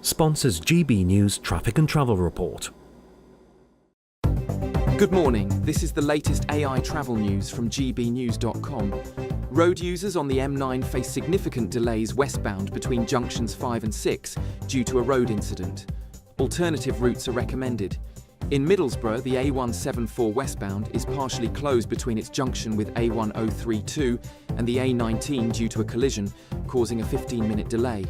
sponsors GB News Traffic and Travel Report. Good morning. This is the latest AI travel news from GBNews.com. Road users on the M9 face significant delays westbound between junctions 5 and 6 due to a road incident. Alternative routes are recommended. In Middlesbrough, the A174 westbound is partially closed between its junction with A1032 and the A19 due to a collision, causing a 15-minute delay.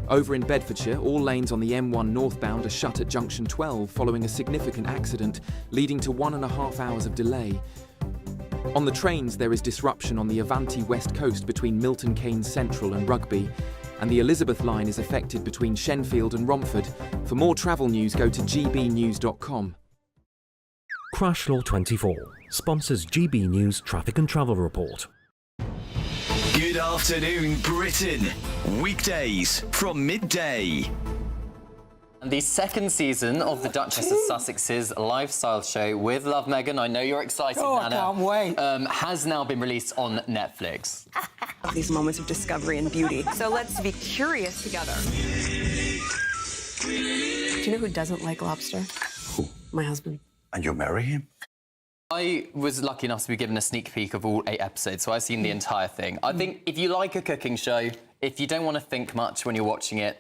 Over in Bedfordshire, all lanes on the M1 northbound are shut at junction 12 following a significant accident, leading to 1.5 hours of delay. On the trains, there is disruption on the Avanti West Coast between Milton Keynes Central and Rugby, and the Elizabeth line is affected between Shenfield and Romford. For more travel news, go to gbnews.com. Crash Law 24 sponsors GB News Traffic and Travel Report. Good afternoon, Britain. Weekdays from Midday. And the second season of the Duchess of Sussex's lifestyle show with Love Meghan, I know you're excited, Nana. I can't wait. Has now been released on Netflix. These moments of discovery and beauty. So let's be curious together. Do you know who doesn't like lobster? Who? My husband. And you'll marry him? I was lucky enough to be given a sneak peek of all 8 episodes, so I've seen the entire thing. I think if you like a cooking show, if you don't want to think much when you're watching it,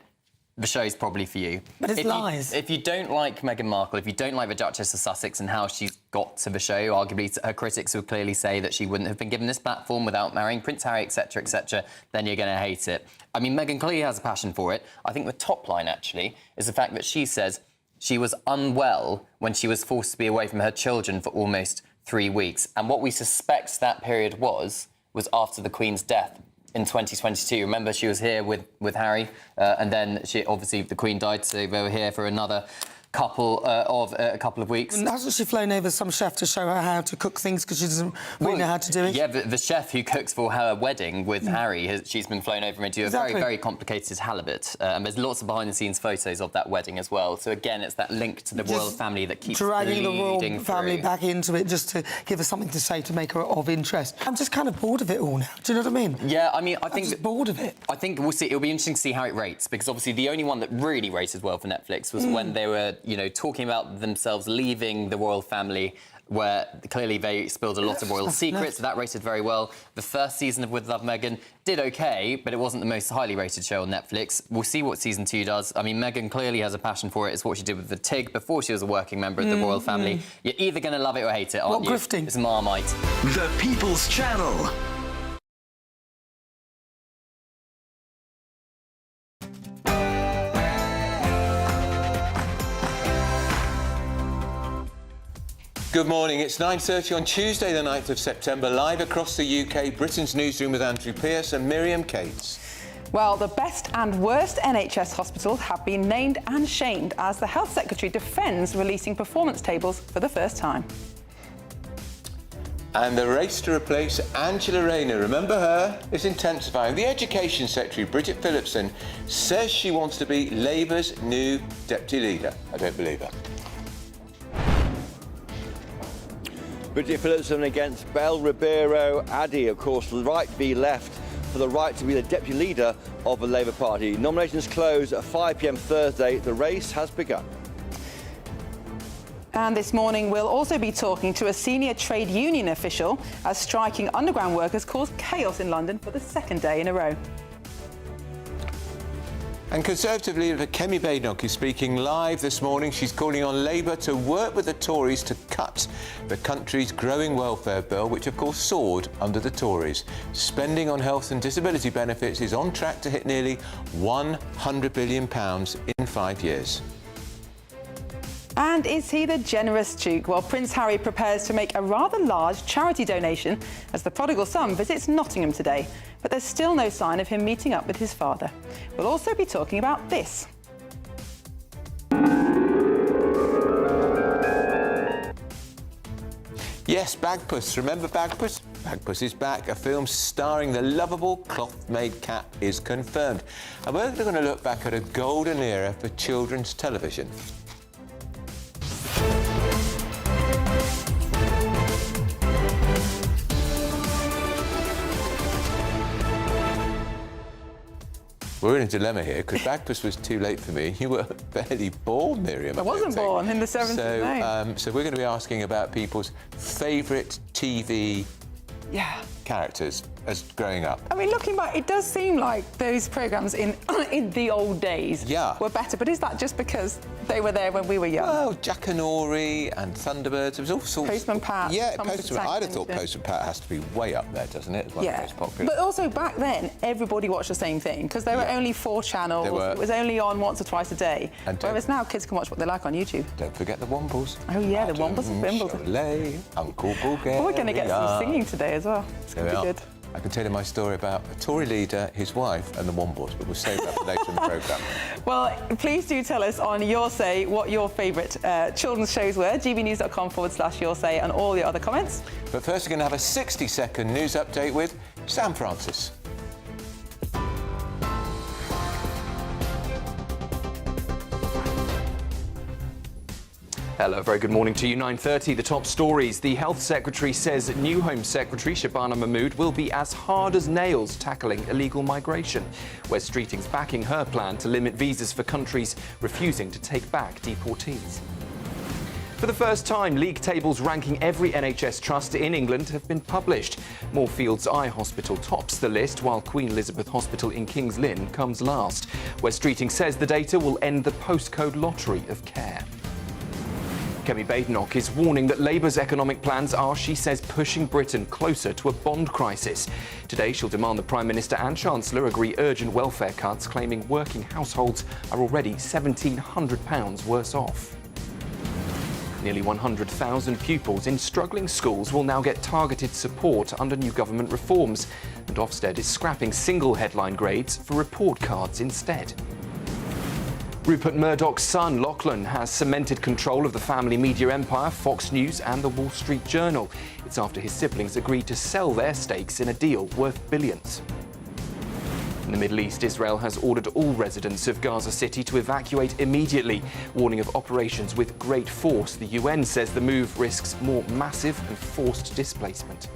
the show's probably for you. But it's lies. If you don't like Meghan Markle, if you don't like the Duchess of Sussex and how she's got to the show, arguably her critics would clearly say that she wouldn't have been given this platform without marrying Prince Harry, etc., then you're going to hate it. I mean, Meghan clearly has a passion for it. I think the top line, actually, is the fact that she says she was unwell when she was forced to be away from her children for almost 3 weeks. And what we suspect that period was after the Queen's death in 2022. Remember, she was here with Harry, and then obviously the Queen died, so they were here for another couple of weeks. And hasn't she flown over some chef to show her how to cook things because she doesn't really know how to do it? Yeah, the chef who cooks for her wedding with Harry, she's been flown over into a very, very complicated halibut. And there's lots of behind-the-scenes photos of that wedding as well. So again, it's that link to the royal family that keeps dragging the royal family through. back into it just to give her something to say to make her of interest. I'm just kind of bored of it all now. Do you know what I mean? Yeah, I mean, I think I'm just bored of it. I think we'll see. It'll be interesting to see how it rates, because obviously the only one that really rated well for Netflix was when they were, talking about themselves leaving the royal family, where clearly they spilled a lot of royal secrets. So that rated very well. The first season of With Love Meghan did okay, but it wasn't the most highly rated show on Netflix. We'll see what season 2 does. I mean, Meghan clearly has a passion for it. It's what she did with the Tig before she was a working member of the royal family. You're either going to love it or hate it, aren't you? Grifting? It's Marmite. The People's Channel. Good morning. It's 9:30 on Tuesday, the 9th of September, live across the UK, Britain's Newsroom with Andrew Pearce and Miriam Cates. Well, the best and worst NHS hospitals have been named and shamed as the Health Secretary defends releasing performance tables for the first time. And the race to replace Angela Rayner, remember her, is intensifying. The Education Secretary, Bridget Phillipson, says she wants to be Labour's new deputy leader. I don't believe her. Bridget Phillipson against Bel Ribeiro Addy, of course, the right to be left for the right to be the deputy leader of the Labour Party. Nominations close at 5 p.m. Thursday. The race has begun. And this morning, we'll also be talking to a senior trade union official as striking underground workers caused chaos in London for the second day in a row. And Conservative leader Kemi Badenoch is speaking live this morning. She's calling on Labour to work with the Tories to cut the country's growing welfare bill, which of course soared under the Tories. Spending on health and disability benefits is on track to hit nearly £100 billion in 5 years. And is he the generous Duke? Well, Prince Harry prepares to make a rather large charity donation as the prodigal son visits Nottingham today. But there's still no sign of him meeting up with his father. We'll also be talking about this. Yes, Bagpuss. Remember Bagpuss? Bagpuss is back. A film starring the lovable cloth-made cat is confirmed. And we're going to look back at a golden era for children's television. We're in a dilemma here because Bagpuss was too late for me. You were barely born, Miriam. I wasn't born in the 7th of May. So we're going to be asking about people's favourite TV characters as growing up. I mean, looking back, it does seem like those programmes in the old days were better, but is that just because they were there when we were young? Well, Jack and Ori and Thunderbirds, there was all sorts. Postman Pat. Yeah, Postman. I'd have thought Postman Pat has to be way up there, doesn't it? As one of the most popular. But also back then, everybody watched the same thing because there were only 4 channels. It was only on once or twice a day. And whereas now, kids can watch what they like on YouTube. Don't forget the Wombles. Oh yeah, the Wombles of Wimbledon. Cholet, Uncle Bulgaria. Oh, we're going to get some singing today as well. It's going to be good. I can tell you my story about a Tory leader, his wife and the Wombles, but we'll save that for later in the programme. Well, please do tell us on Your Say what your favourite children's shows were. gbnews.com/Your Say and all your other comments. But first we're going to have a 60-second news update with Sam Francis. Hello, very good morning to you. 9:30, the top stories. The Health Secretary says new Home Secretary Shabana Mahmood will be as hard as nails tackling illegal migration. Wes Streeting's backing her plan to limit visas for countries refusing to take back deportees. For the first time, league tables ranking every NHS trust in England have been published. Moorfields Eye Hospital tops the list, while Queen Elizabeth Hospital in King's Lynn comes last. Wes Streeting says the data will end the postcode lottery of care. Kemi Badenoch is warning that Labour's economic plans are, she says, pushing Britain closer to a bond crisis. Today, she'll demand the Prime Minister and Chancellor agree urgent welfare cuts, claiming working households are already £1,700 worse off. Nearly 100,000 pupils in struggling schools will now get targeted support under new government reforms, and Ofsted is scrapping single headline grades for report cards instead. Rupert Murdoch's son, Lachlan, has cemented control of the family media empire, Fox News and the Wall Street Journal. It's after his siblings agreed to sell their stakes in a deal worth billions. In the Middle East, Israel has ordered all residents of Gaza City to evacuate immediately, warning of operations with great force. The UN says the move risks more massive and forced displacement.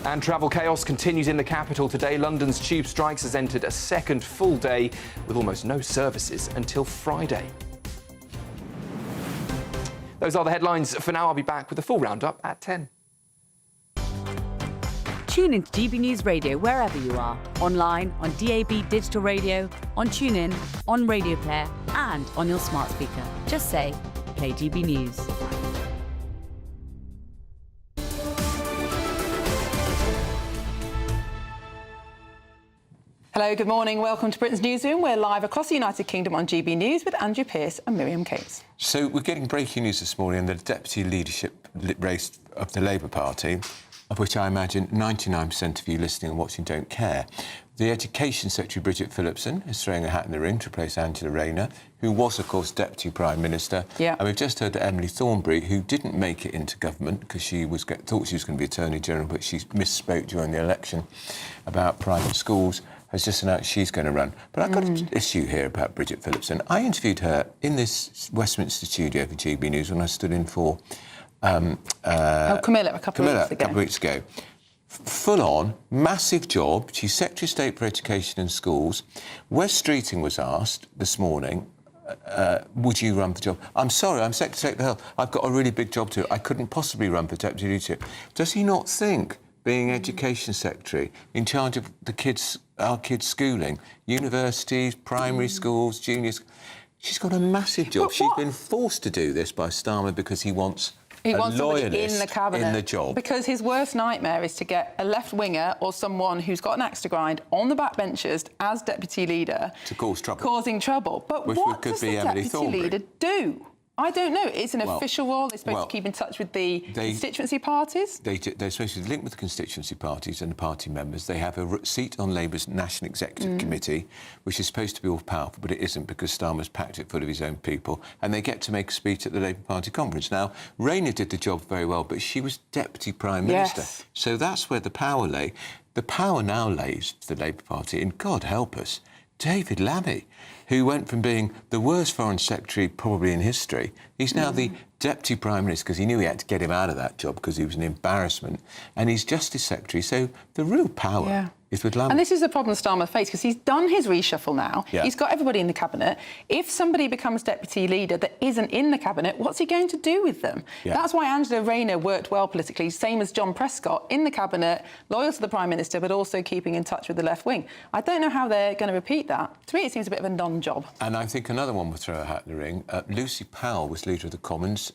And travel chaos continues in the capital today. London's tube strikes has entered a second full day with almost no services until Friday. Those are the headlines for now. I'll be back with a full roundup at 10. Tune into GB News Radio wherever you are. Online, on DAB digital radio, on TuneIn, on Radio Player and on your smart speaker. Just say, play GB News. Hello, good morning. Welcome to Britain's Newsroom. We're live across the United Kingdom on GB News with Andrew Pearce and Miriam Cates. So we're getting breaking news this morning on the deputy leadership race of the Labour Party, of which I imagine 99% of you listening and watching don't care. The Education Secretary, Bridget Phillipson, is throwing a hat in the ring to replace Angela Rayner, who was, of course, Deputy Prime Minister. Yeah. And we've just heard that Emily Thornberry, who didn't make it into government because she thought she was going to be Attorney General, but she misspoke during the election about private schools, has just announced she's going to run. But I've got an issue here about Bridget Phillipson. I interviewed her in this Westminster studio for GB News when I stood in for Camilla a couple of weeks ago. Full on, massive job. She's Secretary of State for Education and Schools. Wes Streeting was asked this morning, would you run for the job? I'm sorry, I'm Secretary of State for Health. I've got a really big job to do. I couldn't possibly run for deputy leadership. Does he not think, being Education Secretary, in charge of our kids' schooling, universities, primary schools, juniors, she's got a massive job. She's been forced to do this by Starmer because he wants somebody in the cabinet, in the job. Because his worst nightmare is to get a left-winger or someone who's got an axe to grind on the backbenchers as deputy leader. To cause trouble. Causing trouble. But what does the deputy leader do? I don't know. It's an official role. They're supposed to keep in touch with the constituency parties? They're supposed to link with the constituency parties and the party members. They have a seat on Labour's National Executive Committee, which is supposed to be all-powerful, but it isn't because Starmer's packed it full of his own people, and they get to make a speech at the Labour Party conference. Now, Rayner did the job very well, but she was Deputy Prime Minister. Yes. So that's where the power lay. The power now lays to the Labour Party, and God help us, David Lammy, who went from being the worst Foreign Secretary probably in history, he's now the Deputy Prime Minister, because he knew he had to get him out of that job because he was an embarrassment, and he's Justice Secretary, so the real power is with Lamb. And this is the problem Starmer faced, because he's done his reshuffle now. Yeah. He's got everybody in the Cabinet. If somebody becomes Deputy Leader that isn't in the Cabinet, what's he going to do with them? Yeah. That's why Angela Rayner worked well politically, same as John Prescott, in the Cabinet, loyal to the Prime Minister, but also keeping in touch with the left wing. I don't know how they're going to repeat that. To me, it seems a bit of a non-job. And I think another one will throw a hat in the ring. Lucy Powell was Leader of the Commons,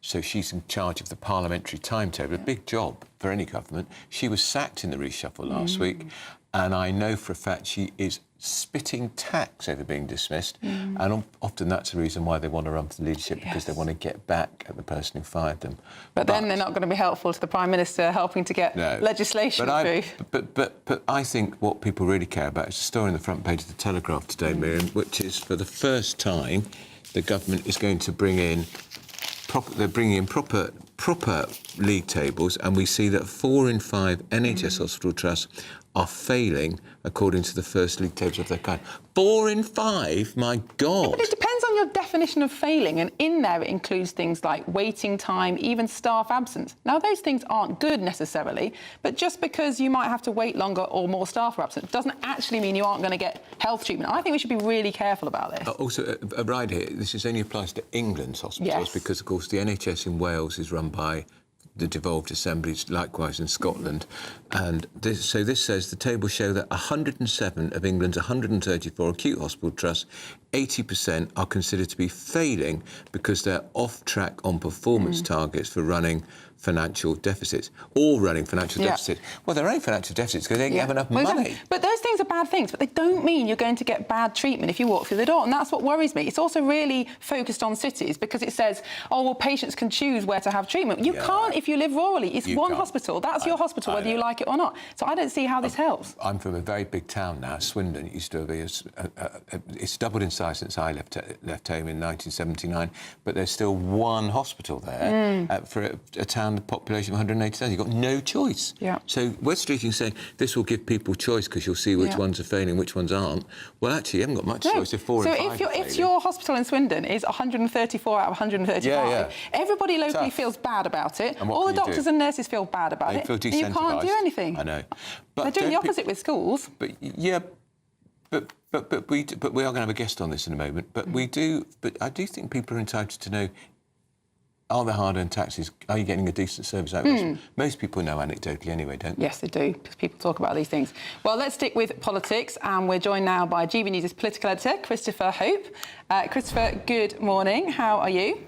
so she's in charge of the parliamentary timetable, a big job for any government. She was sacked in the reshuffle last week, and I know for a fact she is spitting tacks over being dismissed, and often that's the reason why they want to run for the leadership, because they want to get back at the person who fired them. But then they're not going to be helpful to the Prime Minister helping to get legislation through. But I think what people really care about is the story on the front page of the Telegraph today, Miriam, which is for the first time the government is going to bring in proper league tables, and we see that 4 in 5 NHS hospital trusts are failing according to the first league tables of their kind. 4 in 5? My God! Yeah, but it depends on your definition of failing, and in there it includes things like waiting time, even staff absence. Now, those things aren't good necessarily, but just because you might have to wait longer or more staff are absent doesn't actually mean you aren't going to get health treatment. I think we should be really careful about this. Also, right here, this only applies to England's hospitals because, of course, the NHS in Wales is run by the devolved assemblies, likewise in Scotland. And this says the tables show that 107 of England's 134 acute hospital trusts, 80% are considered to be failing because they're off track on performance targets for running financial deficits, or running financial deficits. Well, they're running financial deficits because they don't have enough money. But those things are bad things, but they don't mean you're going to get bad treatment if you walk through the door, and that's what worries me. It's also really focused on cities because it says, oh, well, patients can choose where to have treatment. You can't if you live rurally. It's one hospital. That's your hospital, whether you like it or not. So I don't see how this helps. I'm from a very big town now, Swindon. It used to be, it's doubled in size since I left home in 1979, but there's still one hospital there for a town the population of 180,000. You've got no choice. So West Streeting saying this will give people choice because you'll see which ones are failing, which ones aren't. Well, actually, you haven't got much choice if 4 in 5 if your hospital in Swindon is 134 out of 135, everybody locally feels bad about it. And all the doctors and nurses feel bad about it. Feel You can't do anything. I know. They're doing the opposite with schools. But we are going to have a guest on this in a moment. But I do think people are entitled to know: are there hard-earned taxes? Are you getting a decent service out of this? Most people know anecdotally anyway, don't they? Yes, they do, because people talk about these things. Well, let's stick with politics, and we're joined now by GB News' political editor, Christopher Hope. Christopher, good morning. How are you?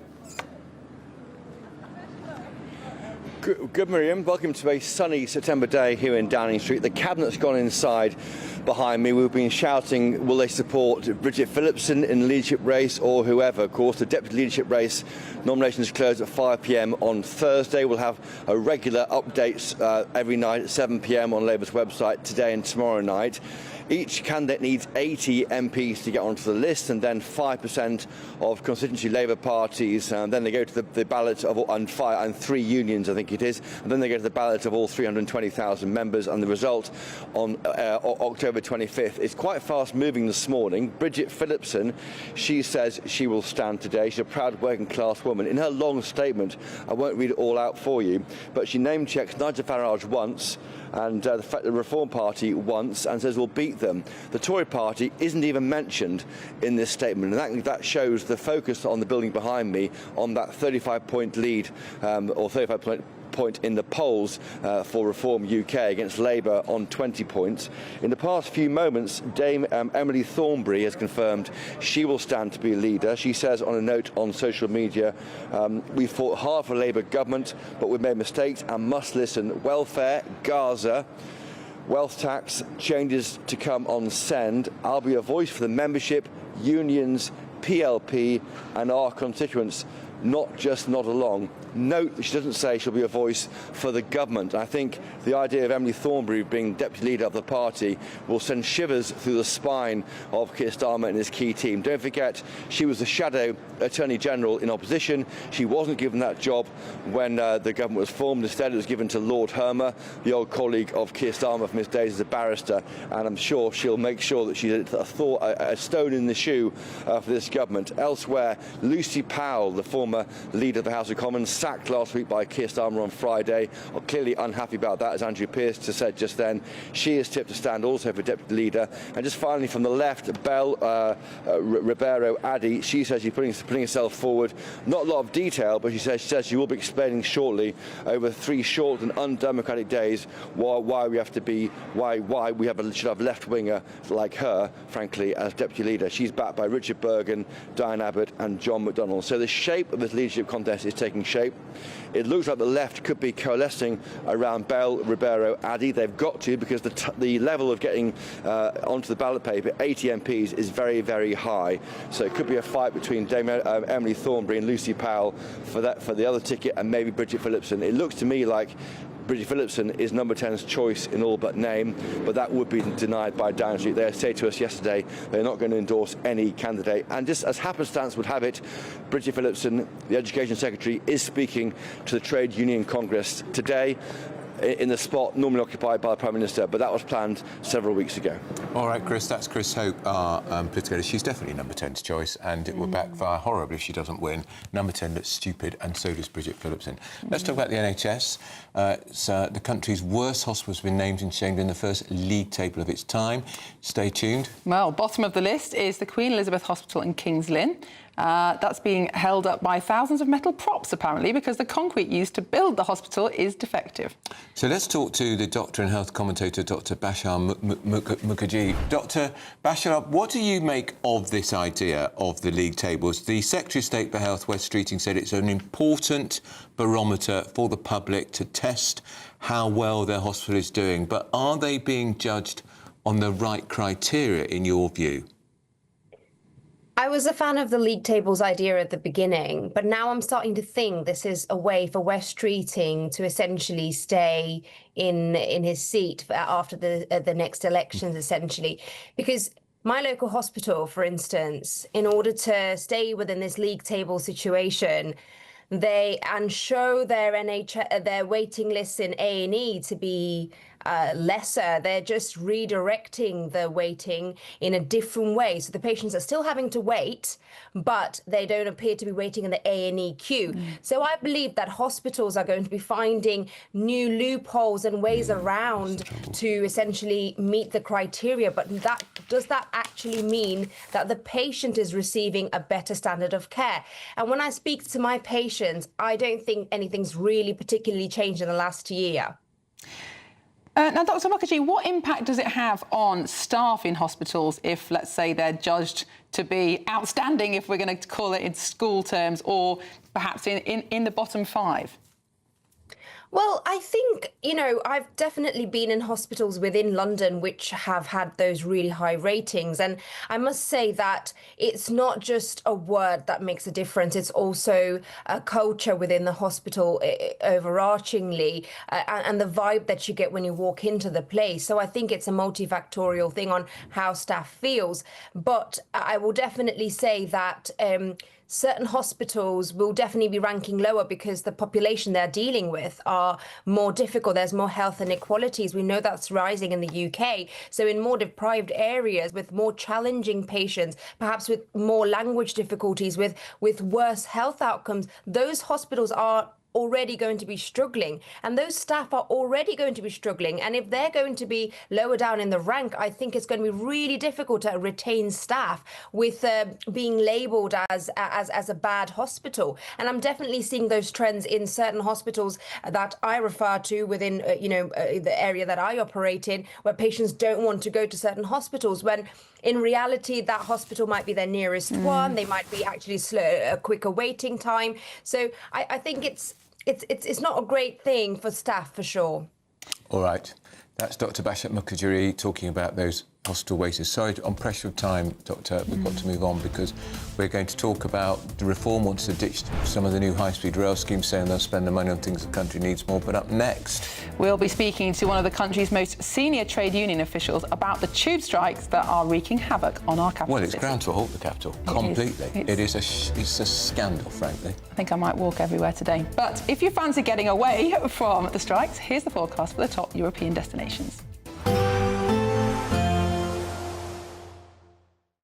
Good, Miriam. Welcome to a sunny September day here in Downing Street. The Cabinet's gone inside behind me. We've been shouting, will they support Bridget Phillipson in the leadership race or whoever? Of course, the deputy leadership race nominations close at 5 p.m. on Thursday. We'll have regular updates every night at 7 p.m. on Labour's website today and tomorrow night. Each candidate needs 80 MPs to get onto the list, and then 5% of constituency Labour parties. And then they go to the ballot of and 3 unions, I think it is. And then they go to the ballot of all 320,000 members. And the result on October 25th is quite fast moving this morning. Bridget Phillipson, she says she will stand today. She's a proud working class woman. In her long statement, I won't read it all out for you, but she name checks Nigel Farage once, and the Reform Party once, and says we'll beat them. The Tory Party isn't even mentioned in this statement, and that shows the focus on the building behind me on that 35-point lead, or 35-point in the polls for Reform UK against Labour on 20 points. In the past few moments, Dame Emily Thornberry has confirmed she will stand to be a leader. She says on a note on social media, we fought hard for a Labour government, but we've made mistakes and must listen. Welfare, Gaza, wealth tax, changes to come on Send. I'll be a voice for the membership, unions, PLP and our constituents, not just nod along. Note that she doesn't say she'll be a voice for the government. I think the idea of Emily Thornberry being deputy leader of the party will send shivers through the spine of Keir Starmer and his key team. Don't forget, she was the shadow Attorney General in opposition. She wasn't given that job when the government was formed. Instead, it was given to Lord Hermer, the old colleague of Keir Starmer from his days as a barrister, and I'm sure she'll make sure that she's a stone in the shoe for this government. Elsewhere, Lucy Powell, the former Starmer, the leader of the House of Commons, sacked last week by Keir Starmer on Friday, are clearly unhappy about that, as Andrew Pearce just said just then. She is tipped to stand also for deputy leader. And just finally from the left, Belle Ribeiro Addy, she says she's putting herself forward. Not a lot of detail, but she says she will be explaining shortly over 3 short and undemocratic days why we have to be why we should have left winger like her, frankly, as deputy leader. She's backed by Richard Bergen, Diane Abbott, and John McDonnell. So the shape of this leadership contest is taking shape. It looks like the left could be coalescing around Belle Ribeiro Addy. They've got to, because the level of getting onto the ballot paper, 80 MPs, is very, very high. So it could be a fight between Emily Thornberry and Lucy Powell for the other ticket, and maybe Bridget Phillipson. It looks to me like Bridget Phillipson is number 10's choice in all but name, but that would be denied by Downing Street. They said to us yesterday they're not going to endorse any candidate. And just as happenstance would have it, Bridget Phillipson, the Education Secretary, is speaking to the Trade Union Congress today in the spot normally occupied by the Prime Minister, but that was planned several weeks ago. All right, Chris, that's Chris Hope, our political. She's definitely number 10's choice, and it would backfire horribly if she doesn't win. Number 10 looks stupid, and so does Bridget Phillipson. Let's talk about the NHS. The country's worst hospital has been named and shamed in the first league table of its time. Stay tuned. Well, bottom of the list is the Queen Elizabeth Hospital in Kings Lynn. That's being held up by thousands of metal props, apparently, because the concrete used to build the hospital is defective. So let's talk to the doctor and health commentator, Dr Bashar Mukherjee. Dr Bashar, what do you make of this idea of the league tables? The Secretary of State for Health, Wes Streeting, said it's an important barometer for the public to test how well their hospital is doing. But are they being judged on the right criteria, in your view? I was a fan of the league tables idea at the beginning, but now I'm starting to think this is a way for Wes Streeting to essentially stay in his seat after the next elections, essentially. Because my local hospital, for instance, in order to stay within this league table situation, and show their waiting lists in A&E to be lesser. They're just redirecting the waiting in a different way. So the patients are still having to wait, but they don't appear to be waiting in the A&E queue. So I believe that hospitals are going to be finding new loopholes and ways around to essentially meet the criteria. But does that actually mean that the patient is receiving a better standard of care? And when I speak to my patients, I don't think anything's really particularly changed in the last year. Now, Dr Mukherjee, what impact does it have on staff in hospitals if, let's say, they're judged to be outstanding, if we're going to call it in school terms, or perhaps in the bottom 5? Well, I think, I've definitely been in hospitals within London which have had those really high ratings. And I must say that it's not just a word that makes a difference. It's also a culture within the hospital overarchingly, and the vibe that you get when you walk into the place. So I think it's a multifactorial thing on how staff feels. But I will definitely say that certain hospitals will definitely be ranking lower because the population they're dealing with are more difficult. There's more health inequalities. We know that's rising in the UK. So in more deprived areas with more challenging patients, perhaps with more language difficulties, with worse health outcomes, those hospitals are already going to be struggling, and those staff are already going to be struggling. And if they're going to be lower down in the rank, I think it's going to be really difficult to retain staff with being labelled as a bad hospital. And I'm definitely seeing those trends in certain hospitals that I refer to within the area that I operate in, where patients don't want to go to certain hospitals when in reality that hospital might be their nearest one. They might be actually a quicker waiting time. So I think it's not a great thing for staff, for sure. All right. That's Dr Bashar Mukherjee talking about those hospital waiters. Sorry, on pressure of time, Doctor, we've got to move on because we're going to talk about the Reform wants to ditch some of the new high-speed rail schemes, saying they'll spend the money on things the country needs more. But up next, we'll be speaking to one of the country's most senior trade union officials about the tube strikes that are wreaking havoc on our capital. Well, it's ground to a halt, the capital, completely. It's a scandal, frankly. I think I might walk everywhere today. But if you fancy getting away from the strikes, here's the forecast for the top European destinations.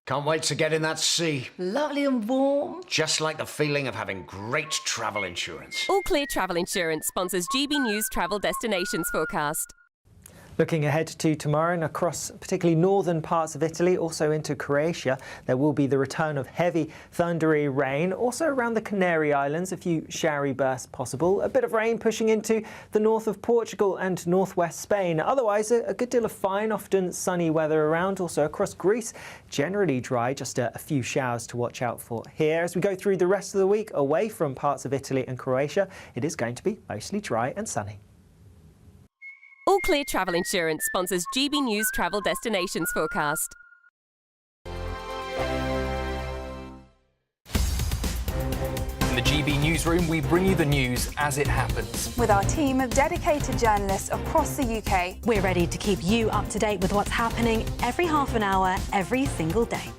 Can't wait to get in that sea. Lovely and warm. Just like the feeling of having great travel insurance. All Clear Travel Insurance sponsors GB News Travel Destinations Forecast. Looking ahead to tomorrow and across particularly northern parts of Italy, also into Croatia, there will be the return of heavy thundery rain. Also around the Canary Islands, a few showery bursts possible. A bit of rain pushing into the north of Portugal and northwest Spain. Otherwise, a good deal of fine, often sunny weather around. Also across Greece, generally dry, just a few showers to watch out for here. As we go through the rest of the week, away from parts of Italy and Croatia, it is going to be mostly dry and sunny. All Clear Travel Insurance sponsors GB News Travel Destinations Forecast. In the GB Newsroom, we bring you the news as it happens. With our team of dedicated journalists across the UK, we're ready to keep you up to date with what's happening every half an hour, every single day.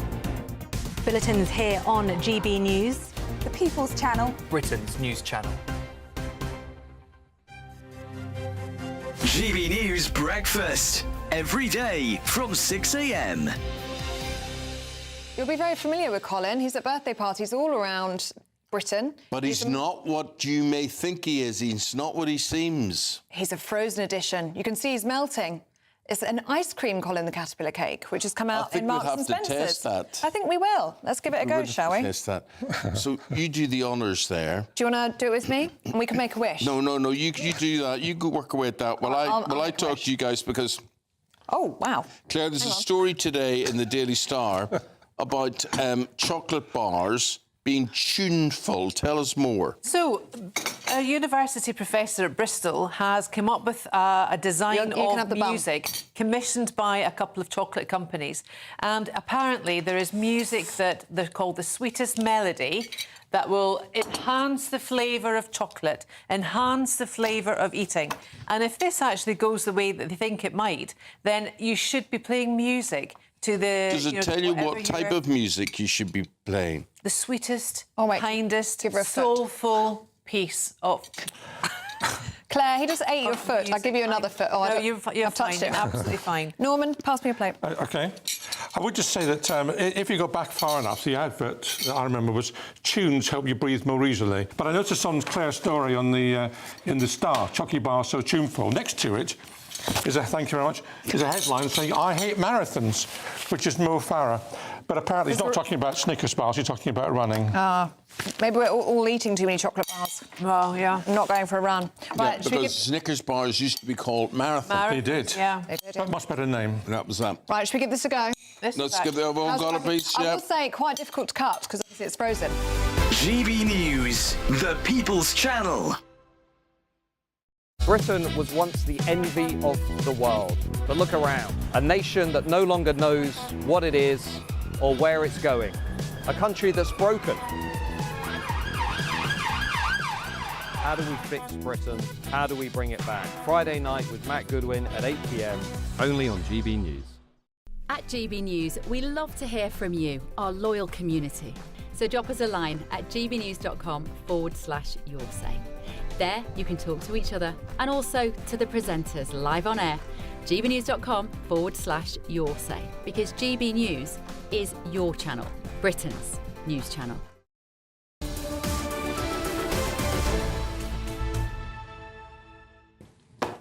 Bulletins here on GB News, the People's Channel, Britain's news channel. GB News Breakfast. Every day from 6 a.m. You'll be very familiar with Colin. He's at birthday parties all around Britain. But he's not what you may think he is. He's not what he seems. He's a frozen edition. You can see he's melting. It's an ice cream Colin the Caterpillar cake, which has come out in Markle and Spencer's. I think we'll have to test that. I think we will. Let's give it a go, shall we? Test that. So you do the honours there. Do you want to do it with me? And we can make a wish. No. You do that. You go work away at that. Well, I talk to you guys because... Oh, wow. Claire, there's a story today in the Daily Star about chocolate bars being tuneful. Tell us more. So, a university professor at Bristol has come up with a design of music commissioned by a couple of chocolate companies. And apparently there is music that they're called the sweetest melody that will enhance the flavour of chocolate, enhance the flavour of eating. And if this actually goes the way that they think it might, then you should be playing music to the... Does it tell you what type of music you should be playing? The sweetest, kindest, soulful piece of... Claire, he just ate your foot. I'll give you another foot. Oh, no, you're fine. Touched it. Absolutely fine. Norman, pass me a plate. OK. I would just say that if you go back far enough, the advert that I remember was tunes help you breathe more easily. But I noticed on Claire's story on the in the Star, Chucky Bar so tuneful. Next to it is thank you very much, is a headline saying, I hate marathons, which is Mo Farah. But apparently he's not talking about Snickers bars, he's talking about running. Maybe we're all eating too many chocolate bars. Well, yeah. I'm not going for a run. Right, because Snickers bars used to be called Marathon. They did. Yeah. They did, yeah. Much better name. That was that. Right, should we give this a go? Let's give it a got a piece, I will say, quite difficult to cut, because obviously it's frozen. GB News, the People's Channel. Britain was once the envy of the world. But look around. A nation that no longer knows what it is or where it's going. A country that's broken. How do we fix Britain? How do we bring it back? Friday night with Matt Goodwin at 8 p.m. Only on GB News. At GB News, we love to hear from you, our loyal community. So drop us a line at gbnews.com/yoursay. There you can talk to each other and also to the presenters live on air. gbnews.com/yoursay, because GB News is your channel, Britain's news channel.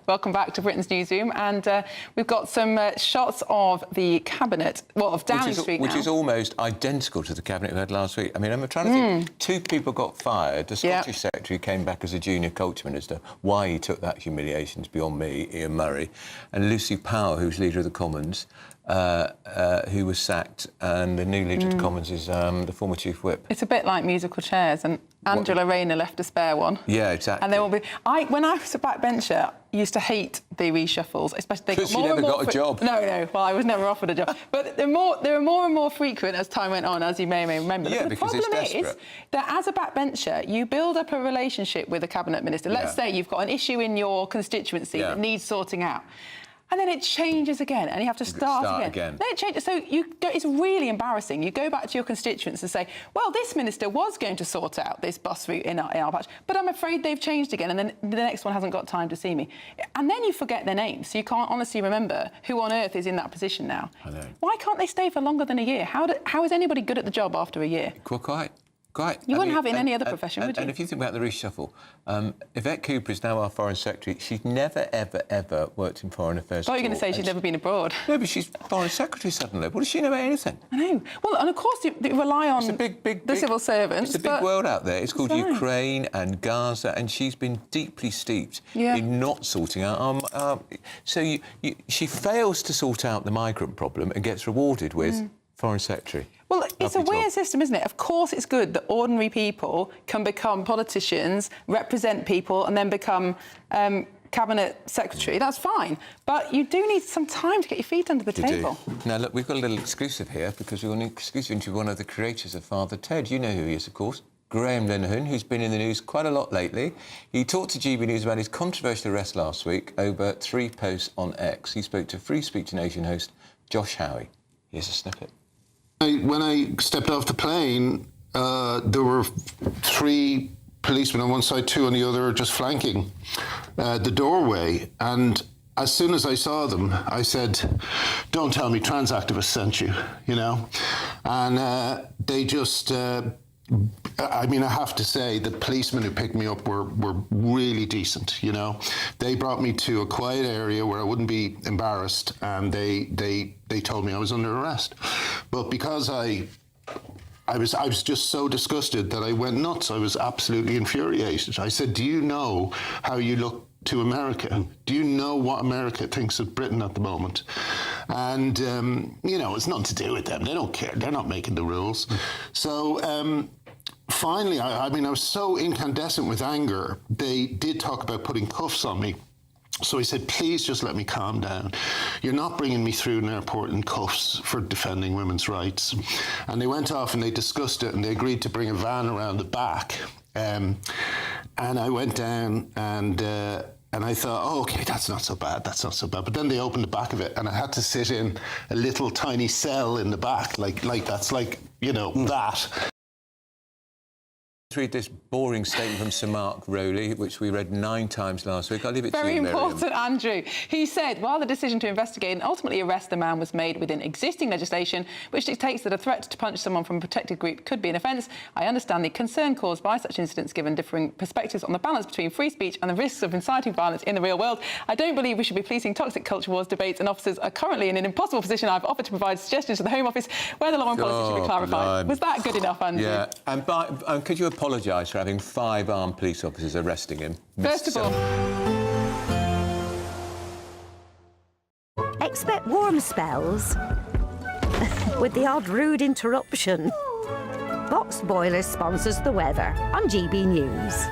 Welcome back to Britain's Newsroom, and we've got some shots of the cabinet, well, of Downing Street Which is almost identical to the cabinet we had last week. I mean, I'm trying to think, two people got fired. The Scottish Secretary came back as a junior culture minister. Why he took that humiliation is beyond me, Ian Murray. And Lucy Power, who's leader of the Commons, who was sacked, and the new leader of the Commons is the former chief whip. It's a bit like musical chairs, and Angela Rayner left a spare one. Yeah, exactly. And there will be... when I was a backbencher, I used to hate the reshuffles, especially... Because you never got a job. No, well, I was never offered a job. But they're more and more frequent as time went on, as you may remember. Yeah, but the because problem it's desperate. is that as a backbencher, you build up a relationship with a cabinet minister. Let's say you've got an issue in your constituency that needs sorting out. And then it changes again, and you have to start again. Then it changes. So it's really embarrassing. You go back to your constituents and say, well, this minister was going to sort out this bus route in our patch, but I'm afraid they've changed again, and then the next one hasn't got time to see me. And then you forget their names, so you can't honestly remember who on earth is in that position now. I know. Why can't they stay for longer than a year? How is anybody good at the job after a year? Quite. You wouldn't have it in any other profession, would you? And if you think about the reshuffle, Yvette Cooper is now our Foreign Secretary. She's never, ever worked in foreign affairs. I thought you were going to say she's never been abroad. No, but she's Foreign Secretary suddenly. What does she know about anything? I know. Well, and of course you rely on the civil servants. It's a big world out there. It's called Ukraine and Gaza, and she's been deeply steeped in not sorting out. She fails to sort out the migrant problem and gets rewarded with Foreign Secretary. Well, it's a weird system, isn't it? Of course it's good that ordinary people can become politicians, represent people, and then become cabinet secretary. That's fine. But you do need some time to get your feet under the table. Now, look, we've got a little exclusive here because we're going to exclusive into one of the creators of Father Ted. You know who he is, of course. Graham Linehan, who's been in the news quite a lot lately. He talked to GB News about his controversial arrest last week over 3 posts on X. He spoke to Free Speech Nation host Josh Howie. Here's a snippet. When I stepped off the plane, there were 3 policemen on one side, 2 on the other, just flanking the doorway. And as soon as I saw them, I said, "Don't tell me trans activists sent you," you know? And they just... I mean, I have to say the policemen who picked me up were really decent, you know. They brought me to a quiet area where I wouldn't be embarrassed, and they told me I was under arrest. But because I was just so disgusted that I went nuts. I was absolutely infuriated. I said, "Do you know how you look to America? Do you know what America thinks of Britain at the moment?" And, you know, it's nothing to do with them. They don't care. They're not making the rules. So finally, I mean, I was so incandescent with anger, they did talk about putting cuffs on me. So he said, "Please just let me calm down. You're not bringing me through an airport in cuffs for defending women's rights." And they went off and they discussed it, and they agreed to bring a van around the back. And I went down and I thought, oh, OK, that's not so bad, that's not so bad. But then they opened the back of it, and I had to sit in a little tiny cell in the back, like that's like, you know, that. Read this boring statement from Sir Mark Rowley, which we read 9 times last week. I'll leave it to you, Very Miriam. important, Andrew. He said, while the decision to investigate and ultimately arrest the man was made within existing legislation, which dictates that a threat to punch someone from a protected group could be an offence, I understand the concern caused by such incidents given differing perspectives on the balance between free speech and the risks of inciting violence in the real world. I don't believe we should be policing toxic culture wars debates, and officers are currently in an impossible position. I've offered to provide suggestions to the Home Office where the law and policy should be clarified. Was that good enough, Andrew? Yeah, and could you apologise for having 5 armed police officers arresting him? First of all... Expect warm spells with the odd rude interruption. Box Boilers sponsors the weather on GB News.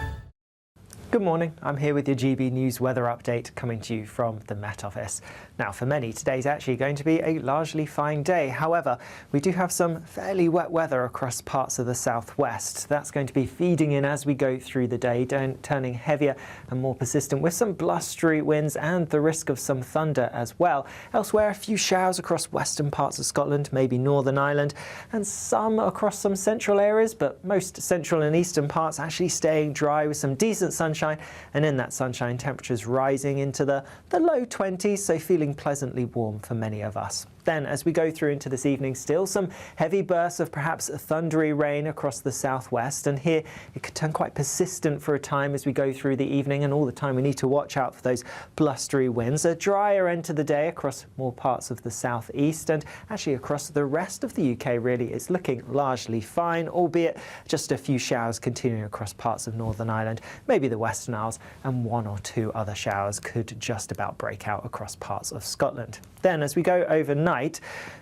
Good morning, I'm here with your GB News weather update coming to you from the Met Office. Now, for many, today's actually going to be a largely fine day. However, we do have some fairly wet weather across parts of the southwest. That's going to be feeding in as we go through the day, turning heavier and more persistent with some blustery winds and the risk of some thunder as well. Elsewhere, a few showers across western parts of Scotland, maybe Northern Ireland, and some across some central areas, but most central and eastern parts actually staying dry with some decent sunshine. And in that sunshine, temperatures rising into the low 20s, so feeling pleasantly warm for many of us. Then, as we go through into this evening, still some heavy bursts of perhaps thundery rain across the southwest, and here it could turn quite persistent for a time as we go through the evening, and all the time we need to watch out for those blustery winds. A drier end to the day across more parts of the southeast, and actually across the rest of the UK really it's looking largely fine, albeit just a few showers continuing across parts of Northern Ireland, maybe the Western Isles, and 1 or 2 other showers could just about break out across parts of Scotland. Then, as we go overnight,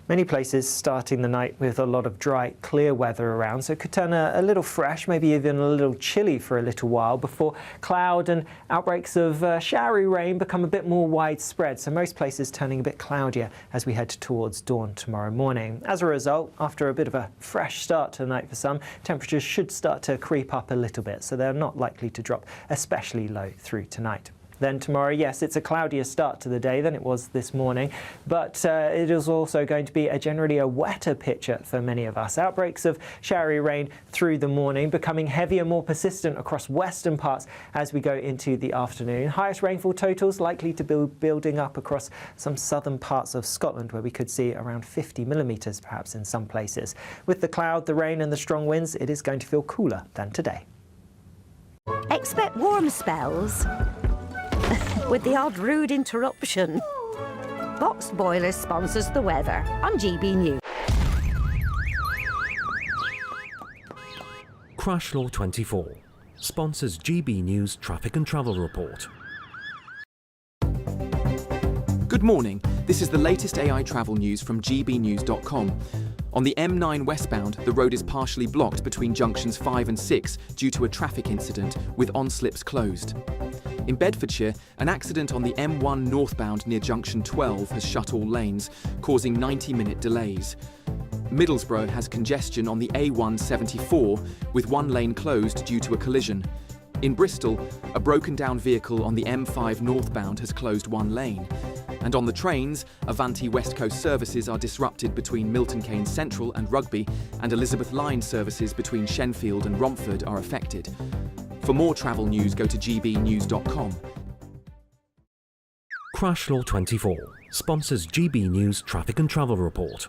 many places starting the night with a lot of dry, clear weather around, so it could turn a little fresh, maybe even a little chilly for a little while before cloud and outbreaks of showery rain become a bit more widespread, so most places turning a bit cloudier as we head towards dawn tomorrow morning. As a result, after a bit of a fresh start to the night for some, temperatures should start to creep up a little bit, so they're not likely to drop especially low through tonight. Then tomorrow, yes, it's a cloudier start to the day than it was this morning, but it is also going to be generally a wetter picture for many of us. Outbreaks of showery rain through the morning, becoming heavier, more persistent across western parts as we go into the afternoon. Highest rainfall totals likely to be building up across some southern parts of Scotland, where we could see around 50 millimetres perhaps in some places. With the cloud, the rain and the strong winds, it is going to feel cooler than today. Expect warm spells with the odd rude interruption. Boxed Boilers sponsors the weather on GB News. Crash Law 24 sponsors GB News Traffic and Travel Report. Good morning. This is the latest AI travel news from GBNews.com. On the M9 westbound, the road is partially blocked between junctions 5 and 6 due to a traffic incident, with on-slips closed. In Bedfordshire, an accident on the M1 northbound near junction 12 has shut all lanes, causing 90-minute delays. Middlesbrough has congestion on the A174, with one lane closed due to a collision. In Bristol, a broken-down vehicle on the M5 northbound has closed one lane. And on the trains, Avanti West Coast services are disrupted between Milton Keynes Central and Rugby, and Elizabeth Line services between Shenfield and Romford are affected. For more travel news, go to gbnews.com. Crash Law 24 sponsors GB News Traffic and Travel Report.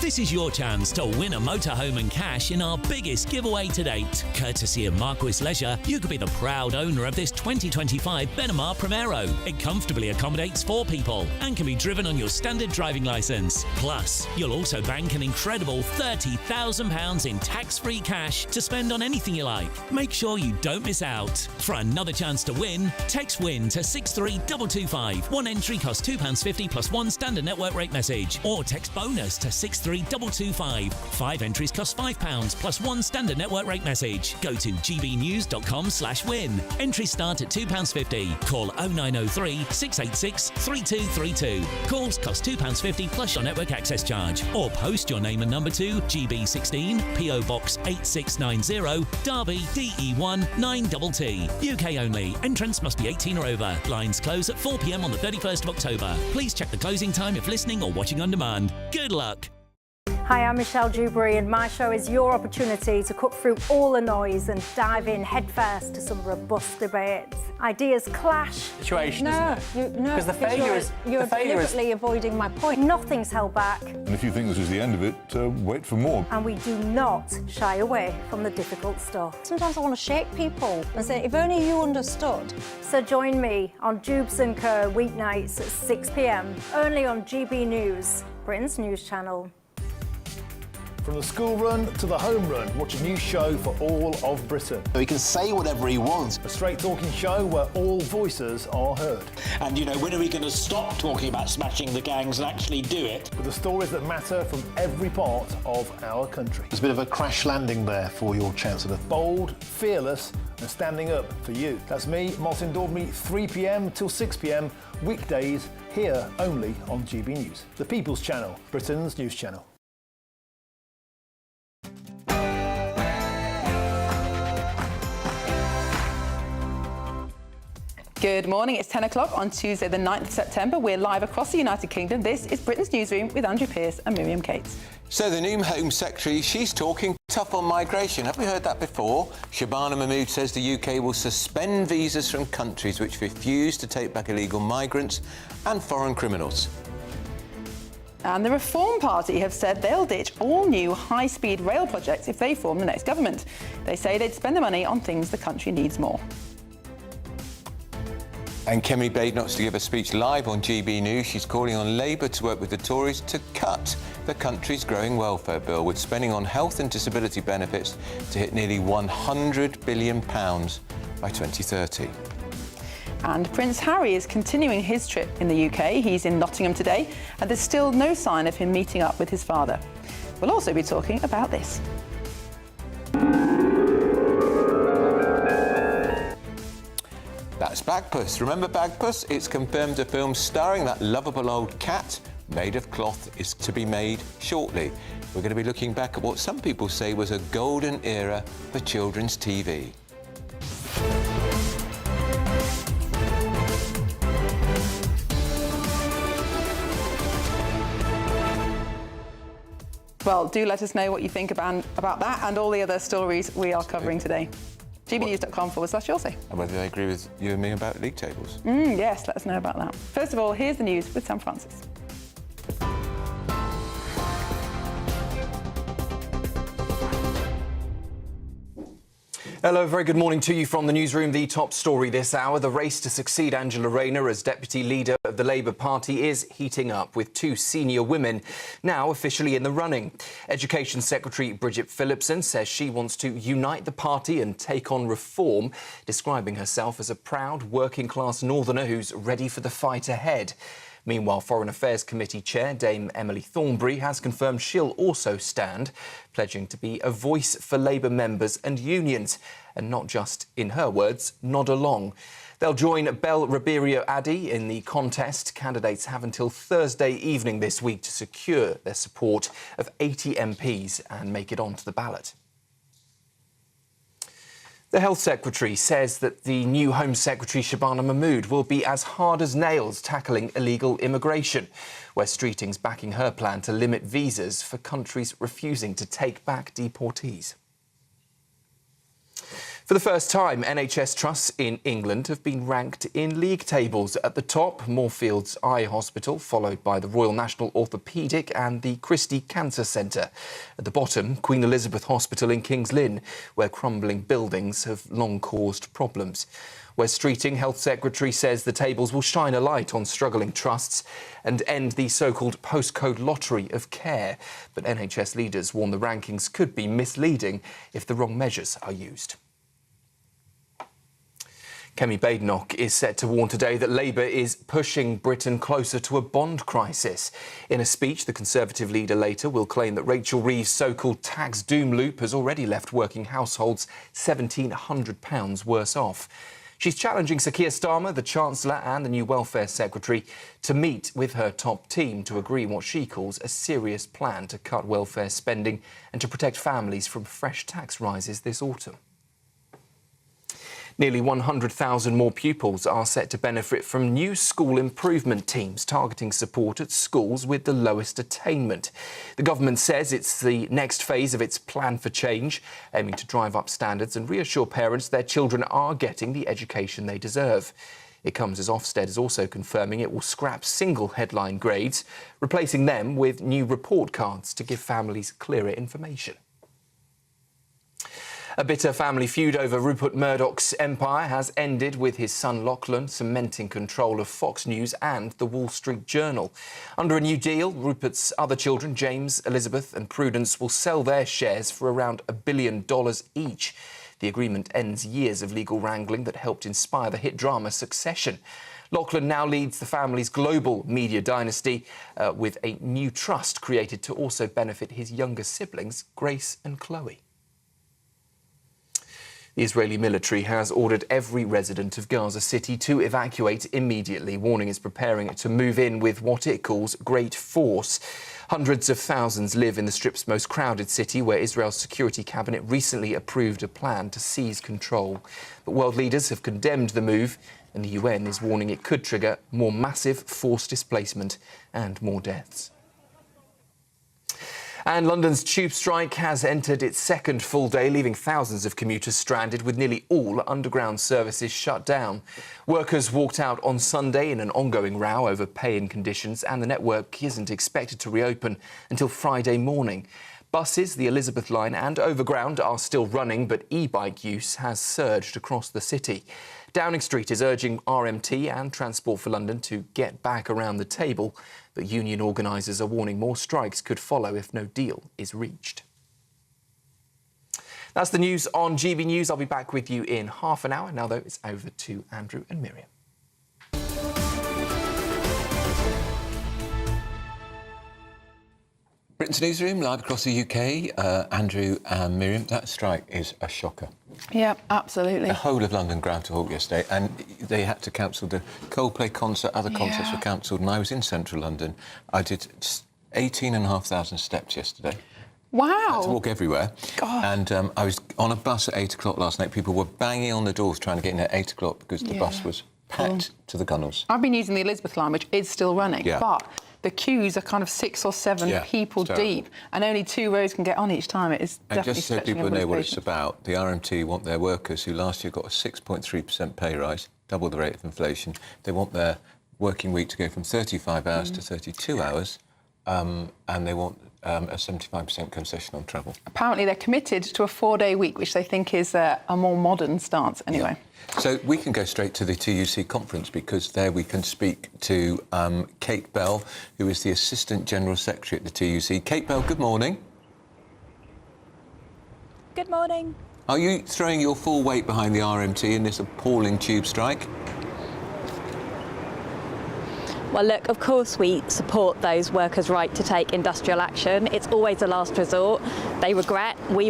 This is your chance to win a motorhome and cash in our biggest giveaway to date. Courtesy of Markle Leisure, you could be the proud owner of this 2025 Benamar Primero. It comfortably accommodates 4 people and can be driven on your standard driving licence. Plus, you'll also bank an incredible £30,000 in tax-free cash to spend on anything you like. Make sure you don't miss out. For another chance to win, text WIN to 63225. One entry costs £2.50 plus one standard network rate message, or text bonus to 63225. 5 entries cost £5 plus one standard network rate message. Go to gbnews.com/win. Entries start at £2.50. Call 0903 686 3232. Calls cost £2.50 plus your network access charge. Or post your name and number to GB16 PO Box 8690 Derby DE1 9TT. UK only. Entrance must be 18 or over. Lines close at 4 p.m. on the 31st of October. Please check the closing time if listening or watching on demand. Good luck. Hi, I'm Michelle Dewberry, and my show is your opportunity to cut through all the noise and dive in headfirst to some robust debates. Ideas clash. Situation, isn't it? No, because the failure is you're deliberately avoiding my point. Nothing's held back. And if you think this is the end of it, wait for more. And we do not shy away from the difficult stuff. Sometimes I want to shake people and say, if only you understood. So join me on Jubes & Co. weeknights at 6 p.m. only on GB News, Britain's news channel. From the school run to the home run, watch a new show for all of Britain. He can say whatever he wants. A straight talking show where all voices are heard. And, you know, when are we going to stop talking about smashing the gangs and actually do it? With the stories that matter from every part of our country. There's a bit of a crash landing there for your Chancellor. Bold, fearless and standing up for you. That's me, Martin Daubney, 3 p.m. till 6 p.m, weekdays, here only on GB News. The People's Channel, Britain's news channel. Good morning, it's 10 o'clock on Tuesday the 9th of September. We're live across the United Kingdom. This is Britain's Newsroom with Andrew Pearce and Miriam Cates. So the new Home Secretary, she's talking tough on migration. Have we heard that before? Shabana Mahmood says the UK will suspend visas from countries which refuse to take back illegal migrants and foreign criminals. And the Reform Party have said they'll ditch all new high-speed rail projects if they form the next government. They say they'd spend the money on things the country needs more. And Kemi Badenoch to give a speech live on GB News. She's calling on Labour to work with the Tories to cut the country's growing welfare bill, with spending on health and disability benefits to hit nearly £100 billion by 2030. And Prince Harry is continuing his trip in the UK. He's in Nottingham today, and there's still no sign of him meeting up with his father. We'll also be talking about this. That's Bagpuss. Remember Bagpuss? It's confirmed a film starring that lovable old cat made of cloth is to be made shortly. We're going to be looking back at what some people say was a golden era for children's TV. Well, do let us know what you think about that and all the other stories we are covering today. gbnews.com/Chelsea. And whether they agree with you and me about league tables. Yes, let us know about that. First of all, here's the news with Sam Francis. Hello, very good morning to you from the newsroom. The top story this hour, the race to succeed Angela Rayner as deputy leader of the Labour Party is heating up, with two senior women now officially in the running. Education Secretary Bridget Phillipson says she wants to unite the party and take on reform, describing herself as a proud working-class northerner who's ready for the fight ahead. Meanwhile, Foreign Affairs Committee Chair Dame Emily Thornberry has confirmed she'll also stand, pledging to be a voice for Labour members and unions, and not just, in her words, nod along. They'll join Bel Ribeiro Addy in the contest. Candidates have until Thursday evening this week to secure their support of 80 MPs and make it onto the ballot. The Health Secretary says that the new Home Secretary Shabana Mahmood will be as hard as nails tackling illegal immigration. Wes Streeting's backing her plan to limit visas for countries refusing to take back deportees. For the first time, NHS trusts in England have been ranked in league tables. At the top, Moorfields Eye Hospital, followed by the Royal National Orthopaedic and the Christie Cancer Centre. At the bottom, Queen Elizabeth Hospital in Kings Lynn, where crumbling buildings have long caused problems. Wes Streeting, Health Secretary, says the tables will shine a light on struggling trusts and end the so-called postcode lottery of care. But NHS leaders warn the rankings could be misleading if the wrong measures are used. Kemi Badenoch is set to warn today that Labour is pushing Britain closer to a bond crisis. In a speech, the Conservative leader later will claim that Rachel Reeves' so-called tax doom loop has already left working households £1,700 worse off. She's challenging Sir Keir Starmer, the Chancellor and the new Welfare Secretary to meet with her top team to agree what she calls a serious plan to cut welfare spending and to protect families from fresh tax rises this autumn. Nearly 100,000 more pupils are set to benefit from new school improvement teams targeting support at schools with the lowest attainment. The government says it's the next phase of its plan for change, aiming to drive up standards and reassure parents their children are getting the education they deserve. It comes as Ofsted is also confirming it will scrap single headline grades, replacing them with new report cards to give families clearer information. A bitter family feud over Rupert Murdoch's empire has ended with his son Lachlan cementing control of Fox News and the Wall Street Journal. Under a new deal, Rupert's other children, James, Elizabeth and Prudence, will sell their shares for around $1 billion each. The agreement ends years of legal wrangling that helped inspire the hit drama Succession. Lachlan now leads the family's global media dynasty with a new trust created to also benefit his younger siblings, Grace and Chloe. The Israeli military has ordered every resident of Gaza City to evacuate immediately, warning it's preparing to move in with what it calls great force. Hundreds of thousands live in the Strip's most crowded city, where Israel's security cabinet recently approved a plan to seize control. But world leaders have condemned the move, and the UN is warning it could trigger more massive forced displacement and more deaths. And London's tube strike has entered its second full day, leaving thousands of commuters stranded, with nearly all underground services shut down. Workers walked out on Sunday in an ongoing row over pay and conditions, and the network isn't expected to reopen until Friday morning. Buses, the Elizabeth line and Overground are still running, but e-bike use has surged across the city. Downing Street is urging RMT and Transport for London to get back around the table, but union organisers are warning more strikes could follow if no deal is reached. That's the news on GB News. I'll be back with you in half an hour. Now, though, it's over to Andrew and Miriam. Britain's Newsroom, live across the UK. Andrew and Miriam, that strike is a shocker. Yeah, absolutely. The whole of London ground to halt yesterday, and they had to cancel the Coldplay concert, other concerts were cancelled, and I was in central London. I did 18,500 steps yesterday. Wow. I had to walk everywhere. God. And I was on a bus at 8 o'clock last night. People were banging on the doors trying to get in at 8 o'clock because the bus was packed to the gunnels. I've been using the Elizabeth line, which is still running, but the queues are kind of 6 or 7 people deep, and only 2 rows can get on each time. It is definitely just so stretching people know what everybody's it's about, the RMT want their workers who last year got a 6.3% pay rise, double the rate of inflation. They want their working week to go from 35 hours to 32 hours, and they want a 75% concession on travel. Apparently they're committed to a 4-day week, which they think is a more modern stance anyway. So we can go straight to the TUC conference, because there we can speak to Kate Bell, who is the Assistant General Secretary at the TUC. Kate Bell, good morning. Good morning. Are you throwing your full weight behind the RMT in this appalling tube strike? Well, look, of course we support those workers' right to take industrial action. It's always a last resort. We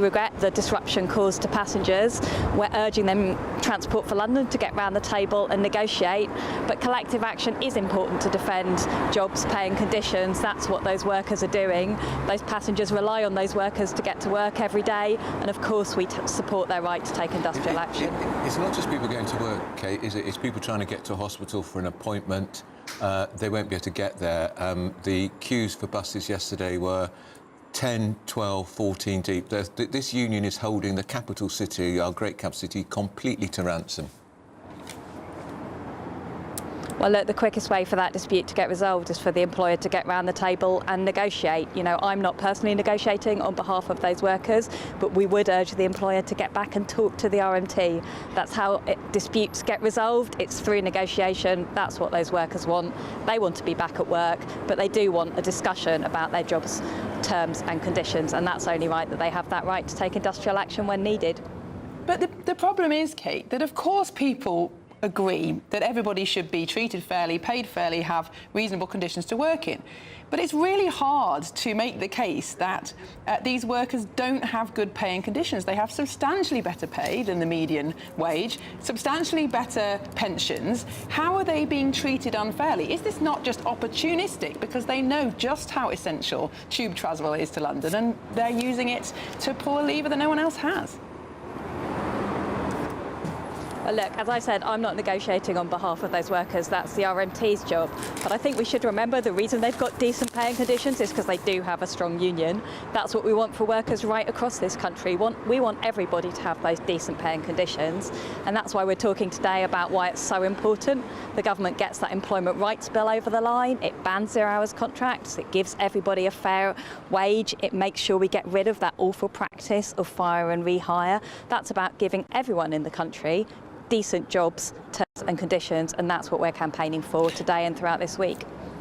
regret the disruption caused to passengers. We're urging them Transport for London to get round the table and negotiate. But collective action is important to defend jobs, pay and conditions. That's what those workers are doing. Those passengers rely on those workers to get to work every day. And of course we support their right to take industrial action. It's not just people going to work, Kate, is it? It's people trying to get to a hospital for an appointment. They won't be able to get there. The queues for buses yesterday were 10, 12, 14 deep. This union is holding the capital city, our great capital city, completely to ransom. Well, look, the quickest way for that dispute to get resolved is for the employer to get round the table and negotiate. You know, I'm not personally negotiating on behalf of those workers, but we would urge the employer to get back and talk to the RMT. That's how disputes get resolved. It's through negotiation. That's what those workers want. They want to be back at work, but they do want a discussion about their jobs, terms and conditions, and that's only right that they have that right to take industrial action when needed. But the problem is, Kate, that of course people agree that everybody should be treated fairly, paid fairly, have reasonable conditions to work in. But it's really hard to make the case that these workers don't have good pay and conditions. They have substantially better pay than the median wage, substantially better pensions. How are they being treated unfairly? Is this not just opportunistic because they know just how essential tube travel is to London and they're using it to pull a lever that no one else has? Well, look, as I said, I'm not negotiating on behalf of those workers. That's the RMT's job. But I think we should remember the reason they've got decent pay and conditions is because they do have a strong union. That's what we want for workers right across this country. We want everybody to have those decent pay and conditions. And that's why we're talking today about why it's so important. The government gets that employment rights bill over the line. It bans 0-hours contracts. It gives everybody a fair wage. It makes sure we get rid of that awful practice of fire and rehire. That's about giving everyone in the country decent jobs, terms and conditions, and that's what we're campaigning for today and throughout this week.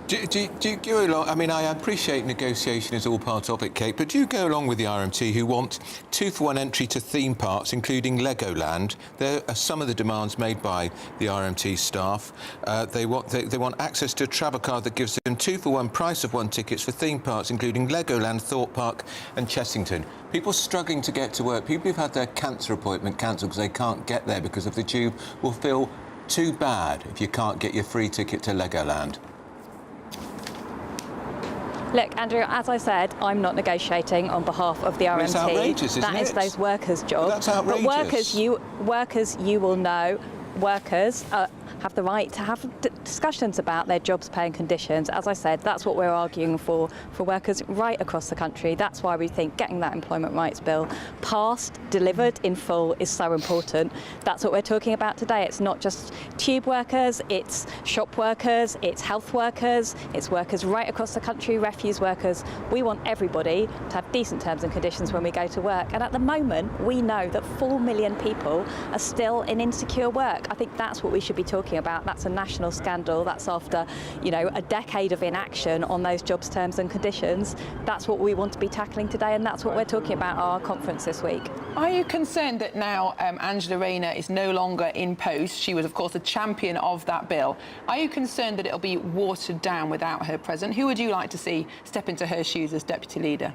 Do you go along? I mean, I appreciate negotiation is all part of it, Kate, but do you go along with the RMT who want 2-for-1 entry to theme parks, including Legoland? There are some of the demands made by the RMT staff. They want access to a travel card that gives them 2-for-1 price of 1 tickets for theme parks, including Legoland, Thorpe Park and Chessington. People struggling to get to work, people who've had their cancer appointment cancelled because they can't get there because of the tube, will feel too bad if you can't get your free ticket to Legoland. Look, Andrew, as I said, I'm not negotiating on behalf of the RMT. It's outrageous, isn't it? That is those workers' job. Well, that's outrageous. But workers, you will know, workers have the right to have discussions about their jobs, pay and conditions. As I said, that's what we're arguing for workers right across the country. That's why we think getting that employment rights bill passed, delivered in full is so important. That's what we're talking about today. It's not just tube workers, it's shop workers, it's health workers, it's workers right across the country, refuse workers. We want everybody to have decent terms and conditions when we go to work. And at the moment, we know that 4 million people are still in insecure work. I think that's what we should be talking about. That's a national scandal. That's after, you know, a decade of inaction on those jobs, terms and conditions. That's what we want to be tackling today, and that's what we're talking about at our conference this week. Are you concerned that now Angela Rayner is no longer in post? She was, of course, a champion of that bill. Are you concerned that it'll be watered down without her present? Who would you like to see step into her shoes as deputy leader?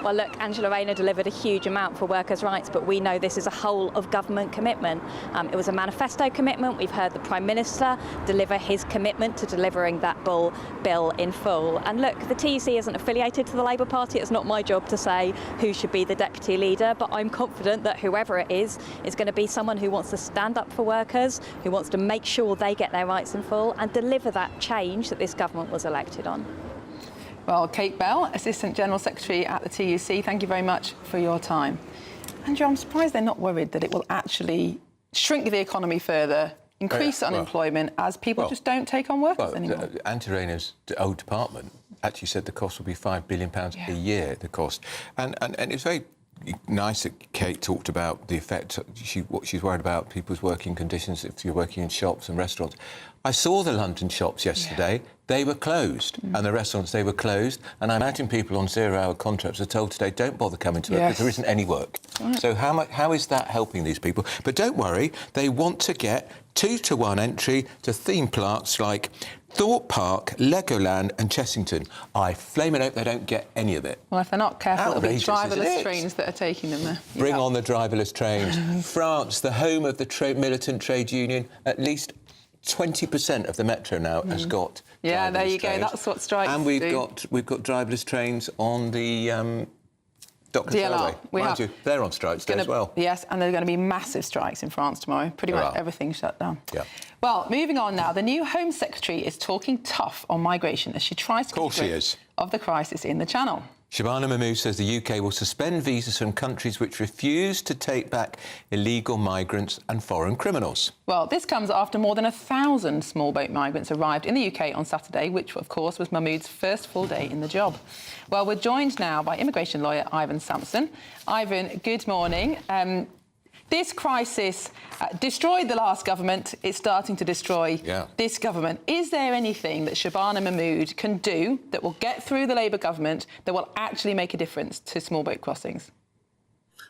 Well, look, Angela Rayner delivered a huge amount for workers' rights, but we know this is a whole-of-government commitment. It was a manifesto commitment. We've heard the Prime Minister deliver his commitment to delivering that bill in full. And look, the TUC isn't affiliated to the Labour Party. It's not my job to say who should be the deputy leader, but I'm confident that whoever it is going to be someone who wants to stand up for workers, who wants to make sure they get their rights in full and deliver that change that this government was elected on. Well, Kate Bell, Assistant General Secretary at the TUC, thank you very much for your time. Andrew, I'm surprised they're not worried that it will actually shrink the economy further, increase unemployment, as people just don't take on workers anymore. Angela Rayner's old department actually said the cost will be £5 billion a year, the cost. And it's very nice that Kate talked about the effect, what she's worried about, people's working conditions if you're working in shops and restaurants. I saw the London shops yesterday. They were closed, and the restaurants, they were closed. And I imagine people on zero-hour contracts are told today, don't bother coming to work because there isn't any work. So how is that helping these people? But don't worry, they want to get 2-to-1 entry to theme parks like Thorpe Park, Legoland and Chessington. I flame and hope they don't get any of it. Well, if they're not careful, it'll be Outrageous, driverless trains that are taking them there. Bring on the driverless trains. France, the home of the militant trade union, at least 20% of the metro now has got there you trains. go. That's what strikes. And we've got driverless trains on the Docklands Railway. Mind you, they're on strike today as well. Yes, and there are going to be massive strikes in France tomorrow. Pretty much everything shut down. Yeah. Well, moving on now. The new Home Secretary is talking tough on migration as she tries to get rid of the crisis in the Channel. Shabana Mahmood says the UK will suspend visas from countries which refuse to take back illegal migrants and foreign criminals. Well, this comes after more than 1,000 small boat migrants arrived in the UK on Saturday, which, of course, was Mahmood's first full day in the job. Well, we're joined now by immigration lawyer Ivan Sampson. Ivan, good morning. This crisis destroyed the last government. It's starting to destroy this government. Is there anything that Shabana Mahmood can do that will get through the Labour government that will actually make a difference to small boat crossings?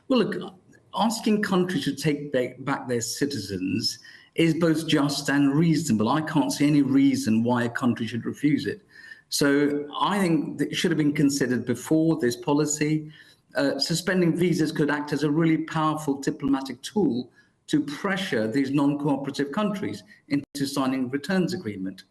Well, look, asking countries to take back their citizens is both just and reasonable. I can't see any reason why a country should refuse it. So I think that it should have been considered before this policy. Suspending visas could act as a really powerful diplomatic tool to pressure these non-cooperative countries into signing a returns agreement.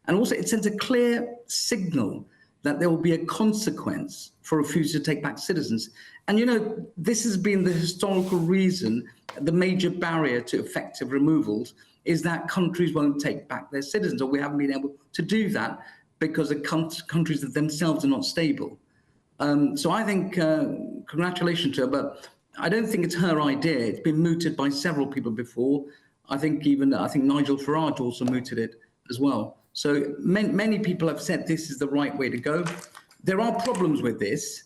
And also it sends a clear signal that there will be a consequence for refusing to take back citizens. And, you know, this has been the historical reason, the major barrier to effective removals is that countries won't take back their citizens, or we haven't been able to do that because the countries themselves are not stable. So I think congratulations to her, but I don't think it's her idea. It's been mooted by several people before. I think Nigel Farage also mooted it as well. So many people have said this is the right way to go. There are problems with this,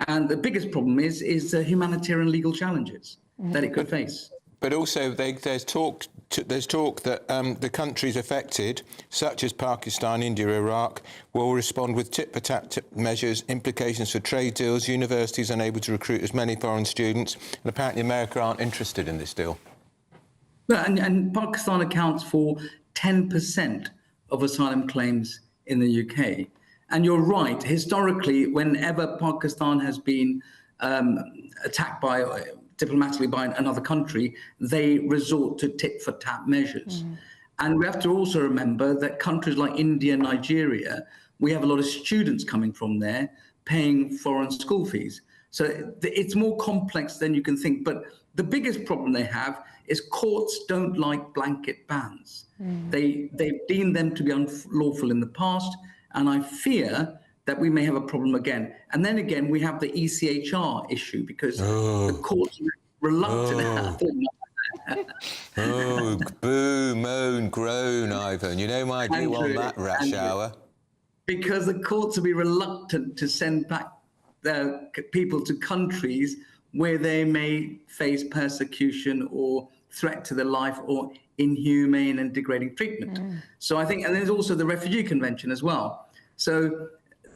and the biggest problem is the humanitarian legal challenges that it could face. But also, there's talk that the countries affected, such as Pakistan, India, Iraq, will respond with tit-for-tat measures, implications for trade deals, universities unable to recruit as many foreign students, and apparently America aren't interested in this deal. Well, and Pakistan accounts for 10% of asylum claims in the UK. And you're right, historically, whenever Pakistan has been attacked diplomatically by another country, they resort to tit-for-tat measures. And we have to also remember that countries like India and Nigeria, we have a lot of students coming from there paying foreign school fees. So it's more complex than you can think. But the biggest problem they have is courts don't like blanket bans. They've deemed them to be unlawful in the past, and I fear that we may have a problem again. And then again, we have the ECHR issue because the courts are reluctant. Boo, moan, groan, Ivan. You know my view on that rush hour. Because the courts will be reluctant to send back their people to countries where they may face persecution or threat to their life or inhumane and degrading treatment. So I think, and there's also the Refugee Convention as well. So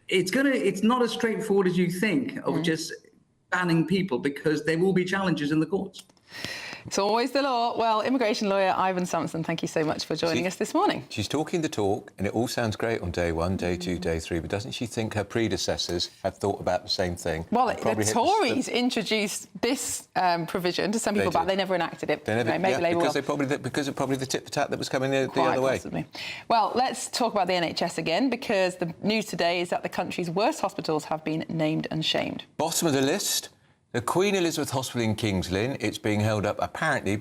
it's not as straightforward as you think of just banning people, because there will be challenges in the courts. It's always the law. Well, immigration lawyer Ivan Sampson, thank you so much for joining us this morning. She's talking the talk, and it all sounds great on day 1, day 2, day 3, but doesn't she think her predecessors have thought about the same thing? Well, the Tories introduced this provision to send people back. They never enacted it. They never, maybe Labour because of probably the tit-for-tat that was coming the other way. Possibly. Well, let's talk about the NHS again, because the news today is that the country's worst hospitals have been named and shamed. Bottom of the list, the Queen Elizabeth Hospital in Kings Lynn. It's being held up apparently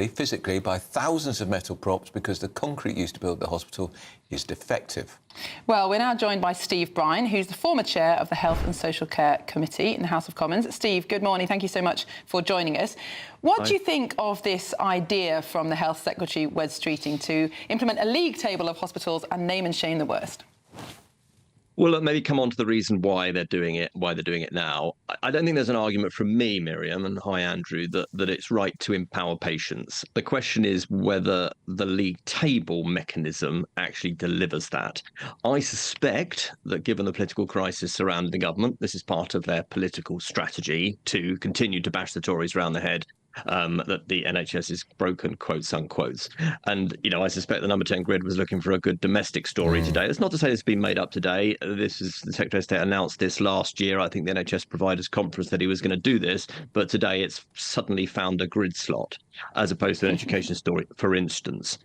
physically by thousands of metal props because the concrete used to build the hospital is defective. Well, we're now joined by Steve Bryan, who's the former chair of the Health and Social Care Committee in the House of Commons. Steve, good morning. Thank you so much for joining us. What do you think of this idea from the Health Secretary, Wes Streeting, to implement a league table of hospitals and name and shame the worst? Well, look, maybe come on to the reason why they're doing it now. I don't think there's an argument from me, Miriam, and hi, Andrew, that it's right to empower patients. The question is whether the league table mechanism actually delivers that. I suspect that given the political crisis surrounding the government, this is part of their political strategy to continue to bash the Tories around the head. That the NHS is broken, quotes unquotes. And, I suspect the number 10 grid was looking for a good domestic story today. That's not to say it's been made up today. The Secretary of State announced this last year. I think the NHS Providers Conference that he was going to do this, but today it's suddenly found a grid slot as opposed to an education story, for instance.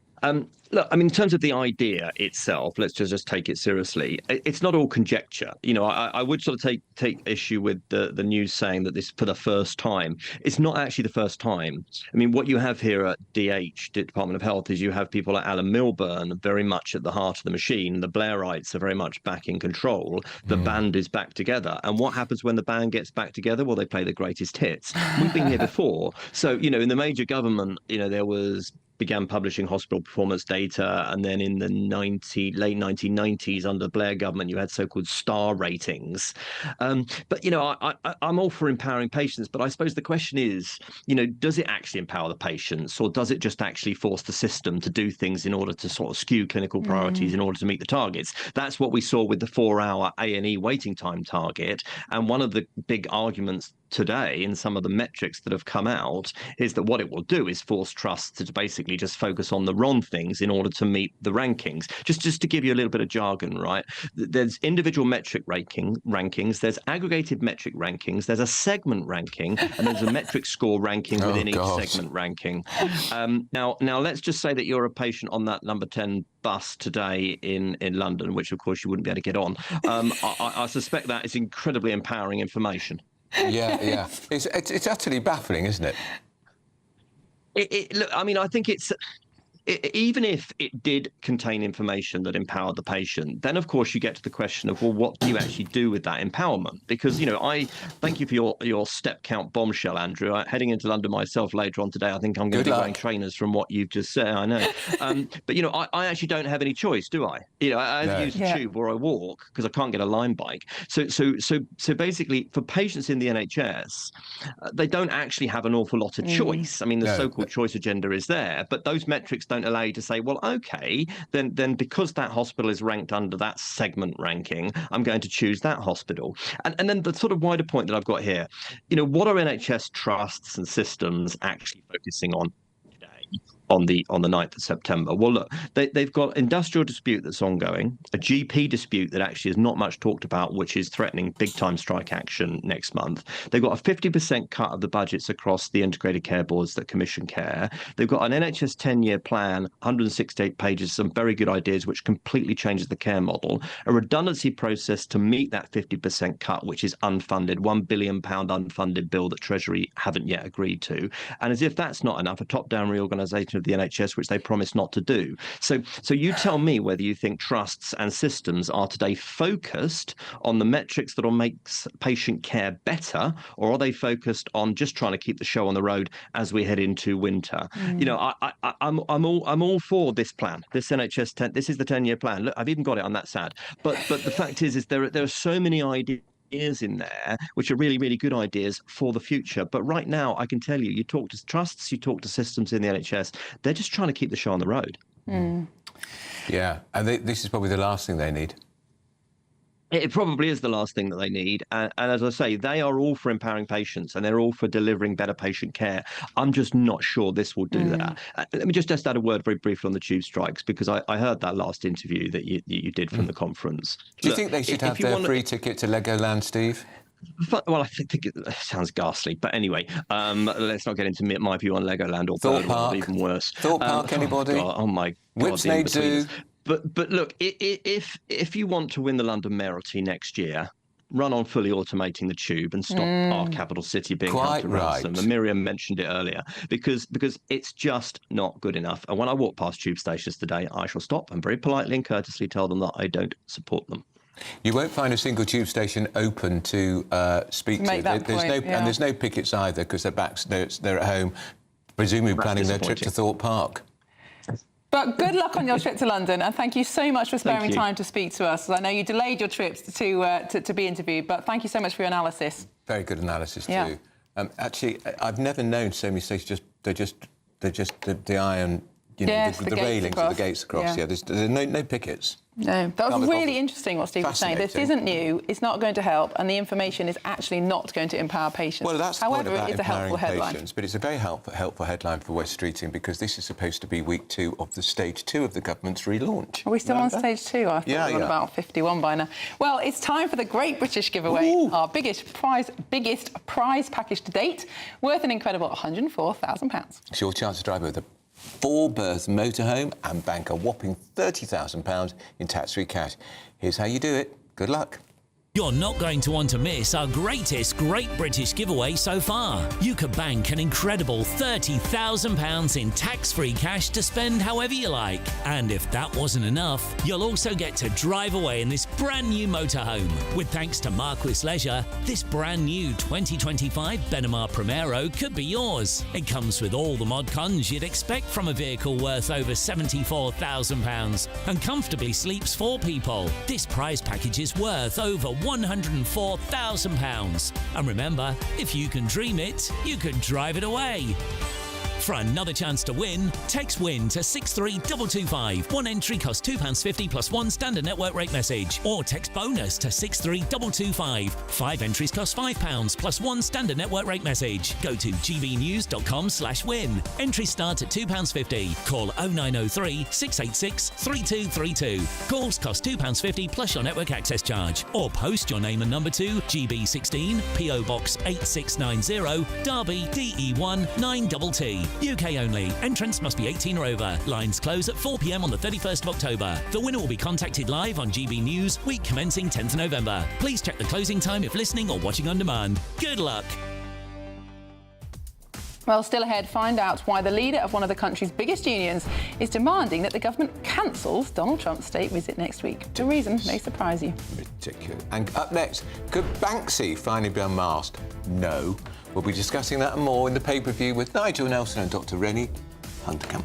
Look, I mean, in terms of the idea itself, let's just take it seriously. It's not all conjecture. I would sort of take issue with the news saying that this for the first time. It's not actually the first time. I mean, what you have here at DH, Department of Health, is you have people like Alan Milburn very much at the heart of the machine. The Blairites are very much back in control. The band is back together. And what happens when the band gets back together? Well, they play the greatest hits. We've been here before. So, in the major government, there began publishing hospital performance data, and then in the late 1990s under Blair government you had so-called star ratings. But I'm all for empowering patients, but I suppose the question is, does it actually empower the patients, or does it just actually force the system to do things in order to sort of skew clinical priorities in order to meet the targets? That's what we saw with the 4-hour A&E waiting time target, and one of the big arguments today in some of the metrics that have come out is that what it will do is force trusts to basically just focus on the wrong things in order to meet the rankings. Just to give you a little bit of jargon, right? There's individual metric rankings, there's aggregated metric rankings, there's a segment ranking, and there's a metric score ranking within each segment ranking. Now let's just say that you're a patient on that number 10 bus today in London, which of course you wouldn't be able to get on. I suspect that is incredibly empowering information. Yeah. It's utterly baffling, isn't it? Look, I mean, I think even if it did contain information that empowered the patient, then of course you get to the question of, well, what do you actually do with that empowerment? Because, I thank you for your step count bombshell, Andrew. Heading into London myself later on today, I think I'm going to be wearing trainers from what you've just said. I know. But, I actually don't have any choice, do I? I use the tube or I walk because I can't get a line bike. So basically, for patients in the NHS, they don't actually have an awful lot of choice. I mean, the so-called choice agenda is there, but those metrics don't allow you to say, well, OK, then because that hospital is ranked under that segment ranking, I'm going to choose that hospital. And then the sort of wider point that I've got here, what are NHS trusts and systems actually focusing on today? On the 9th of September. Well, look, they've got industrial dispute that's ongoing, a GP dispute that actually is not much talked about, which is threatening big-time strike action next month. They've got a 50% cut of the budgets across the integrated care boards that commission care. They've got an NHS 10-year plan, 168 pages, some very good ideas, which completely changes the care model, a redundancy process to meet that 50% cut, which is unfunded, £1 billion unfunded bill that Treasury haven't yet agreed to. And as if that's not enough, a top-down reorganisation of the NHS, which they promised not to do. So you tell me whether you think trusts and systems are today focused on the metrics that will make patient care better, or are they focused on just trying to keep the show on the road as we head into winter? I'm all for this plan, this NHS 10. This is the 10-year plan. Look, I've even got it. I'm that sad. But the fact is there are so many ideas in there which are really, really good ideas for the future. But right now, I can tell you, you talk to trusts, you talk to systems in the NHS, they're just trying to keep the show on the road. Yeah, and this is probably the last thing they need. It probably is the last thing that they need. And as I say, they are all for empowering patients and they're all for delivering better patient care. I'm just not sure this will do that. Let me just add a word very briefly on the tube strikes, because I heard that last interview that you did from the conference. Do you think they should have their free ticket to Legoland, Steve? Well, I think it sounds ghastly, but anyway, let's not get into my view on Legoland or Thorpe Park. Even worse. Thorpe Park, anybody? Oh my God. Whipsnade Zoo. But look, if you want to win the London mayoralty next year, run on fully automating the tube and stop our capital city being held to ransom. And Miriam mentioned it earlier, because it's just not good enough. And when I walk past tube stations today, I shall stop and very politely and courteously tell them that I don't support them. You won't find a single tube station open to speak to. And there's no pickets either, because they're at home, presumably planning their trip to Thorpe Park. But good luck on your trip to London, and thank you so much for sparing time to speak to us. I know you delayed your trips to be interviewed, but thank you so much for your analysis. Very good analysis too. Actually, I've never known so many stations they're just the iron, the railings of the gates across. Yeah, there's no pickets. No, that was really interesting what Steve was saying. This isn't new, it's not going to help, and the information is actually not going to empower patients. Well, that's the point about it is a helpful headline. Patients, but it's a very helpful headline for West Streeting, because this is supposed to be week 2 of the stage 2 of the government's relaunch. Are we still on stage 2? I thought we were on about 51 by now. Well, it's time for the Great British Giveaway, our biggest prize package to date, worth an incredible £104,000. It's your chance to drive with a 4-berth motorhome and bank a whopping £30,000 in tax-free cash. Here's how you do it. Good luck. You're not going to want to miss our greatest Great British giveaway so far. You could bank an incredible £30,000 in tax-free cash to spend however you like. And if that wasn't enough, you'll also get to drive away in this brand new motorhome. With thanks to Markle Leisure, this brand new 2025 Benamar Primero could be yours. It comes with all the mod cons you'd expect from a vehicle worth over £74,000 and comfortably sleeps 4 people. This prize package is worth over £104,000. And remember, if you can dream it, you can drive it away. For another chance to win, text WIN to 63225. One entry costs £2.50 plus one standard network rate message. Or text BONUS to 63225. 5 entries cost £5 plus one standard network rate message. Go to gbnews.com/win. Entries start at £2.50. Call 0903 686 3232. Calls cost £2.50 plus your network access charge. Or post your name and number to GB16 PO Box 8690 Derby DE1 9TT. UK only. Entrants must be 18 or over. Lines close at 4 p.m. on the 31st of October. The winner will be contacted live on GB News, week commencing 10th November. Please check the closing time if listening or watching on demand. Good luck. Well, still ahead, find out why the leader of one of the country's biggest unions is demanding that the government cancels Donald Trump's state visit next week. The reason may surprise you. Ridiculous. And up next, could Banksy finally be unmasked? No. We'll be discussing that and more in the pay-per-view with Nigel Nelson and Dr. Rennie Hunterkamp.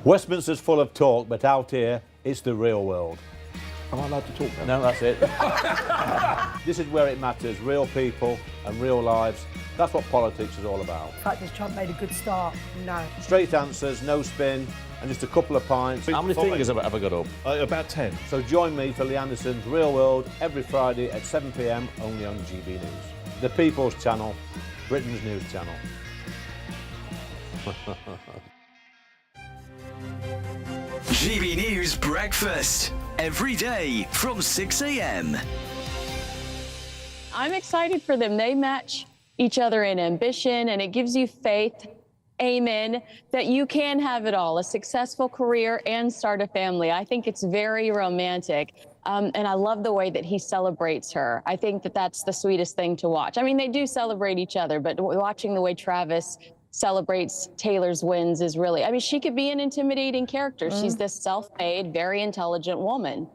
Westminster's full of talk, but out here, it's the real world. Am I allowed to talk No, now? that's it. This is where it matters, real people and real lives. That's what politics is all about. In fact, has Trump made a good start? No. Straight answers, no spin, and just a couple of pints. How many fingers have I got up? About 10. So join me for Lee Anderson's Real World every Friday at 7 p.m. only on GB News. The People's Channel, Britain's news channel. GB News Breakfast, every day from 6 a.m. I'm excited for them. They match each other in ambition, and it gives you faith, amen, that you can have it all, a successful career and start a family. I think it's very romantic. And I love the way that he celebrates her. I think that that's the sweetest thing to watch. I mean, they do celebrate each other, but watching the way Travis celebrates Taylor's wins is really, I mean, she could be an intimidating character. She's this self-made, very intelligent woman.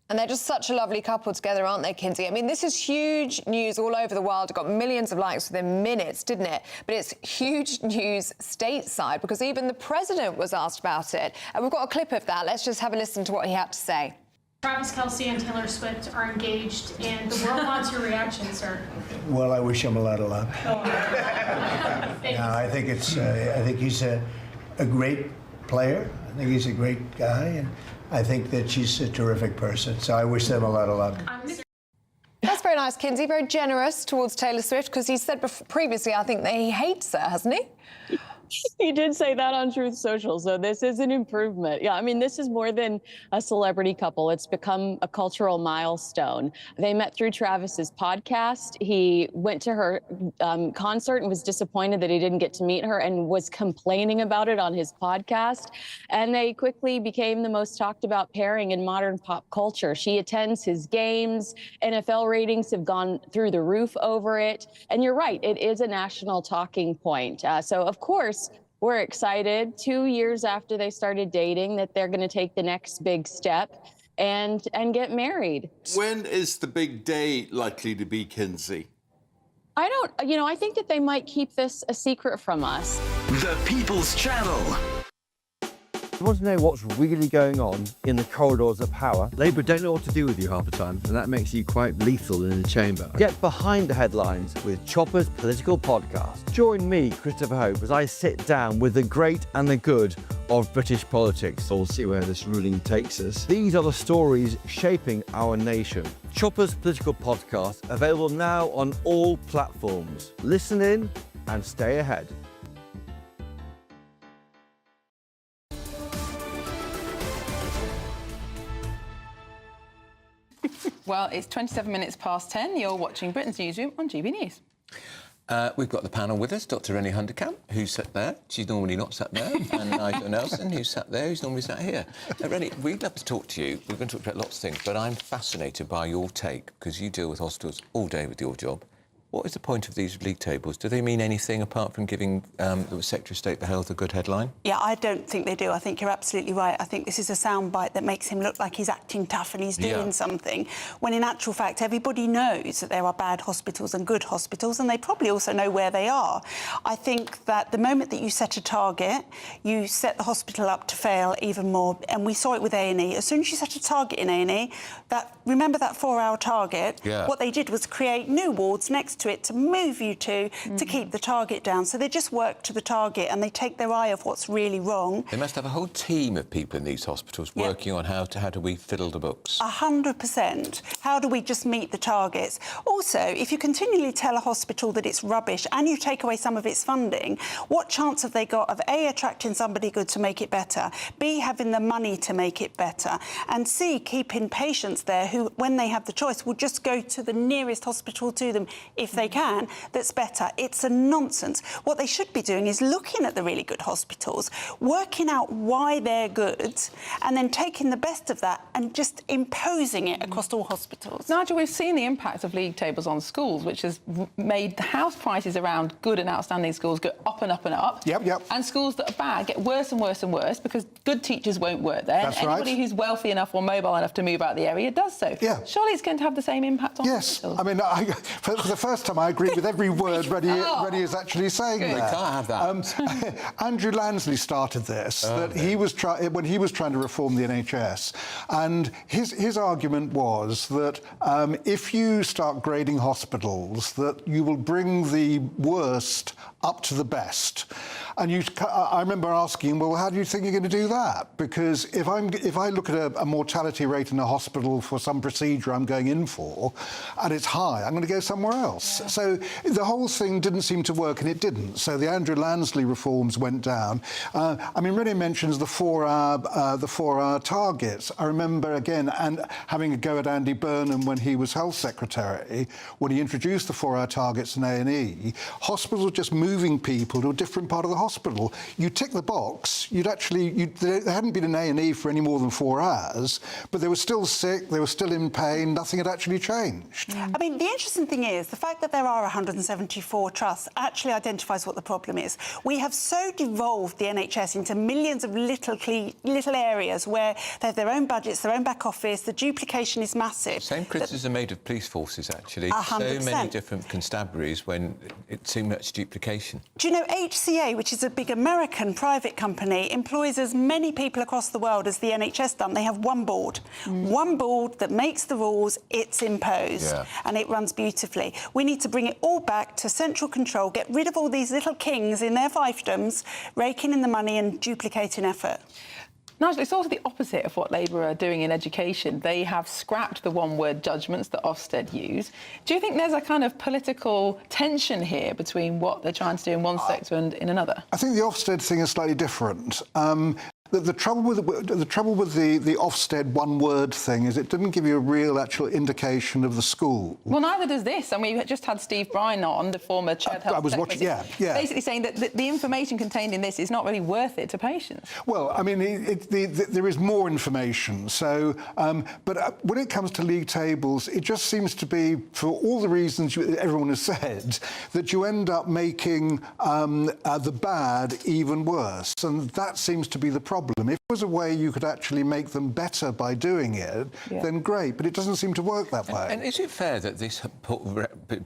And they're just such a lovely couple together, aren't they, Kinsey? I mean, this is huge news all over the world. It got millions of likes within minutes, didn't it? But it's huge news stateside, because even the president was asked about it. And we've got a clip of that. Let's just have a listen to what he had to say. Travis Kelce and Taylor Swift are engaged, and the world wants your reaction, sir. Well, I wish him a lot of luck. Oh. I think he's a great player. I think he's a great guy, and I think that she's a terrific person. So I wish them a lot of luck. That's very nice, Kinsey. Very generous towards Taylor Swift, because he said previously, I think, that he hates her, hasn't he? He did say that on Truth Social, so this is an improvement. Yeah, I mean, this is more than a celebrity couple. It's become a cultural milestone. They met through Travis's podcast. He went to her concert and was disappointed that he didn't get to meet her and was complaining about it on his podcast. And they quickly became the most talked about pairing in modern pop culture. She attends his games. NFL ratings have gone through the roof over it. And you're right, it is a national talking point. So, of course, we're excited 2 years after they started dating that they're going to take the next big step and get married. When is the big day likely to be, Kinsey? I think that they might keep this a secret from us. The People's Channel. You want to know what's really going on in the corridors of power? Labour don't know what to do with you half the time, and that makes you quite lethal in the chamber. Get behind the headlines with Chopper's Political Podcast. Join me, Christopher Hope, as I sit down with the great and the good of British politics. We'll see where this ruling takes us. These are the stories shaping our nation. Chopper's Political Podcast, available now on all platforms. Listen in and stay ahead. Well, it's 27 minutes past 10. You're watching Britain's Newsroom on GB News. We've got the panel with us, Dr. Rennie Hunderkamp, who's sat there. She's normally not sat there. And Nigel Nelson, who's sat there, who's normally sat here. Rennie, we'd love to talk to you. We're going to talk about lots of things, but I'm fascinated by your take, because you deal with hospitals all day with your job. What is the point of these league tables? Do they mean anything apart from giving the Secretary of State for Health a good headline? Yeah, I don't think they do. I think you're absolutely right. I think this is a soundbite that makes him look like he's acting tough and he's doing something, when in actual fact everybody knows that there are bad hospitals and good hospitals, and they probably also know where they are. I think that the moment that you set a target, you set the hospital up to fail even more, and we saw it with A&E. As soon as you set a target in A&E, remember that 4-hour target? Yeah. What they did was create new wards next to it to move you to keep the target down. So they just work to the target and they take their eye off what's really wrong. They must have a whole team of people in these hospitals working on how do we fiddle the books. 100%. How do we just meet the targets? Also, if you continually tell a hospital that it's rubbish and you take away some of its funding, what chance have they got of A, attracting somebody good to make it better, B, having the money to make it better, and C, keeping patients there who, when they have the choice, will just go to the nearest hospital to them if they can, that's better. It's a nonsense. What they should be doing is looking at the really good hospitals, working out why they're good, and then taking the best of that and just imposing it across all hospitals. Nigel, we've seen the impact of league tables on schools, which has made the house prices around good and outstanding schools go up and up and up. Yep. And schools that are bad get worse and worse and worse because good teachers won't work there. That's and anybody who's wealthy enough or mobile enough to move out of the area does so. Yeah. Surely it's going to have the same impact on hospitals. I mean, for the first time, I agree with every word Rennie is actually saying there. We can't have that. Andrew Lansley started this, when he was trying to reform the NHS, and his argument was that if you start grading hospitals, that you will bring the worst up to the best. And I remember asking, well, how do you think you're going to do that? Because if I look at a mortality rate in a hospital for some procedure I'm going in for, and it's high, I'm going to go somewhere else. Yeah. So the whole thing didn't seem to work, and it didn't. So the Andrew Lansley reforms went down. I mean, Rennie mentions the 4-hour targets. I remember again, and having a go at Andy Burnham when he was Health Secretary, when he introduced the 4-hour targets in A&E, hospitals were just moving people to a different part of the hospital. You tick the box, there hadn't been an A&E for any more than 4 hours, but they were still sick, they were still in pain, nothing had actually changed. I mean, the interesting thing is, the fact that there are 174 trusts actually identifies what the problem is. We have so devolved the NHS into millions of little areas where they have their own budgets, their own back office, the duplication is massive. Same criticism made of police forces, actually. 100%. So many different constabularies when it's too much duplication. Do you know HCA, which is is a big American private company, employs as many people across the world as the NHS done. They have one board. One board that makes the rules, it's imposed, and it runs beautifully. We need to bring it all back to central control, get rid of all these little kings in their fiefdoms, raking in the money and duplicating effort. Nigel, it's also the opposite of what Labour are doing in education. They have scrapped the one-word judgments that Ofsted use. Do you think there's a kind of political tension here between what they're trying to do in one sector and in another? I think the Ofsted thing is slightly different. The trouble with the Ofsted one-word thing is it didn't give you a real actual indication of the school. Well, neither does this. And we just had Steve Bryan on, the former chair of health. I was watching, yeah. Basically saying that the information contained in this is not really worth it to patients. Well, I mean, there is more information. So, but when it comes to league tables, it just seems to be, for all the reasons everyone has said, that you end up making the bad even worse, and that seems to be the problem. If there was a way you could actually make them better by doing it, then great, but it doesn't seem to work that way. And is it fair that this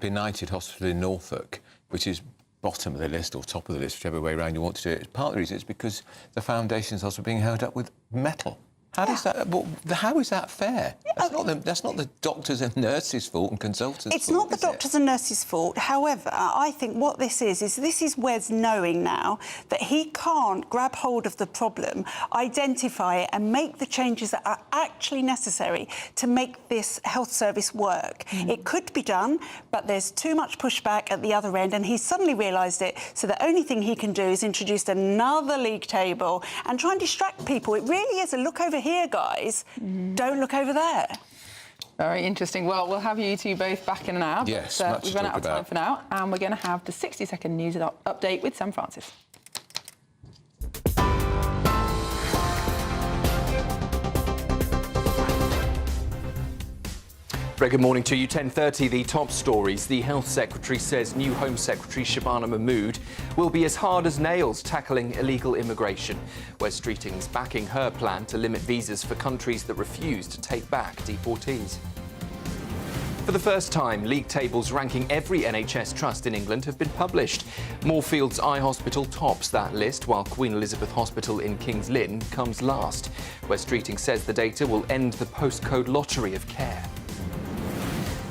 benighted hospital in Norfolk, which is bottom of the list or top of the list, whichever way around you want to do it, part of the reason is because the foundation's also being held up with metal? How does that? How is that fair? That's not the doctors and nurses' fault and consultants' fault. It's not the doctors and nurses' fault. However, I think what this is Wes knowing now that he can't grab hold of the problem, identify it, and make the changes that are actually necessary to make this health service work. It could be done, but there's too much pushback at the other end, and he's suddenly realised it. So the only thing he can do is introduce another league table and try and distract people. It really is a look over here, guys. Don't look over there. Very interesting. Well, we'll have you two both back in an hour. Yes, but we've run out of time for now, and we're going to have the 60-second news update with Sam Francis. Very good morning to you. 10:30, the top stories. The Health Secretary says new Home Secretary Shabana Mahmood will be as hard as nails tackling illegal immigration. Wes Streeting's backing her plan to limit visas for countries that refuse to take back deportees. For the first time, league tables ranking every NHS trust in England have been published. Moorfields Eye Hospital tops that list, while Queen Elizabeth Hospital in King's Lynn comes last. Wes Streeting says the data will end the postcode lottery of care.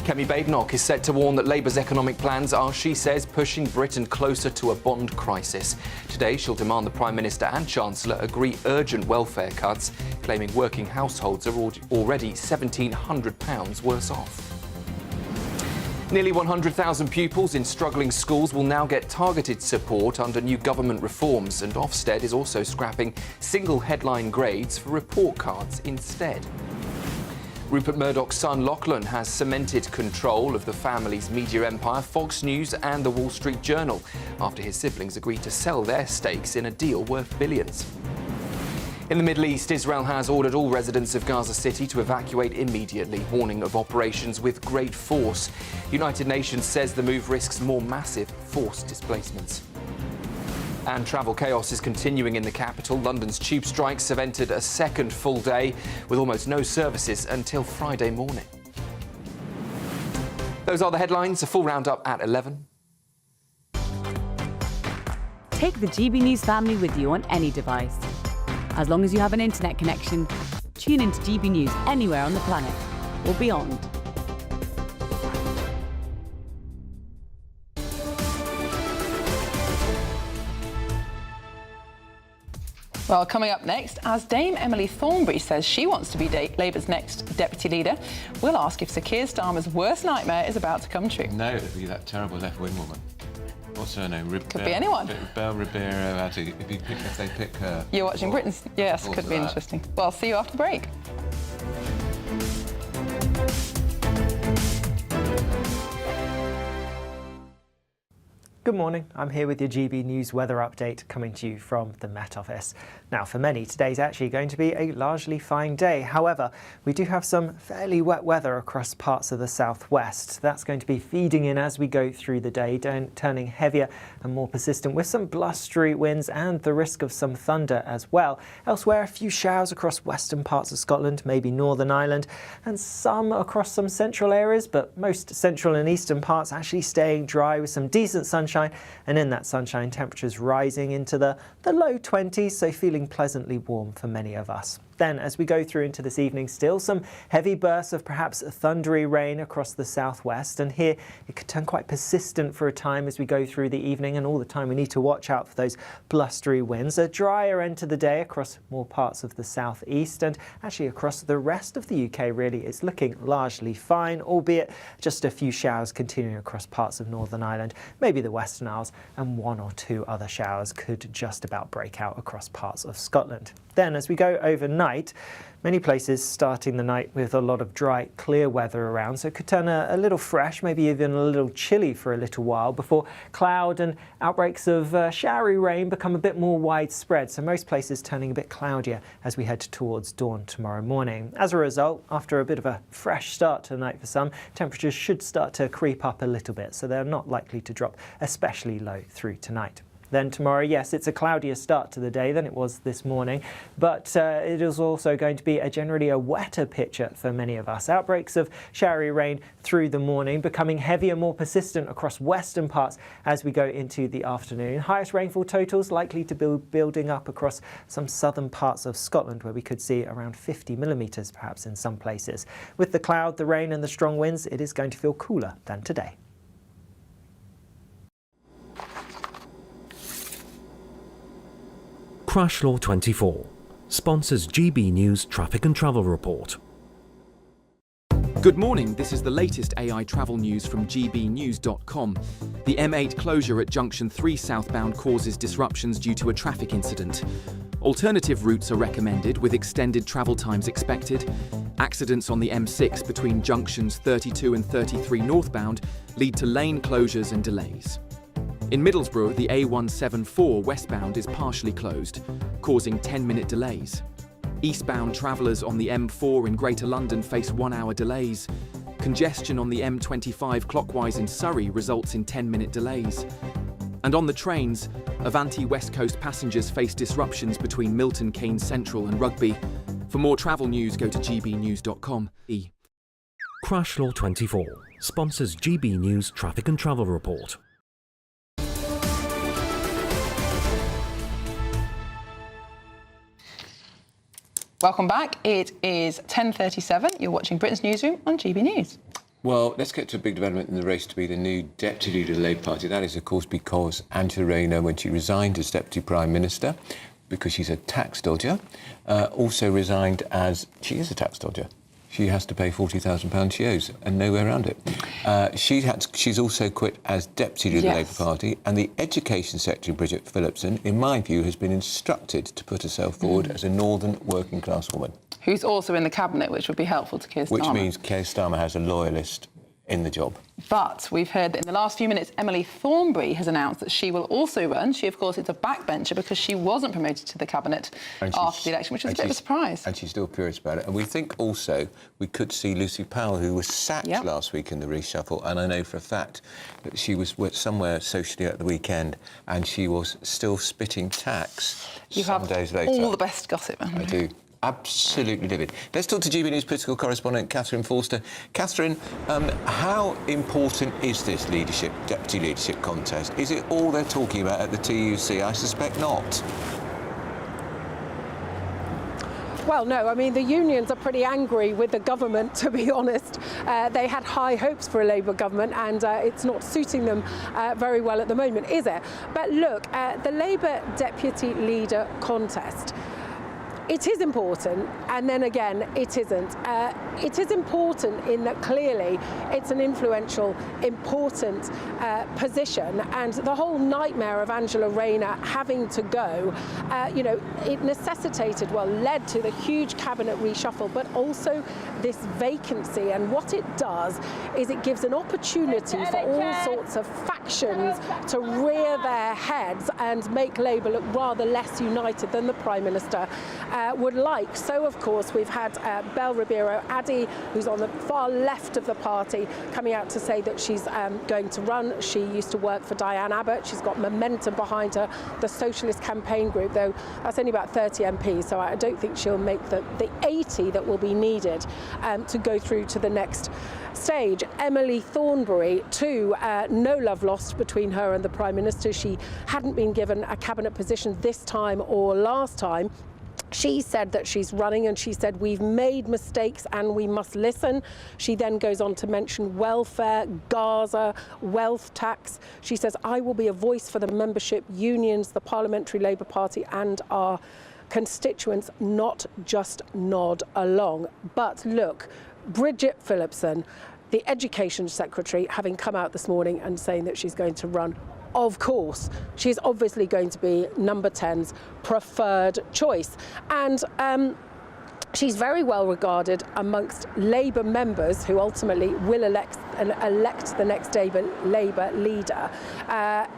Kemi Badenoch is set to warn that Labour's economic plans are, she says, pushing Britain closer to a bond crisis. Today, she'll demand the Prime Minister and Chancellor agree urgent welfare cuts, claiming working households are already £1,700 worse off. Nearly 100,000 pupils in struggling schools will now get targeted support under new government reforms, and Ofsted is also scrapping single headline grades for report cards instead. Rupert Murdoch's son Lachlan has cemented control of the family's media empire, Fox News and the Wall Street Journal, after his siblings agreed to sell their stakes in a deal worth billions. In the Middle East, Israel has ordered all residents of Gaza City to evacuate immediately, warning of operations with great force. United Nations says the move risks more massive forced displacements. And travel chaos is continuing in the capital. London's tube strikes have entered a second full day, with almost no services until Friday morning. Those are the headlines. A full roundup at 11. Take the GB News family with you on any device. As long as you have an internet connection, tune into GB News anywhere on the planet or beyond. Well, coming up next, as Dame Emily Thornberry says she wants to be Labour's next deputy leader, we'll ask if Sir Keir Starmer's worst nightmare is about to come true. No, it'll be that terrible left-wing woman. What's her name? Could be anyone. Belle Ribeiro. If they pick her. You're watching Britain's. Yes, could be interesting. Well, see you after the break. Good morning, I'm here with your GB News weather update coming to you from the Met Office. Now for many, today's actually going to be a largely fine day. However, we do have some fairly wet weather across parts of the southwest. That's going to be feeding in as we go through the day, turning heavier and more persistent with some blustery winds and the risk of some thunder as well. Elsewhere, a few showers across western parts of Scotland, maybe Northern Ireland, and some across some central areas, but most central and eastern parts actually staying dry with some decent sunshine sunshine, and in that sunshine, temperatures rising into the low 20s, so feeling pleasantly warm for many of us. Then, as we go through into this evening, still some heavy bursts of perhaps thundery rain across the southwest, and here it could turn quite persistent for a time as we go through the evening, and all the time we need to watch out for those blustery winds. A drier end to the day across more parts of the southeast, and actually across the rest of the UK really it's looking largely fine, albeit just a few showers continuing across parts of Northern Ireland, maybe the Western Isles, and 1 or 2 other showers could just about break out across parts of Scotland. Then, as we go overnight, many places starting the night with a lot of dry, clear weather around, so it could turn a little fresh, maybe even a little chilly for a little while before cloud and outbreaks of showery rain become a bit more widespread, so most places turning a bit cloudier as we head towards dawn tomorrow morning. As a result, after a bit of a fresh start to the night for some, temperatures should start to creep up a little bit, so they're not likely to drop especially low through tonight. Then tomorrow, yes, it's a cloudier start to the day than it was this morning, but it is also going to be generally a wetter picture for many of us. Outbreaks of showery rain through the morning, becoming heavier, more persistent across western parts as we go into the afternoon. Highest rainfall totals likely to be building up across some southern parts of Scotland, where we could see around 50 millimetres perhaps in some places. With the cloud, the rain and the strong winds, it is going to feel cooler than today. Crash Law 24 sponsors GB News Traffic and Travel Report. Good morning, this is the latest AI travel news from GBNews.com. The M8 closure at Junction 3 southbound causes disruptions due to a traffic incident. Alternative routes are recommended with extended travel times expected. Accidents on the M6 between junctions 32 and 33 northbound lead to lane closures and delays. In Middlesbrough, the A174 westbound is partially closed, causing 10-minute delays. Eastbound travellers on the M4 in Greater London face 1-hour delays. Congestion on the M25 clockwise in Surrey results in 10-minute delays. And on the trains, Avanti West Coast passengers face disruptions between Milton Keynes Central and Rugby. For more travel news, go to gbnews.com. Crash Law 24 sponsors GB News Traffic and Travel Report. Welcome back. It is 10:37. You're watching Britain's Newsroom on GB News. Well, let's get to a big development in the race to be the new Deputy Leader of the Labour Party. That is, of course, because Angela Rayner, when she resigned as Deputy Prime Minister, because she's a tax dodger, also resigned as... She is a tax dodger. She has to pay £40,000 she owes, and no way around it. She's also quit as Deputy Leader of the Labour Party, and the Education Secretary, Bridget Phillipson, in my view, has been instructed to put herself forward as a northern working-class woman. Who's also in the Cabinet, which would be helpful to Keir Starmer. Which means Keir Starmer has a loyalist in the job. But we've heard that in the last few minutes, Emily Thornberry has announced that she will also run. She, of course, is a backbencher because she wasn't promoted to the Cabinet after the election, which was a bit of a surprise. And she's still curious about it. And we think also we could see Lucy Powell, who was sacked last week in the reshuffle, and I know for a fact that she was somewhere socially at the weekend and she was still spitting tax some days later. All the best gossip. I do. Absolutely livid. Let's talk to GB News political correspondent Catherine Forster. Catherine, how important is this deputy leadership contest? Is it all they're talking about at the TUC? I suspect not. Well, no, I mean, the unions are pretty angry with the government, to be honest. They had high hopes for a Labour government, and it's not suiting them very well at the moment, is it? But look, the Labour deputy leader contest, it is important, and then again, it isn't. It is important in that clearly it's an influential, important position, and the whole nightmare of Angela Rayner having to go, it necessitated, led to the huge cabinet reshuffle, but also this vacancy. And what it does is it gives an opportunity for all sorts of factions to rear their heads and make Labour look rather less united than the Prime Minister would like. So, of course, we've had Belle Ribeiro Addy, who's on the far left of the party, coming out to say that she's going to run. She used to work for Diane Abbott. She's got momentum behind her. The Socialist Campaign Group, though, that's only about 30 MPs, so I don't think she'll make the 80 that will be needed to go through to the next stage. Emily Thornberry, too, no love lost. lost between her and the Prime Minister. She hadn't been given a cabinet position this time or last time. She said that she's running, and she said we've made mistakes and we must listen. She then goes on to mention welfare, Gaza, wealth tax. She says, I will be a voice for the membership unions, the Parliamentary Labour Party and our constituents, not just nod along. But look, Bridget Phillipson, the Education Secretary, having come out this morning and saying that she's going to run, of course, she's obviously going to be number 10's preferred choice. And she's very well regarded amongst Labour members who ultimately will elect the next Labour leader.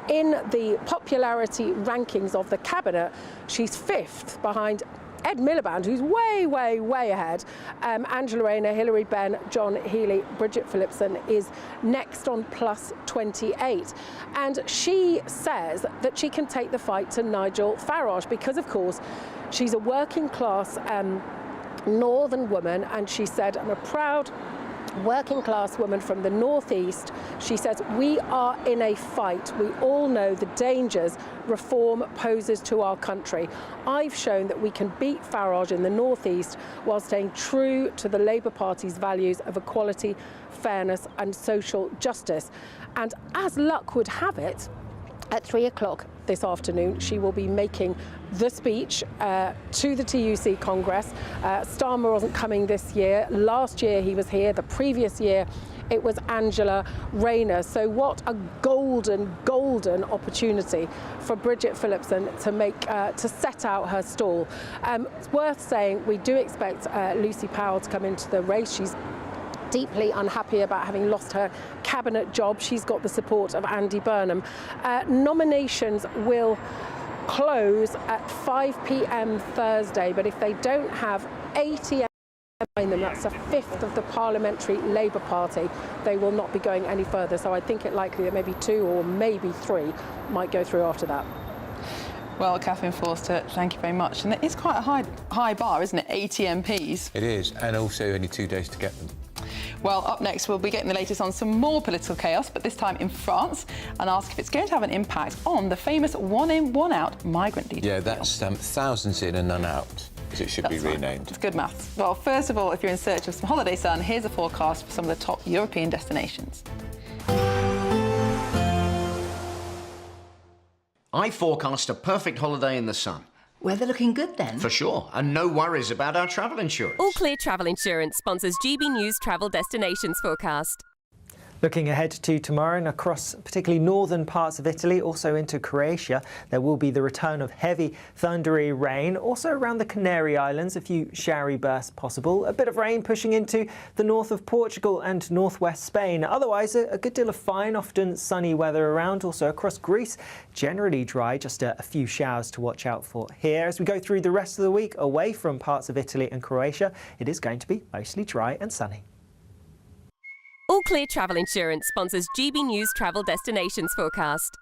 In the popularity rankings of the cabinet, she's 5th behind Ed Miliband, who's way, way, way ahead. Angela Rayner, Hilary Benn, John Healey, Bridget Phillipson is next on plus 28. And she says that she can take the fight to Nigel Farage because, of course, she's a working class northern woman, and she said, I'm a proud working class woman from the northeast. She says, we are in a fight. We all know the dangers reform poses to our country. I've shown that we can beat Farage in the northeast while staying true to the Labour Party's values of equality, fairness and social justice. And as luck would have it, at 3 o'clock this afternoon, she will be making the speech to the TUC Congress. Starmer wasn't coming this year. Last year he was here. The previous year it was Angela Rayner. So what a golden, golden opportunity for Bridget Phillipson to set out her stall. It's worth saying we do expect Lucy Powell to come into the race. She's deeply unhappy about having lost her cabinet job. She's got the support of Andy Burnham. Nominations will close at 5 p.m. Thursday, but if they don't have 80 behind them, that's a fifth of the Parliamentary Labour Party, they will not be going any further. So I think it likely that maybe 2 or maybe 3 might go through after that. Well, Catherine Forster, thank you very much. And it's quite a high bar, isn't it? 80 MPs. It is, and also only 2 days to get them. Well, up next, we'll be getting the latest on some more political chaos, but this time in France, and ask if it's going to have an impact on the famous one-in, one-out migrant leader. Yeah, that's thousands in and none out, as it should be renamed. It's good maths. Well, first of all, if you're in search of some holiday sun, here's a forecast for some of the top European destinations. I forecast a perfect holiday in the sun. Weather looking good then? For sure, and no worries about our travel insurance. All Clear Travel Insurance sponsors GB News Travel Destinations forecast. Looking ahead to tomorrow and across particularly northern parts of Italy, also into Croatia, there will be the return of heavy thundery rain. Also around the Canary Islands, a few showery bursts possible. A bit of rain pushing into the north of Portugal and northwest Spain. Otherwise, a good deal of fine, often sunny weather around. Also across Greece, generally dry, just a few showers to watch out for here. As we go through the rest of the week, away from parts of Italy and Croatia, it is going to be mostly dry and sunny. All Clear Travel Insurance sponsors GB News Travel Destinations forecast.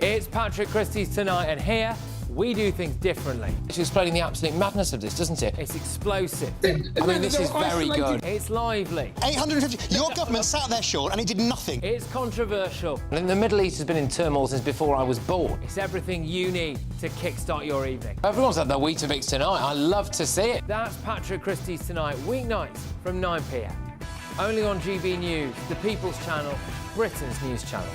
It's Patrick Christie's Tonight, and here we do things differently. It's explaining the absolute madness of this, doesn't it? It's explosive. I mean, this is very good. It's lively. 850. Your government sat there short and it did nothing. It's controversial. And the Middle East has been in turmoil since before I was born. It's everything you need to kickstart your evening. Everyone's had their Weetabix tonight. I love to see it. That's Patrick Christie's Tonight, weeknights from 9 p.m. Only on GB News, the People's Channel, Britain's news channel.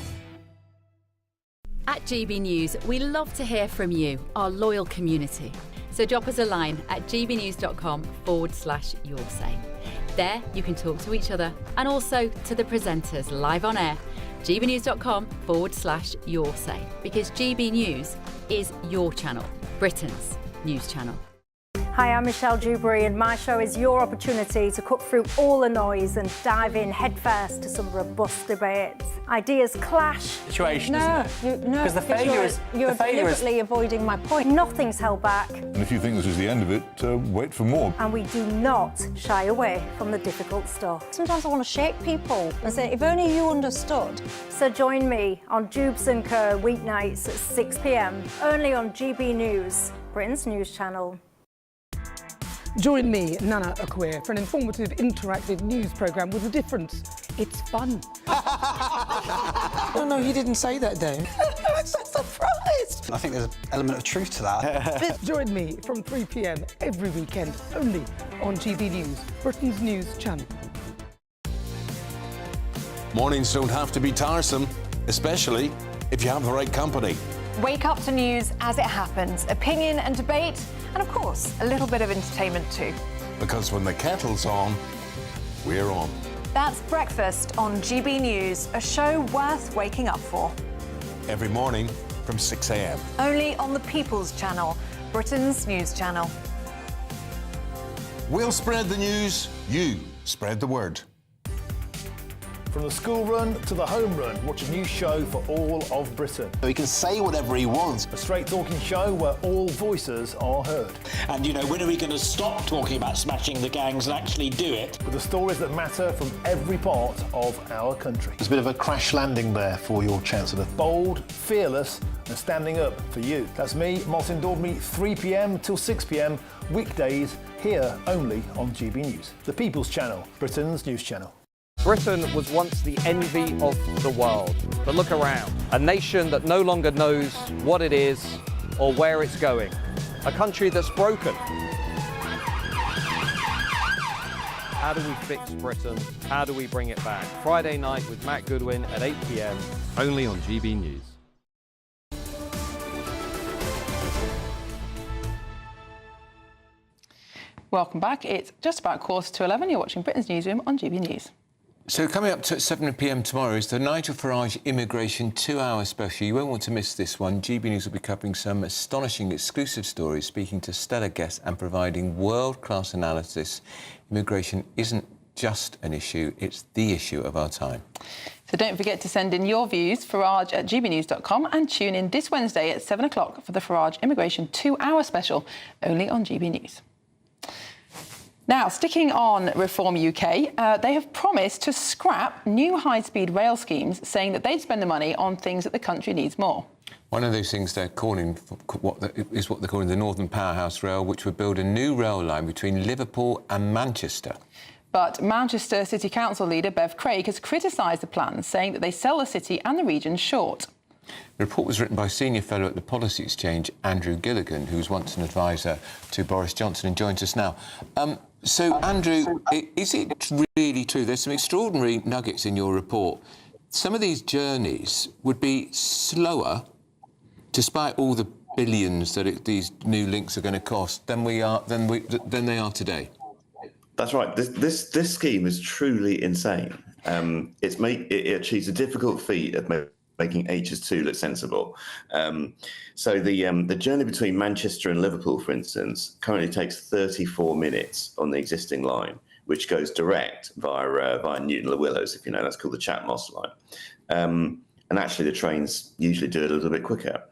At GB News, we love to hear from you, our loyal community. So drop us a line at gbnews.com/yoursay. There you can talk to each other and also to the presenters live on air. gbnews.com/yoursay, because GB News is your channel, Britain's news channel. Hi, I'm Michelle Dewberry, and my show is your opportunity to cut through all the noise and dive in headfirst to some robust debates. Ideas clash. Situation, isn't it? No, because the failure is you're deliberately avoiding my point. Nothing's held back. And if you think this is the end of it, wait for more. And we do not shy away from the difficult stuff. Sometimes I want to shake people and say, if only you understood. So join me on Dubes & Co weeknights at 6 p.m, only on GB News, Britain's news channel. Join me, Nana Akwe, for an informative, interactive news programme with a difference. It's fun. No, he didn't say that, Dave. I'm so surprised. I think there's an element of truth to that. Join me from 3 p.m. every weekend, only on GB News, Britain's news channel. Mornings don't have to be tiresome, especially if you have the right company. Wake up to news as it happens, opinion and debate, and of course, a little bit of entertainment too. Because when the kettle's on, we're on. That's Breakfast on GB News, a show worth waking up for. Every morning from 6 a.m. Only on the People's Channel, Britain's news channel. We'll spread the news, you spread the word. From the school run to the home run, watch a new show for all of Britain. He can say whatever he wants. A straight-talking show where all voices are heard. And, you know, when are we going to stop talking about smashing the gangs and actually do it? With the stories that matter from every part of our country. There's a bit of a crash landing there for your Chancellor. Bold, fearless and standing up for you. That's me, Martin Daubney, 3 p.m. till 6 p.m, weekdays, here only on GB News. The People's Channel, Britain's news channel. Britain was once the envy of the world, but look around. A nation that no longer knows what it is or where it's going. A country that's broken. How do we fix Britain? How do we bring it back? Friday night with Matt Goodwin at 8 p.m, only on GB News. Welcome back. It's just about 11:15. You're watching Britain's Newsroom on GB News. So coming up at 7 p.m. tomorrow is the Nigel Farage Immigration 2-hour special. You won't want to miss this one. GB News will be covering some astonishing exclusive stories, speaking to stellar guests and providing world-class analysis. Immigration isn't just an issue, it's the issue of our time. So don't forget to send in your views, Farage at gbnews.com, and tune in this Wednesday at 7 o'clock for the Farage Immigration 2-hour special, only on GB News. Now, sticking on Reform UK, they have promised to scrap new high-speed rail schemes, saying that they'd spend the money on things that the country needs more. One of those things they're calling what they're calling the Northern Powerhouse Rail, which would build a new rail line between Liverpool and Manchester. But Manchester City Council leader Bev Craig has criticised the plans, saying that they sell the city and the region short. The report was written by senior fellow at the Policy Exchange, Andrew Gilligan, who was once an advisor to Boris Johnson and joins us now. So, Andrew, is it really true? There's some extraordinary nuggets in your report. Some of these journeys would be slower, despite all the billions that these new links are going to cost, than they are today. That's right. This scheme is truly insane. It achieves a difficult feat of making HS2 look sensible. So the journey between Manchester and Liverpool, for instance, currently takes 34 minutes on the existing line, which goes direct via Newton Le Willows, if you know, that's called the Chatmoss line. And actually the trains usually do it a little bit quicker.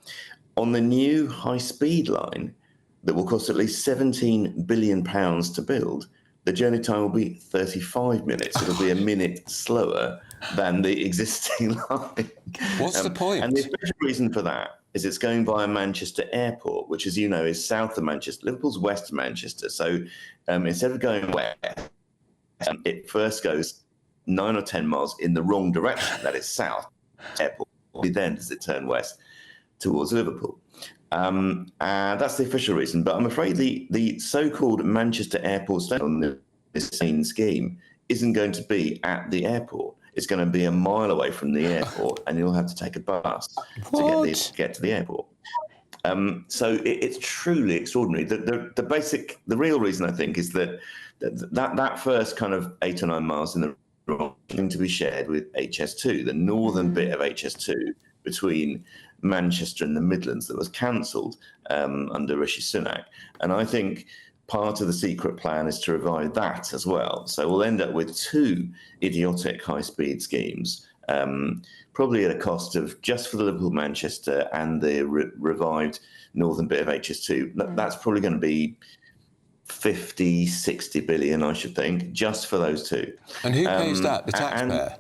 On the new high-speed line that will cost at least £17 billion to build, the journey time will be 35 minutes. It'll be a minute slower than the existing line. What's the point? And the official reason for that is it's going via Manchester Airport, which, as you know, is south of Manchester. Liverpool's west of Manchester. So instead of going west, it first goes 9 or 10 miles in the wrong direction, that is south airport. Then does it turn west towards Liverpool. That's the official reason. But I'm afraid the so-called Manchester Airport station on this main scheme isn't going to be at the airport. It's going to be a mile away from the airport, and you'll have to take a bus to get to the airport. So it's truly extraordinary. The real reason, I think, is that first kind of 8 or 9 miles in the road going to be shared with HS2, the northern bit of HS2 between Manchester and the Midlands that was cancelled under Rishi Sunak. And I think part of the secret plan is to revive that as well. So we'll end up with 2 idiotic high-speed schemes, probably at a cost of, just for the Liverpool-Manchester and the revived northern bit of HS2, that's probably going to be 50, 60 billion, I should think, just for those 2. And who pays that? The taxpayer?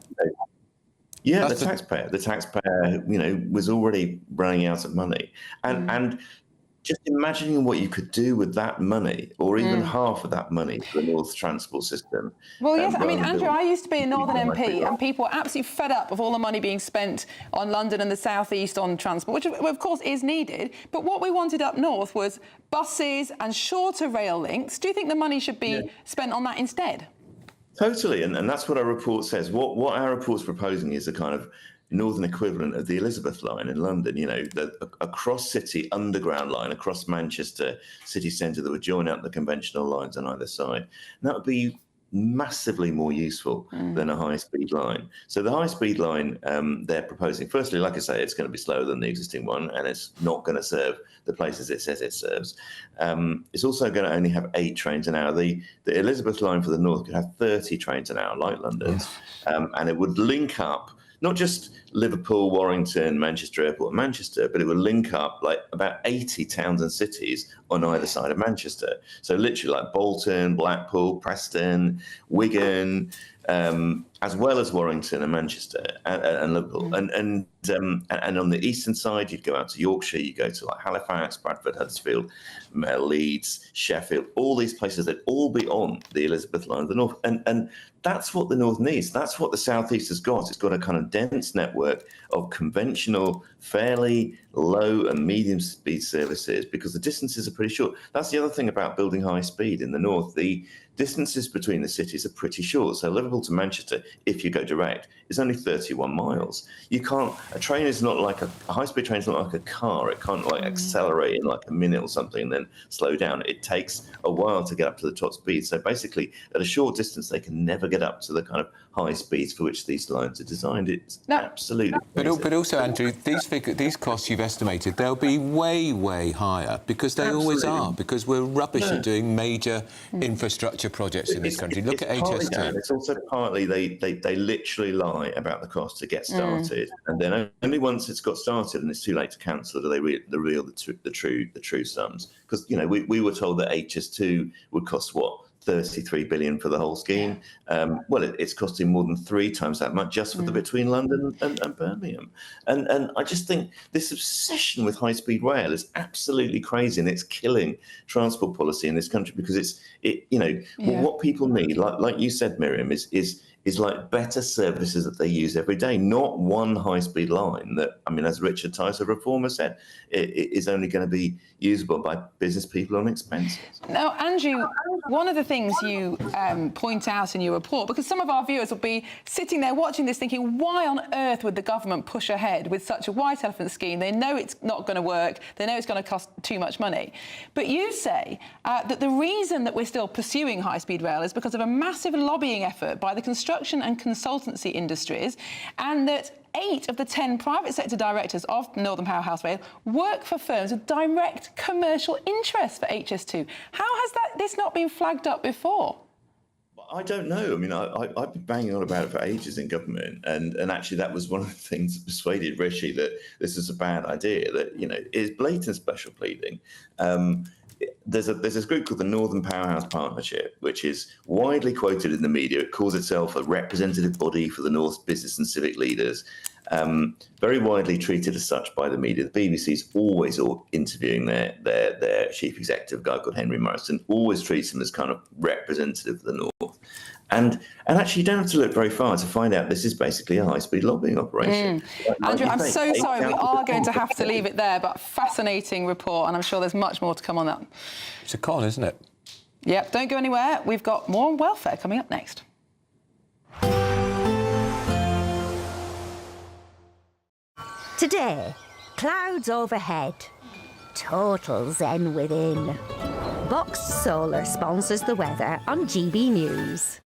Yeah, the taxpayer. The taxpayer, was already running out of money. And just imagining what you could do with that money, or even half of that money for the North transport system. Well, yes, I mean, Andrew, I used to be a Northern MP, and people were absolutely fed up of all the money being spent on London and the South East on transport, which of course is needed. But what we wanted up north was buses and shorter rail links. Do you think the money should be spent on that instead? Totally, and that's what our report says. What our report's proposing is a kind of northern equivalent of the Elizabeth line in London, you know, a cross-city underground line across Manchester city centre that would join up the conventional lines on either side. And that would be massively more useful than a high-speed line. So the high-speed line they're proposing, firstly, like I say, it's going to be slower than the existing one, and it's not going to serve the places it says it serves. It's also going to only have 8 trains an hour. The Elizabeth line for the north could have 30 trains an hour, like London's, and it would link up not just Liverpool, Warrington, Manchester Airport, and Manchester, but it would link up like about 80 towns and cities on either side of Manchester. So literally like Bolton, Blackpool, Preston, Wigan, as well as Warrington and Manchester and Liverpool. And on the eastern side, you'd go out to Yorkshire, you go to like Halifax, Bradford, Huddersfield, Leeds, Sheffield, all these places that all be on the Elizabeth line of the north. And that's what the north needs. That's what the southeast has got. It's got a kind of dense network of conventional, fairly low and medium speed services because the distances are pretty short. That's the other thing about building high speed in the north. The distances between the cities are pretty short. So Liverpool to Manchester, if you go direct, is only 31 miles. You can't, a train is not like a high-speed train is not like a car. It can't like accelerate in like a minute or something and then slow down. It takes a while to get up to the top speed. So basically, at a short distance, they can never get up to the kind of high speeds for which these lines are designed. It's absolutely crazy. But also, Andrew, these costs you've estimated, they'll be way, way higher because they always are, because we're rubbish at doing major infrastructure projects in this country. Look at HS2. It's also partly they literally lie about the cost to get started, and then only once it's got started and it's too late to cancel do they reveal the true sums. Because you know we were told that HS2 would cost what? 33 billion for the whole scheme. Well, it's costing more than 3 times that much just for the between London and Birmingham. And I just think this obsession with high-speed rail is absolutely crazy, and it's killing transport policy in this country because what people need, like you said, Miriam, is like better services that they use every day, not one high-speed line that, I mean, as Richard Tice, a reformer, said, it is only going to be usable by business people on expenses. Now, Andrew, one of the things you point out in your report, because some of our viewers will be sitting there watching this thinking, why on earth would the government push ahead with such a white elephant scheme? They know it's not going to work. They know it's going to cost too much money. But you say that the reason that we're still pursuing high-speed rail is because of a massive lobbying effort by the construction and consultancy industries, and that 8 of the 10 private sector directors of Northern Powerhouse Rail work for firms with direct commercial interest for HS2. How has this not been flagged up before? I don't know. I mean, I've been banging on about it for ages in government, and actually that was one of the things that persuaded Rishi that this is a bad idea, that, you know, it is blatant special pleading. There's this group called the Northern Powerhouse Partnership, which is widely quoted in the media. It calls itself a representative body for the North's business and civic leaders. Very widely treated as such by the media. The BBC's always interviewing their chief executive, a guy called Henry Morrison, always treats him as kind of representative of the North. And actually, you don't have to look very far to find out this is basically a high-speed lobbying operation. Andrew, I'm so sorry. We are going to have to leave it there, but fascinating report, and I'm sure there's much more to come on that. It's a con, isn't it? Yep, don't go anywhere. We've got more on welfare coming up next. Today, clouds overhead, total zen within. Box Solar sponsors the weather on GB News.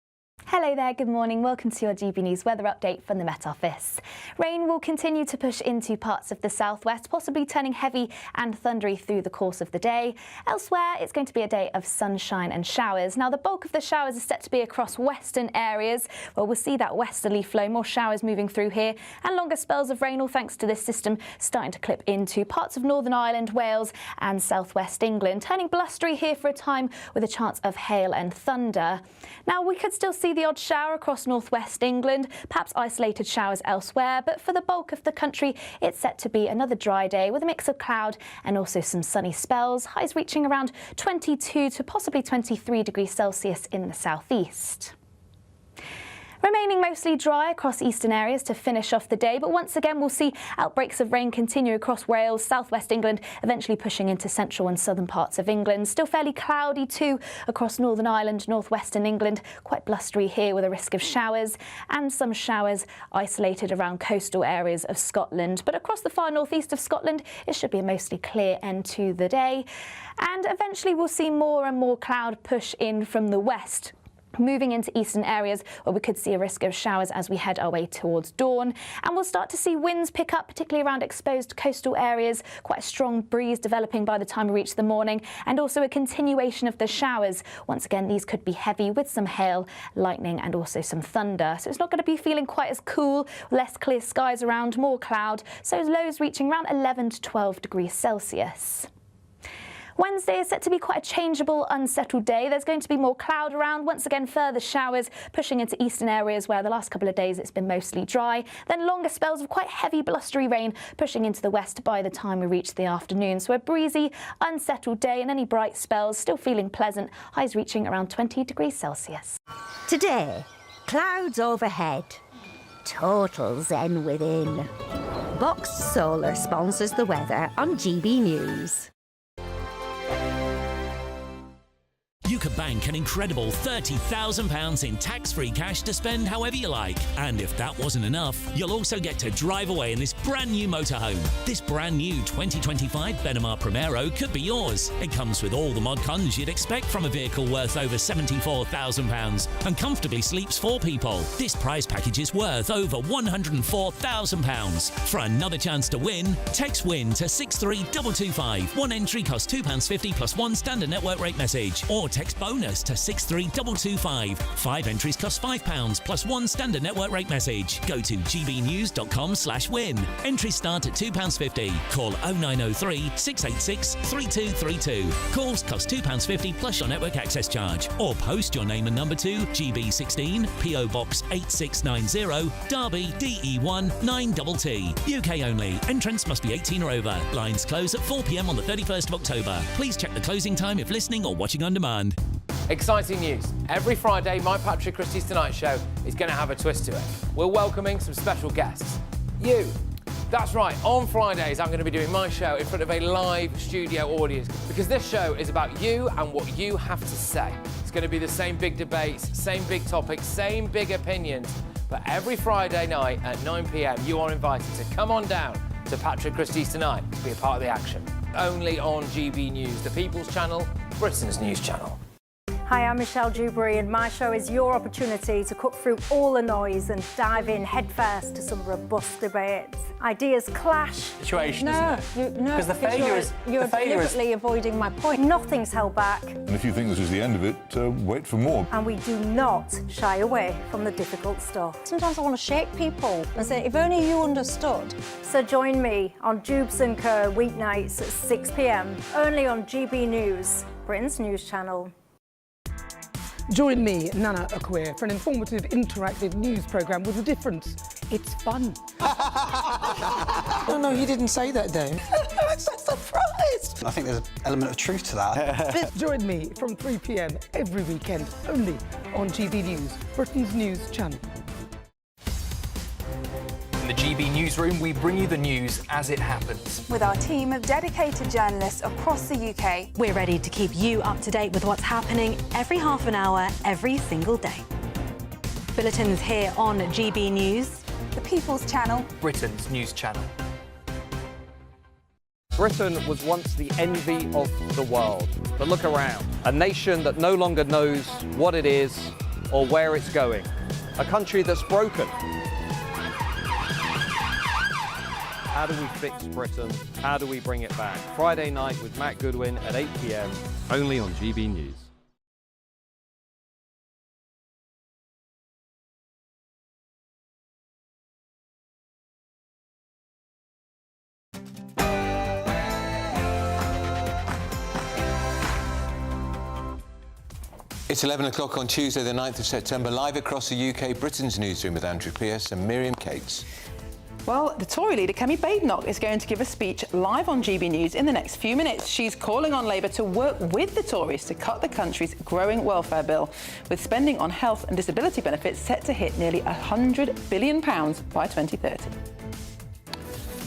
Hello there, good morning. Welcome to your GB News weather update from the Met Office. Rain will continue to push into parts of the southwest, possibly turning heavy and thundery through the course of the day. Elsewhere, it's going to be a day of sunshine and showers. Now, the bulk of the showers are set to be across western areas, where we'll see that westerly flow, more showers moving through here, and longer spells of rain, all thanks to this system starting to clip into parts of Northern Ireland, Wales and southwest England, turning blustery here for a time with a chance of hail and thunder. Now, we could still see the the odd shower across northwest England, perhaps isolated showers elsewhere, but for the bulk of the country, it's set to be another dry day with a mix of cloud and also some sunny spells, highs reaching around 22 to possibly 23 degrees Celsius in the southeast. Remaining mostly dry across eastern areas to finish off the day, but once again we'll see outbreaks of rain continue across Wales, southwest England, eventually pushing into central and southern parts of England. Still fairly cloudy too across Northern Ireland, northwestern England, quite blustery here with a risk of showers, and some showers isolated around coastal areas of Scotland. But across the far northeast of Scotland, it should be a mostly clear end to the day. And eventually we'll see more and more cloud push in from the west, moving into eastern areas where we could see a risk of showers as we head our way towards dawn. And we'll start to see winds pick up, particularly around exposed coastal areas, quite a strong breeze developing by the time we reach the morning, and also a continuation of the showers. Once again, these could be heavy with some hail, lightning and also some thunder. So it's not going to be feeling quite as cool, less clear skies around, more cloud, so lows reaching around 11 to 12 degrees Celsius. Wednesday is set to be quite a changeable, unsettled day. There's going to be more cloud around, once again further showers pushing into eastern areas where the last couple of days it's been mostly dry. Then longer spells of quite heavy blustery rain pushing into the west by the time we reach the afternoon. So a breezy, unsettled day and any bright spells still feeling pleasant, highs reaching around 20 degrees Celsius. Today, clouds overhead, total zen within. Box Solar sponsors the weather on GB News. You could bank an incredible £30,000 in tax-free cash to spend however you like. And if that wasn't enough, you'll also get to drive away in this brand new motorhome. This brand new 2025 Benamar Primero could be yours. It comes with all the mod cons you'd expect from a vehicle worth over £74,000 and comfortably sleeps 4 people. This prize package is worth over £104,000. For another chance to win, text WIN to 63225. One entry costs £2.50 plus one standard network rate message, or text bonus to 63225. 5 entries cost £5 plus one standard network rate message. Go to gbnews.com/win. Entries start at £2.50. Call 0903 686 3232. Calls cost £2.50 plus your network access charge. Or post your name and number to GB16 PO Box 8690 Derby DE1 9TT. UK only. Entrance must be 18 or over. Lines close at 4 p.m. on the 31st of October. Please check the closing time if listening or watching on demand. Exciting news. Every Friday, my Patrick Christie's Tonight Show is going to have a twist to it. We're welcoming some special guests. You. That's right, on Fridays I'm going to be doing my show in front of a live studio audience because this show is about you and what you have to say. It's going to be the same big debates, same big topics, same big opinions. But every Friday night at 9 p.m, you are invited to come on down to Patrick Christie's Tonight to be a part of the action. Only on GB News, the People's Channel, Britain's news channel. Hi, I'm Michelle Dewberry and my show is your opportunity to cut through all the noise and dive in headfirst to some robust debates. Ideas clash. Situation, isn't it? No, because the failure is you're deliberately avoiding my point. Nothing's held back. And if you think this is the end of it, wait for more. And we do not shy away from the difficult stuff. Sometimes I want to shake people and say, if only you understood. So join me on Jubes and Kerr weeknights at 6 p.m, only on GB News, Britain's news channel. Join me, Nana Akweer, for an informative, interactive news programme with a difference. It's fun. No, you didn't say that, Dave. I'm so surprised. I think there's an element of truth to that. Join me from 3 p.m. every weekend, only on GB News, Britain's news channel. In the GB Newsroom, we bring you the news as it happens. With our team of dedicated journalists across the UK, we're ready to keep you up to date with what's happening every half an hour, every single day. Bulletins here on GB News, the People's Channel, Britain's news channel. Britain was once the envy of the world. But look around. A nation that no longer knows what it is or where it's going. A country that's broken. How do we fix Britain? How do we bring it back? Friday night with Matt Goodwin at 8 p.m, only on GB News. It's 11 o'clock on Tuesday, the 9th of September, live across the UK, Britain's Newsroom with Andrew Pearce and Miriam Cates. Well, the Tory leader, Kemi Badenoch, is going to give a speech live on GB News in the next few minutes. She's calling on Labour to work with the Tories to cut the country's growing welfare bill, with spending on health and disability benefits set to hit nearly £100 billion by 2030.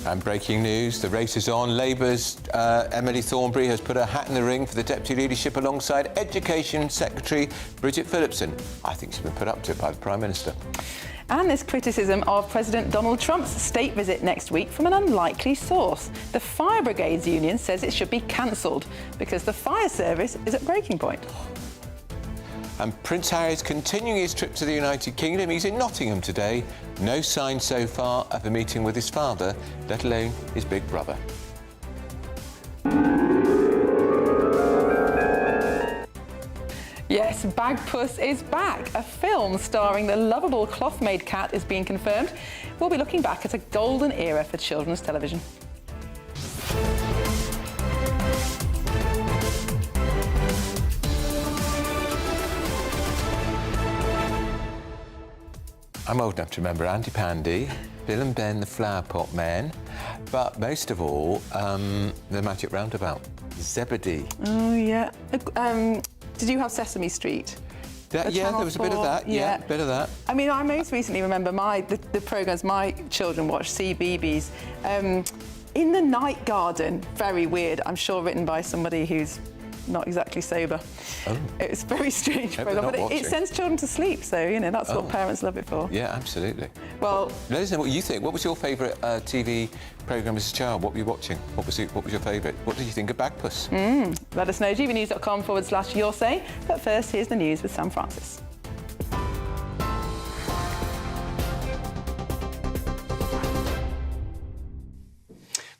And breaking news, the race is on. Labour's Emily Thornberry has put her hat in the ring for the deputy leadership alongside Education Secretary Bridget Phillipson. I think she's been put up to it by the Prime Minister. And this criticism of President Donald Trump's state visit next week from an unlikely source. The Fire Brigades Union says it should be cancelled because the fire service is at breaking point. And Prince Harry is continuing his trip to the United Kingdom. He's in Nottingham today. No sign so far of a meeting with his father, let alone his big brother. Yes, Bagpuss is back. A film starring the lovable cloth-made cat is being confirmed. We'll be looking back at a golden era for children's television. I'm old enough to remember Andy Pandy, Bill and Ben the Flower Pot Men, but most of all, the Magic Roundabout, Zebedee. Oh, yeah. Did you have Sesame Street? Yeah, there was a bit of that. Yeah, a bit of that. I mean, I most recently remember the programmes my children watched, CBeebies. In the Night Garden, very weird. I'm sure written by somebody who's not exactly sober. Oh. It's very strange program, but it sends children to sleep, so, you know, that's what parents love it for. Yeah, absolutely. Well, let us know what you think. What was your favourite TV programme as a child? What were you watching? What was your favourite? What did you think of Bagpuss? Let us know, gbnews.com/your say. But first, here's the news with Sam Francis.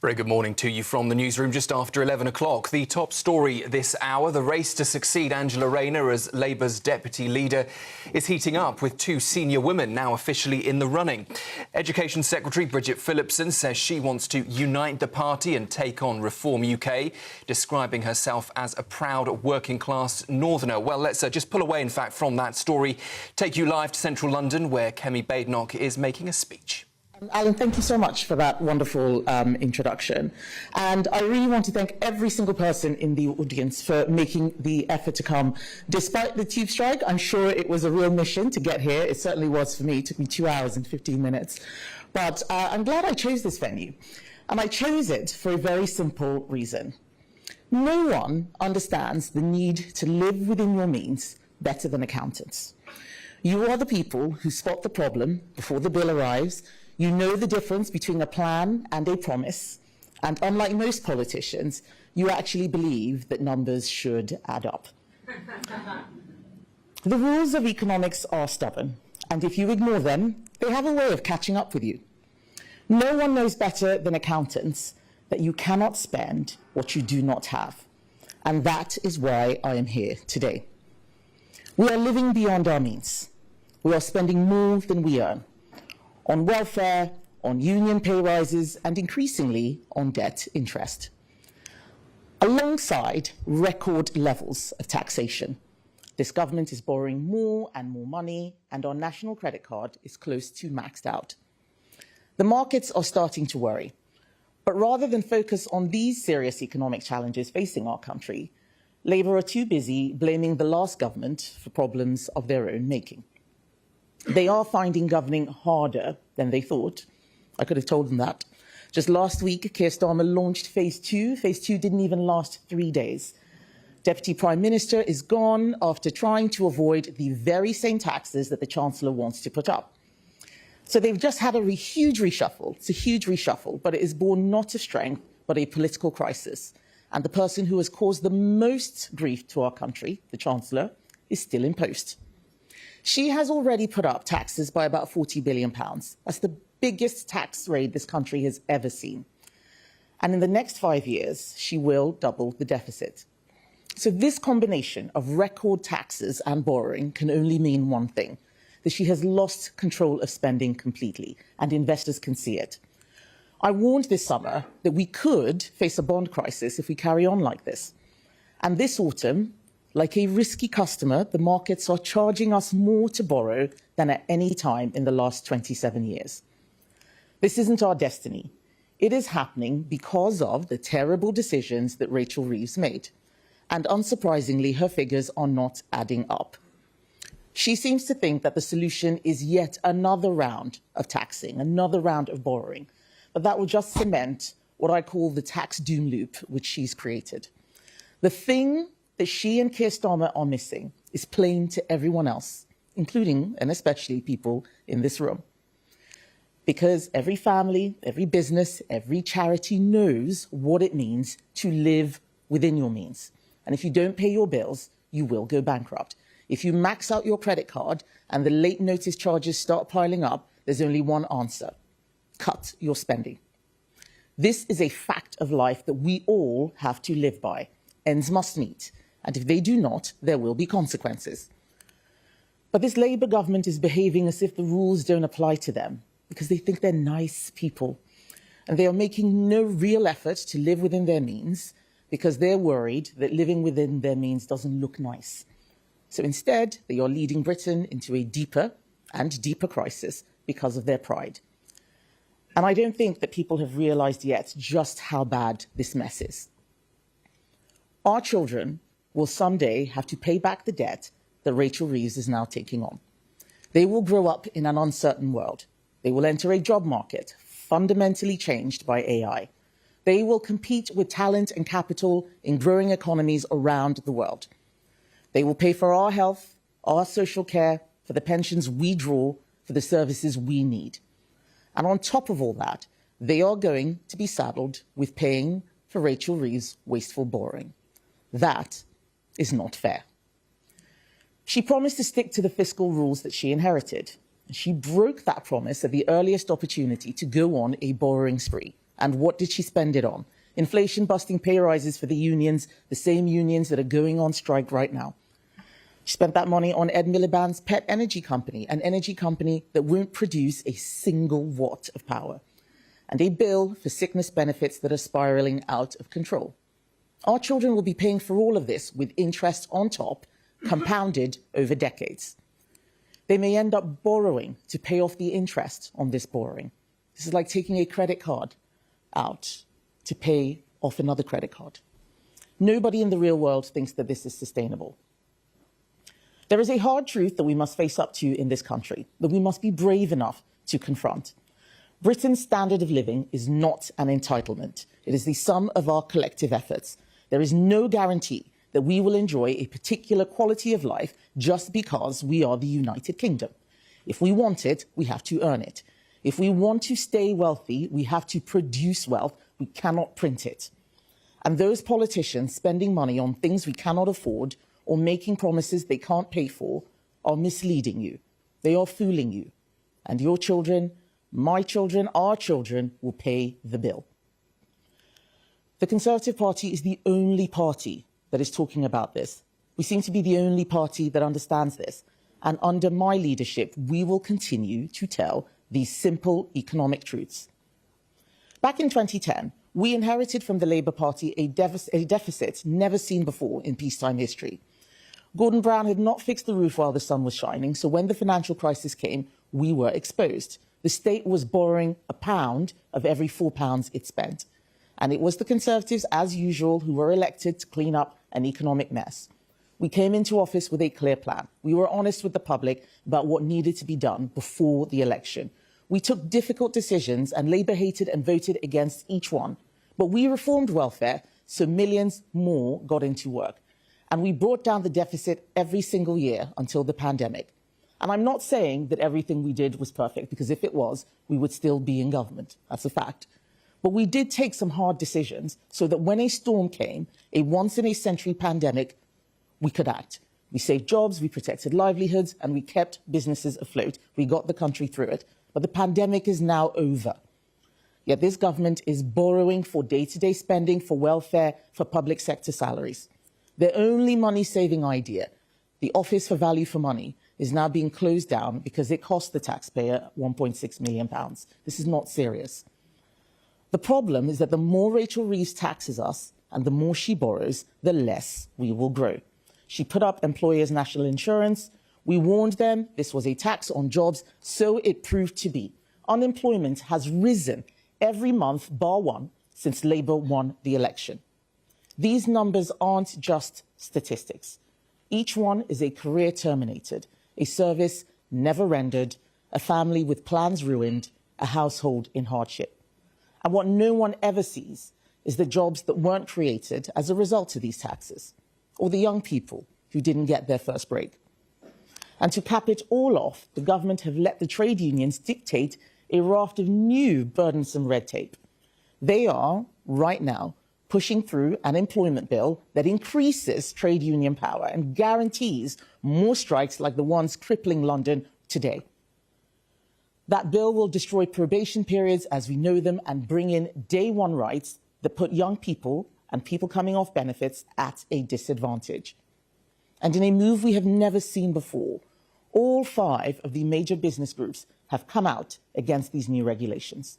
Very good morning to you from the newsroom just after 11 o'clock. The top story this hour, the race to succeed Angela Rayner as Labour's deputy leader is heating up, with two senior women now officially in the running. Education Secretary Bridget Phillipson says she wants to unite the party and take on Reform UK, describing herself as a proud working-class northerner. Well, let's just pull away, in fact, from that story, take you live to central London, where Kemi Badenoch is making a speech. Alan, thank you so much for that wonderful introduction. And I really want to thank every single person in the audience for making the effort to come. Despite the tube strike, I'm sure it was a real mission to get here. It certainly was for me. It took me 2 hours and 15 minutes. But I'm glad I chose this venue. And I chose it for a very simple reason. No one understands the need to live within your means better than accountants. You are the people who spot the problem before the bill arrives. You know the difference between a plan and a promise, and unlike most politicians, you actually believe that numbers should add up. The rules of economics are stubborn, and if you ignore them, they have a way of catching up with you. No one knows better than accountants that you cannot spend what you do not have, and that is why I am here today. We are living beyond our means. We are spending more than we earn. On welfare, on union pay rises, and increasingly on debt interest. Alongside record levels of taxation, this government is borrowing more and more money, and our national credit card is close to maxed out. The markets are starting to worry, but rather than focus on these serious economic challenges facing our country, Labour are too busy blaming the last government for problems of their own making. They are finding governing harder than they thought. I could have told them that. Just last week, Keir Starmer launched Phase 2. Phase 2 didn't even last 3 days. Deputy Prime Minister is gone after trying to avoid the very same taxes that the Chancellor wants to put up. So they've just had a huge reshuffle. It's a huge reshuffle, but it is born not of strength, but a political crisis. And the person who has caused the most grief to our country, the Chancellor, is still in post. She has already put up taxes by about £40 billion. That's the biggest tax raid this country has ever seen. And in the next 5 years, she will double the deficit. So this combination of record taxes and borrowing can only mean one thing, that she has lost control of spending completely, and investors can see it. I warned this summer that we could face a bond crisis if we carry on like this. And this autumn, Like a risky customer, the markets are charging us more to borrow than at any time in the last 27 years. This isn't our destiny. It is happening because of the terrible decisions that Rachel Reeves made. And unsurprisingly, her figures are not adding up. She seems to think that the solution is yet another round of taxing, another round of borrowing. But that will just cement what I call the tax doom loop, which she's created. The thing that she and Keir Starmer are missing is plain to everyone else, including and especially people in this room. Because every family, every business, every charity knows what it means to live within your means. And if you don't pay your bills, you will go bankrupt. If you max out your credit card and the late notice charges start piling up, there's only one answer: cut your spending. This is a fact of life that we all have to live by. Ends must meet. And if they do not, there will be consequences. But this Labour government is behaving as if the rules don't apply to them because they think they're nice people. And they are making no real effort to live within their means because they're worried that living within their means doesn't look nice. So instead, they are leading Britain into a deeper and deeper crisis because of their pride. And I don't think that people have realised yet just how bad this mess is. Our children will someday have to pay back the debt that Rachel Reeves is now taking on. They will grow up in an uncertain world. They will enter a job market fundamentally changed by AI. They will compete with talent and capital in growing economies around the world. They will pay for our health, our social care, for the pensions we draw, for the services we need. And on top of all that, they are going to be saddled with paying for Rachel Reeves' wasteful borrowing. That is not fair. She promised to stick to the fiscal rules that she inherited. She broke that promise at the earliest opportunity to go on a borrowing spree. And what did she spend it on? Inflation-busting pay rises for the unions, the same unions that are going on strike right now. She spent that money on Ed Miliband's pet energy company, an energy company that won't produce a single watt of power, and a bill for sickness benefits that are spiralling out of control. Our children will be paying for all of this with interest on top, compounded over decades. They may end up borrowing to pay off the interest on this borrowing. This is like taking a credit card out to pay off another credit card. Nobody in the real world thinks that this is sustainable. There is a hard truth that we must face up to in this country, that we must be brave enough to confront. Britain's standard of living is not an entitlement. It is the sum of our collective efforts. There is no guarantee that we will enjoy a particular quality of life just because we are the United Kingdom. If we want it, we have to earn it. If we want to stay wealthy, we have to produce wealth. We cannot print it. And those politicians spending money on things we cannot afford or making promises they can't pay for are misleading you. They are fooling you. And your children, my children, our children will pay the bill. The Conservative Party is the only party that is talking about this. We seem to be the only party that understands this. And under my leadership, we will continue to tell these simple economic truths. Back in 2010, we inherited from the Labour Party a deficit never seen before in peacetime history. Gordon Brown had not fixed the roof while the sun was shining, so when the financial crisis came, we were exposed. The state was borrowing £1 of every £4 it spent. And it was the Conservatives, as usual, who were elected to clean up an economic mess. We came into office with a clear plan. We were honest with the public about what needed to be done before the election. We took difficult decisions and Labour hated and voted against each one. But we reformed welfare so millions more got into work. And we brought down the deficit every single year until the pandemic. And I'm not saying that everything we did was perfect, because if it was, we would still be in government. That's a fact. But we did take some hard decisions so that when a storm came, a once-in-a-century pandemic, we could act. We saved jobs, we protected livelihoods, and we kept businesses afloat. We got the country through it. But the pandemic is now over. Yet this government is borrowing for day-to-day spending, for welfare, for public sector salaries. Their only money-saving idea, the Office for Value for Money, is now being closed down because it cost the taxpayer £1.6 million. This is not serious. The problem is that the more Rachel Reeves taxes us and the more she borrows, the less we will grow. She put up employers' national insurance. We warned them this was a tax on jobs, so it proved to be. Unemployment has risen every month, bar one, since Labour won the election. These numbers aren't just statistics. Each one is a career terminated, a service never rendered, a family with plans ruined, a household in hardship. And what no one ever sees is the jobs that weren't created as a result of these taxes, or the young people who didn't get their first break. And to cap it all off, the government have let the trade unions dictate a raft of new burdensome red tape. They are, right now, pushing through an employment bill that increases trade union power and guarantees more strikes like the ones crippling London today. That bill will destroy probation periods as we know them and bring in day one rights that put young people and people coming off benefits at a disadvantage. And in a move we have never seen before, all 5 of the major business groups have come out against these new regulations.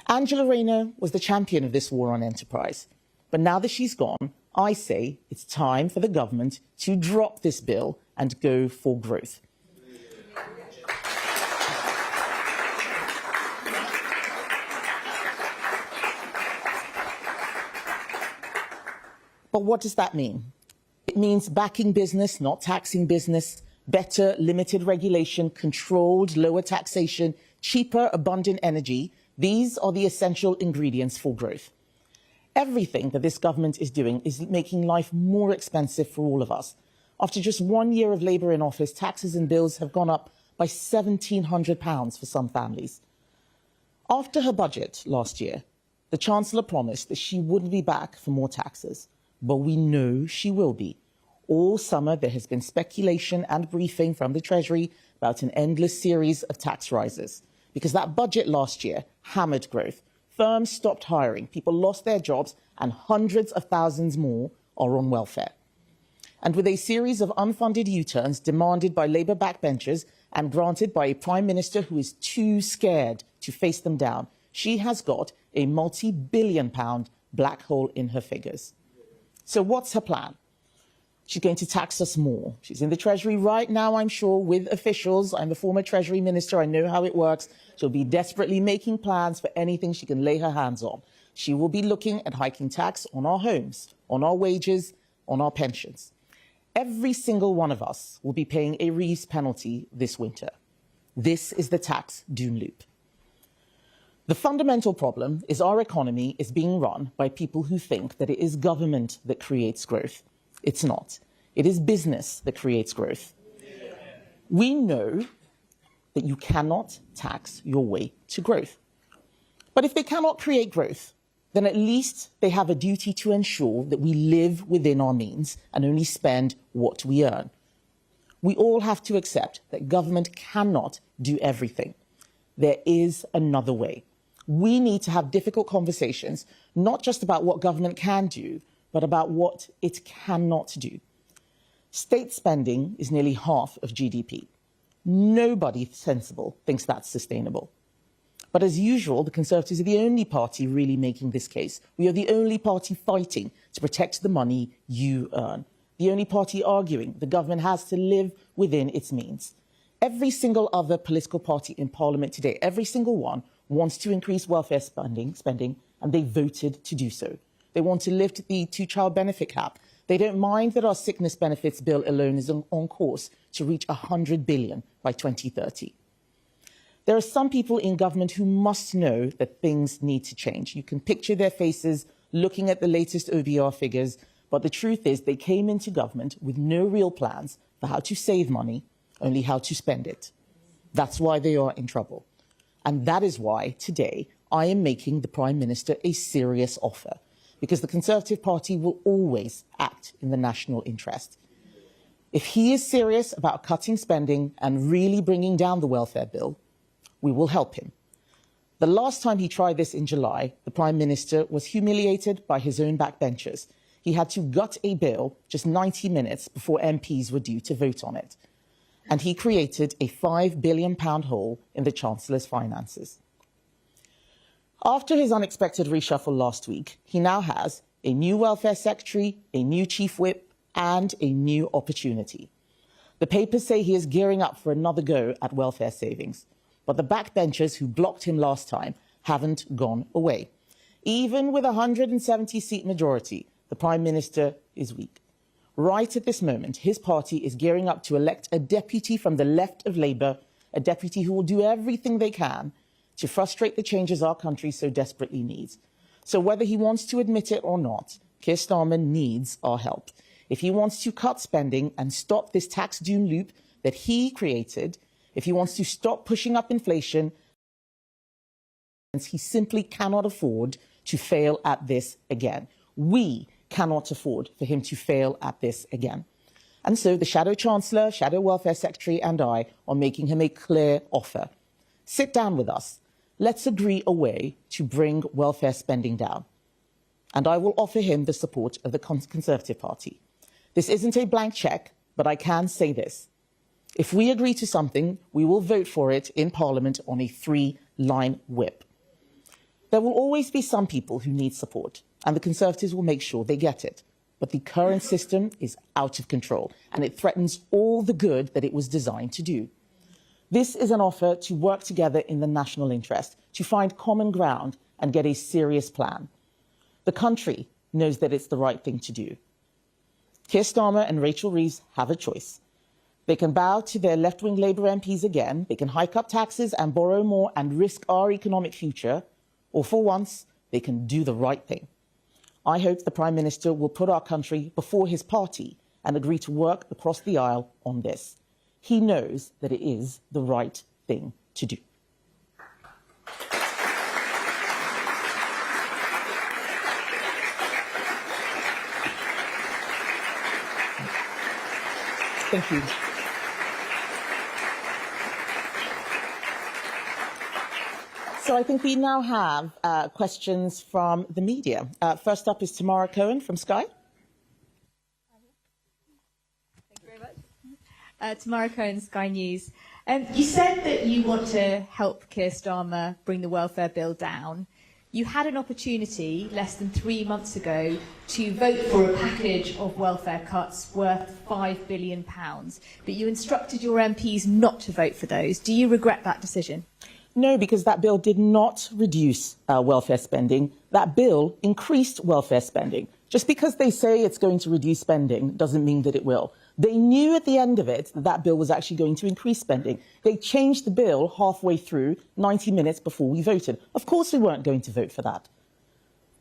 Angela Rayner was the champion of this war on enterprise. But now that she's gone, I say it's time for the government to drop this bill and go for growth. But what does that mean? It means backing business, not taxing business, better limited regulation, controlled lower taxation, cheaper abundant energy. These are the essential ingredients for growth. Everything that this government is doing is making life more expensive for all of us. After just 1 year of Labour in office, taxes and bills have gone up by £1,700 for some families. After her budget last year, the Chancellor promised that she wouldn't be back for more taxes. But we know she will be. All summer, there has been speculation and briefing from the Treasury about an endless series of tax rises. Because that budget last year hammered growth. Firms stopped hiring, people lost their jobs, and hundreds of thousands more are on welfare. And with a series of unfunded U-turns demanded by Labour backbenchers and granted by a Prime Minister who is too scared to face them down, she has got a multi-billion-pound black hole in her figures. So what's her plan? She's going to tax us more. She's in the Treasury right now, I'm sure, with officials. I'm the former Treasury Minister. I know how it works. She'll be desperately making plans for anything she can lay her hands on. She will be looking at hiking tax on our homes, on our wages, on our pensions. Every single one of us will be paying a Reeves penalty this winter. This is the tax doom loop. The fundamental problem is our economy is being run by people who think that it is government that creates growth. It's not. It is business that creates growth. We know that you cannot tax your way to growth. But if they cannot create growth, then at least they have a duty to ensure that we live within our means and only spend what we earn. We all have to accept that government cannot do everything. There is another way. We need to have difficult conversations, not just about what government can do, but about what it cannot do. State spending is nearly half of GDP. Nobody sensible thinks that's sustainable. But as usual, the Conservatives are the only party really making this case. We are the only party fighting to protect the money you earn. The only party arguing the government has to live within its means. Every single other political party in Parliament today, every single one, wants to increase welfare spending, and they voted to do so. They want to lift the 2-child benefit cap. They don't mind that our sickness benefits bill alone is on course to reach $100 billion by 2030. There are some people in government who must know that things need to change. You can picture their faces looking at the latest OBR figures, but the truth is they came into government with no real plans for how to save money, only how to spend it. That's why they are in trouble. And that is why today I am making the Prime Minister a serious offer, because the Conservative Party will always act in the national interest. If he is serious about cutting spending and really bringing down the welfare bill, we will help him. The last time he tried this in July, the Prime Minister was humiliated by his own backbenchers. He had to gut a bill just 90 minutes before MPs were due to vote on it. And he created a £5 billion hole in the Chancellor's finances. After his unexpected reshuffle last week, he now has a new welfare secretary, a new chief whip, and a new opportunity. The papers say he is gearing up for another go at welfare savings, but the backbenchers who blocked him last time haven't gone away. Even with a 170-seat majority, the Prime Minister is weak. Right at this moment, his party is gearing up to elect a deputy from the left of Labour, a deputy who will do everything they can to frustrate the changes our country so desperately needs. So whether he wants to admit it or not, Keir Starmer needs our help. If he wants to cut spending and stop this tax doom loop that he created, if he wants to stop pushing up inflation, he simply cannot afford to fail at this again. We cannot afford for him to fail at this again. And so the Shadow Chancellor, Shadow Welfare Secretary and I are making him a clear offer. Sit down with us. Let's agree a way to bring welfare spending down. And I will offer him the support of the Conservative Party. This isn't a blank cheque, but I can say this. If we agree to something, we will vote for it in Parliament on a 3-line whip. There will always be some people who need support, and the Conservatives will make sure they get it. But the current system is out of control, and it threatens all the good that it was designed to do. This is an offer to work together in the national interest, to find common ground and get a serious plan. The country knows that it's the right thing to do. Keir Starmer and Rachel Reeves have a choice. They can bow to their left-wing Labour MPs again, they can hike up taxes and borrow more and risk our economic future, or for once, they can do the right thing. I hope the Prime Minister will put our country before his party and agree to work across the aisle on this. He knows that it is the right thing to do. Thank you. So I think we now have questions from the media. First up is Tamara Cohen from Sky. Thank you very much. Tamara Cohen, Sky News. You said that you want to help Keir Starmer bring the welfare bill down. You had an opportunity less than 3 months ago to vote for a package of welfare cuts worth £5 billion, but you instructed your MPs not to vote for those. Do you regret that decision? No, because that bill did not reduce welfare spending. That bill increased welfare spending. Just because they say it's going to reduce spending doesn't mean that it will. They knew at the end of it that that bill was actually going to increase spending. They changed the bill halfway through, 90 minutes before we voted. Of course we weren't going to vote for that.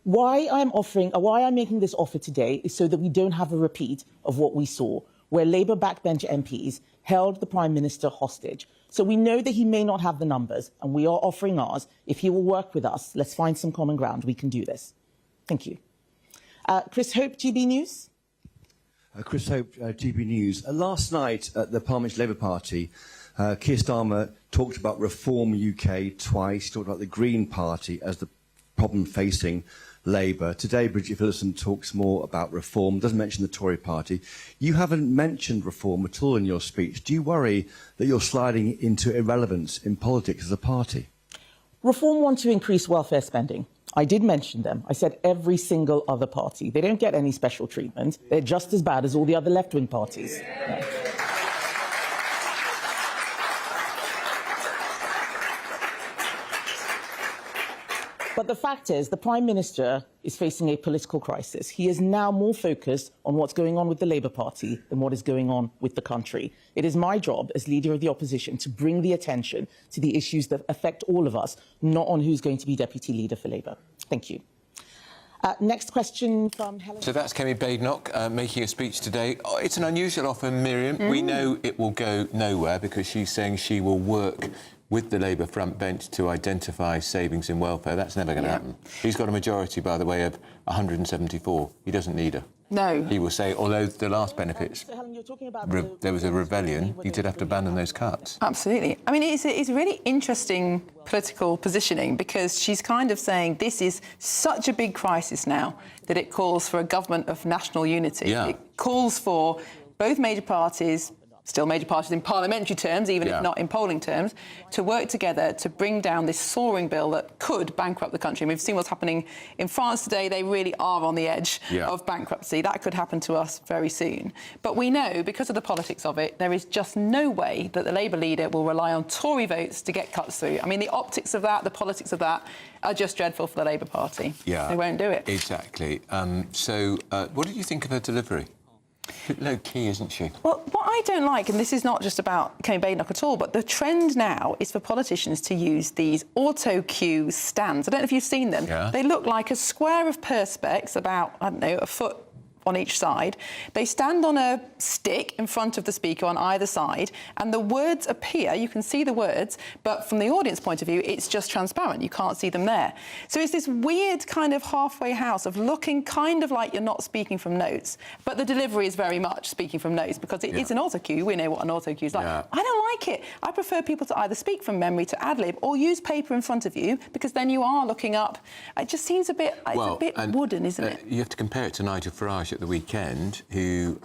Why I'm making this offer today is so that we don't have a repeat of what we saw, where Labour backbench MPs held the Prime Minister hostage. So we know that he may not have the numbers, and we are offering ours. If he will work with us, let's find some common ground. We can do this. Thank you. Chris Hope, GBNews. Chris Hope, GBNews. Last night at the Parliamentary Labour Party, Keir Starmer talked about Reform UK twice. He talked about the Green Party as the problem facing Labour. Today, Bridget Phillipson talks more about reform, doesn't mention the Tory party. You haven't mentioned reform at all in your speech. Do you worry that you're sliding into irrelevance in politics as a party? Reform want to increase welfare spending. I did mention them. I said every single other party. They don't get any special treatment. They're just as bad as all the other left-wing parties. Yeah. But the fact is, the Prime Minister is facing a political crisis. He is now more focused on what's going on with the Labour Party than what is going on with the country. It is my job as Leader of the Opposition to bring the attention to the issues that affect all of us, not on who's going to be Deputy Leader for Labour. Thank you. Next question from Helen. So that's Kemi Badenoch making a speech today. Oh, it's an unusual offer, Miriam. We know it will go nowhere because she's saying she will work with the Labour front bench to identify savings in welfare. That's never going to happen. He's got a majority, by the way, of 174. He doesn't need her. No. He will say, although the last benefits, So, Helen, you're talking about there was a rebellion, he did have to abandon those cuts. Absolutely. I mean, it's a really interesting political positioning because she's kind of saying this is such a big crisis now that it calls for a government of national unity. Yeah. It calls for both major parties still major parties in parliamentary terms, even if not in polling terms, to work together to bring down this soaring bill that could bankrupt the country. And we've seen what's happening in France today. They really are on the edge of bankruptcy. That could happen to us very soon. But we know, because of the politics of it, there is just no way that the Labour leader will rely on Tory votes to get cuts through. I mean, the optics of that, the politics of that, are just dreadful for the Labour Party. Yeah. They won't do it. Exactly. What did you think of her delivery? Low-key, isn't she? Well, what I don't like, and this is not just about Kemi Badenoch at all, but the trend now is for politicians to use these auto-cue stands. I don't know if you've seen them. Yeah. They look like a square of perspex, about, I don't know, a foot on each side. They stand on a stick in front of the speaker on either side, and the words appear, you can see the words, but from the audience point of view, it's just transparent. You can't see them there. So it's this weird kind of halfway house of looking kind of like you're not speaking from notes, but the delivery is very much speaking from notes, because it is an auto-cue. We know what an auto-cue is like. I don't like it. I prefer people to either speak from memory to ad-lib or use paper in front of you, because then you are looking up. It just seems a bit, it's a bit wooden, isn't it? You have to compare it to Nigel Farage at the weekend, who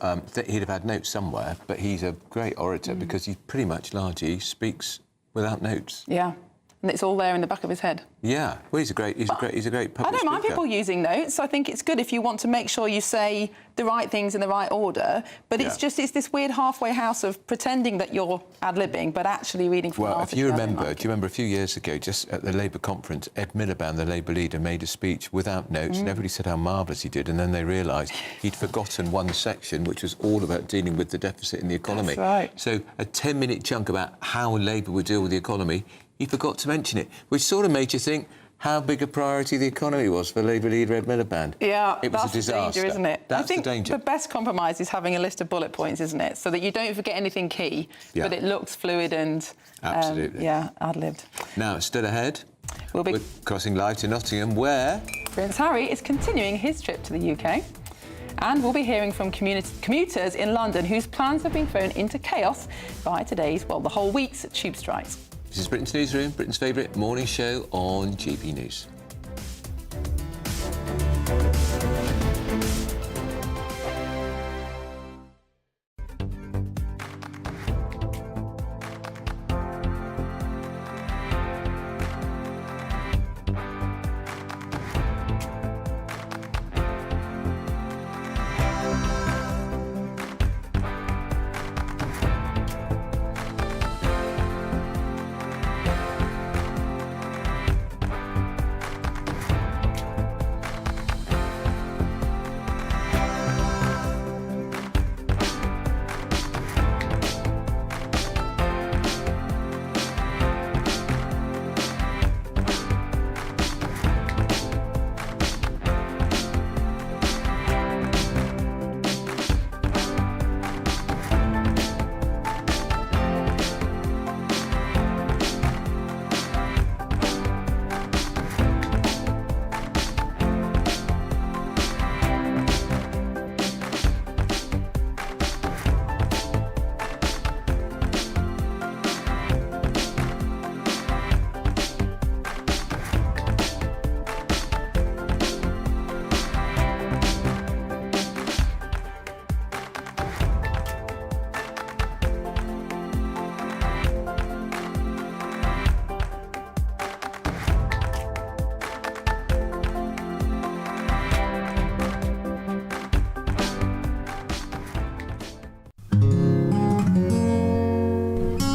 he'd have had notes somewhere, but he's a great orator because he pretty much largely speaks without notes. Yeah, and it's all there in the back of his head. Yeah, well, he's a great public I don't mind speaker. people using notes. I think it's good if you want to make sure you say the right things in the right order. But it's this weird halfway house of pretending that you're ad-libbing, but actually reading from an Well, article. if you remember, do you remember a few years ago, just at the Labour conference, Ed Miliband, the Labour leader, made a speech without notes, and everybody said how marvellous he did, and then they realised he'd forgotten one section, which was all about dealing with the deficit in the economy. That's right. So a 10-minute chunk about how Labour would deal with the economy, he forgot to mention it, which sort of made you think how big a priority the economy was for Labour leader Ed Miliband. Yeah, it was that's a disaster. the danger, isn't it? That's I think the danger. the best compromise is having a list of bullet points, isn't it? So that you don't forget anything key, but it looks fluid and absolutely, ad-libbed. Now, still ahead, we're crossing live to Nottingham, where Prince Harry is continuing his trip to the UK. And we'll be hearing from commuters in London whose plans have been thrown into chaos by today's, well, the whole week's tube strikes. This is Britain's Newsroom, Britain's favourite morning show on GB News.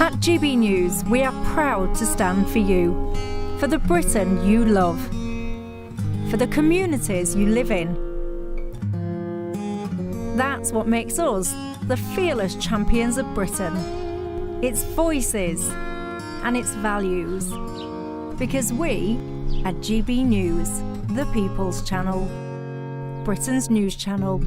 At GB News, we are proud to stand for you, for the Britain you love, for the communities you live in. That's what makes us the fearless champions of Britain, its voices and its values. Because we, at GB News, the People's Channel, Britain's news channel.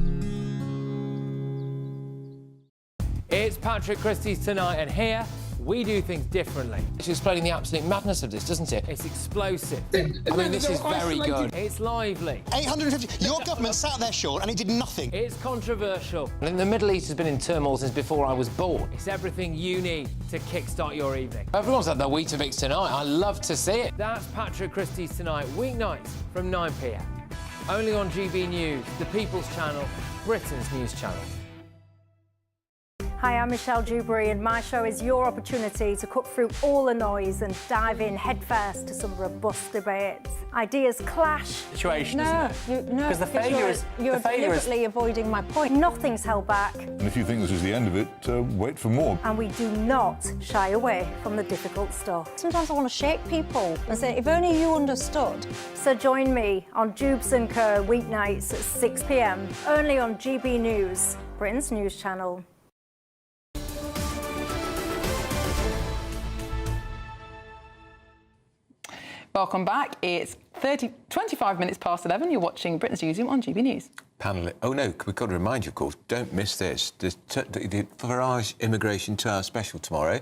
It's Patrick Christie's Tonight, and here we do things differently. It's explaining the absolute madness of this, doesn't it? It's explosive. I mean, this is very good. It's lively. 850. Your government sat there, Sean, and it did nothing. It's controversial. And the Middle East has been in turmoil since before I was born. It's everything you need to kickstart your evening. Everyone's had their Weetabix tonight. I love to see it. That's Patrick Christie's Tonight, weeknights from 9 p.m. Only on GB News, the People's Channel, Britain's news channel. Hi, I'm Michelle Dewberry, and my show is your opportunity to cut through all the noise and dive in headfirst to some robust debates. Ideas clash. Situation, No, isn't it? Because the failure is... You're deliberately avoiding my point. Nothing's held back. And if you think this is the end of it, wait for more. And we do not shy away from the difficult stuff. Sometimes I want to shake people and say, if only you understood. So join me on Jubes and Co weeknights at 6 p.m, only on GB News, Britain's news channel. Welcome back. It's 25 minutes past 11. You're watching Britain's Newsroom on GB News. Panel. Oh no, we've got to remind you, of course, don't miss this. The Farage Immigration 2-hour special tomorrow.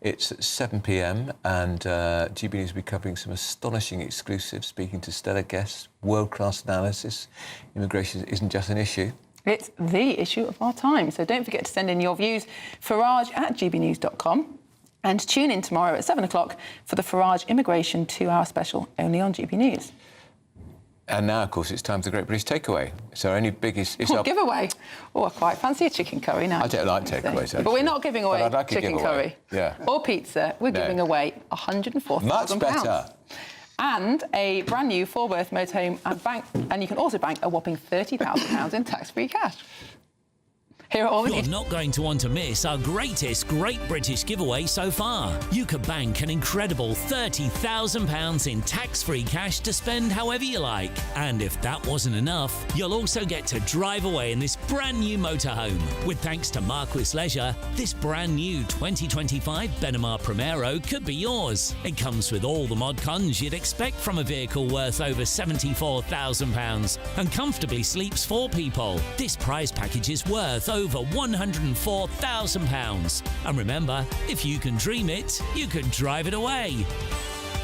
It's at 7 p.m. and GB News will be covering some astonishing exclusives, speaking to stellar guests, world-class analysis. Immigration isn't just an issue. It's the issue of our time. So don't forget to send in your views, farage@gbnews.com. And tune in tomorrow at 7 o'clock for the Farage Immigration 2-hour special, only on GB News. And now, of course, it's time for the Great British Takeaway. It's our only biggest... It's our giveaway. Oh, I quite fancy a chicken curry now. I don't like takeaways, actually. But we're not giving away I'd like chicken curry. Yeah. Or pizza. We're giving away £104,000. Much better. And a brand new 4-berth motorhome and bank. And you can also bank a whopping £30,000 in tax-free cash. Here are all the You're not going to want to miss our greatest Great British giveaway so far. You could bank an incredible £30,000 in tax-free cash to spend however you like. And if that wasn't enough, you'll also get to drive away in this brand new motorhome. With thanks to Markle Leisure, this brand new 2025 Benimar Primero could be yours. It comes with all the mod cons you'd expect from a vehicle worth over £74,000 and comfortably sleeps 4 people. This prize package is worth over £104,000. And remember, if you can dream it, you can drive it away.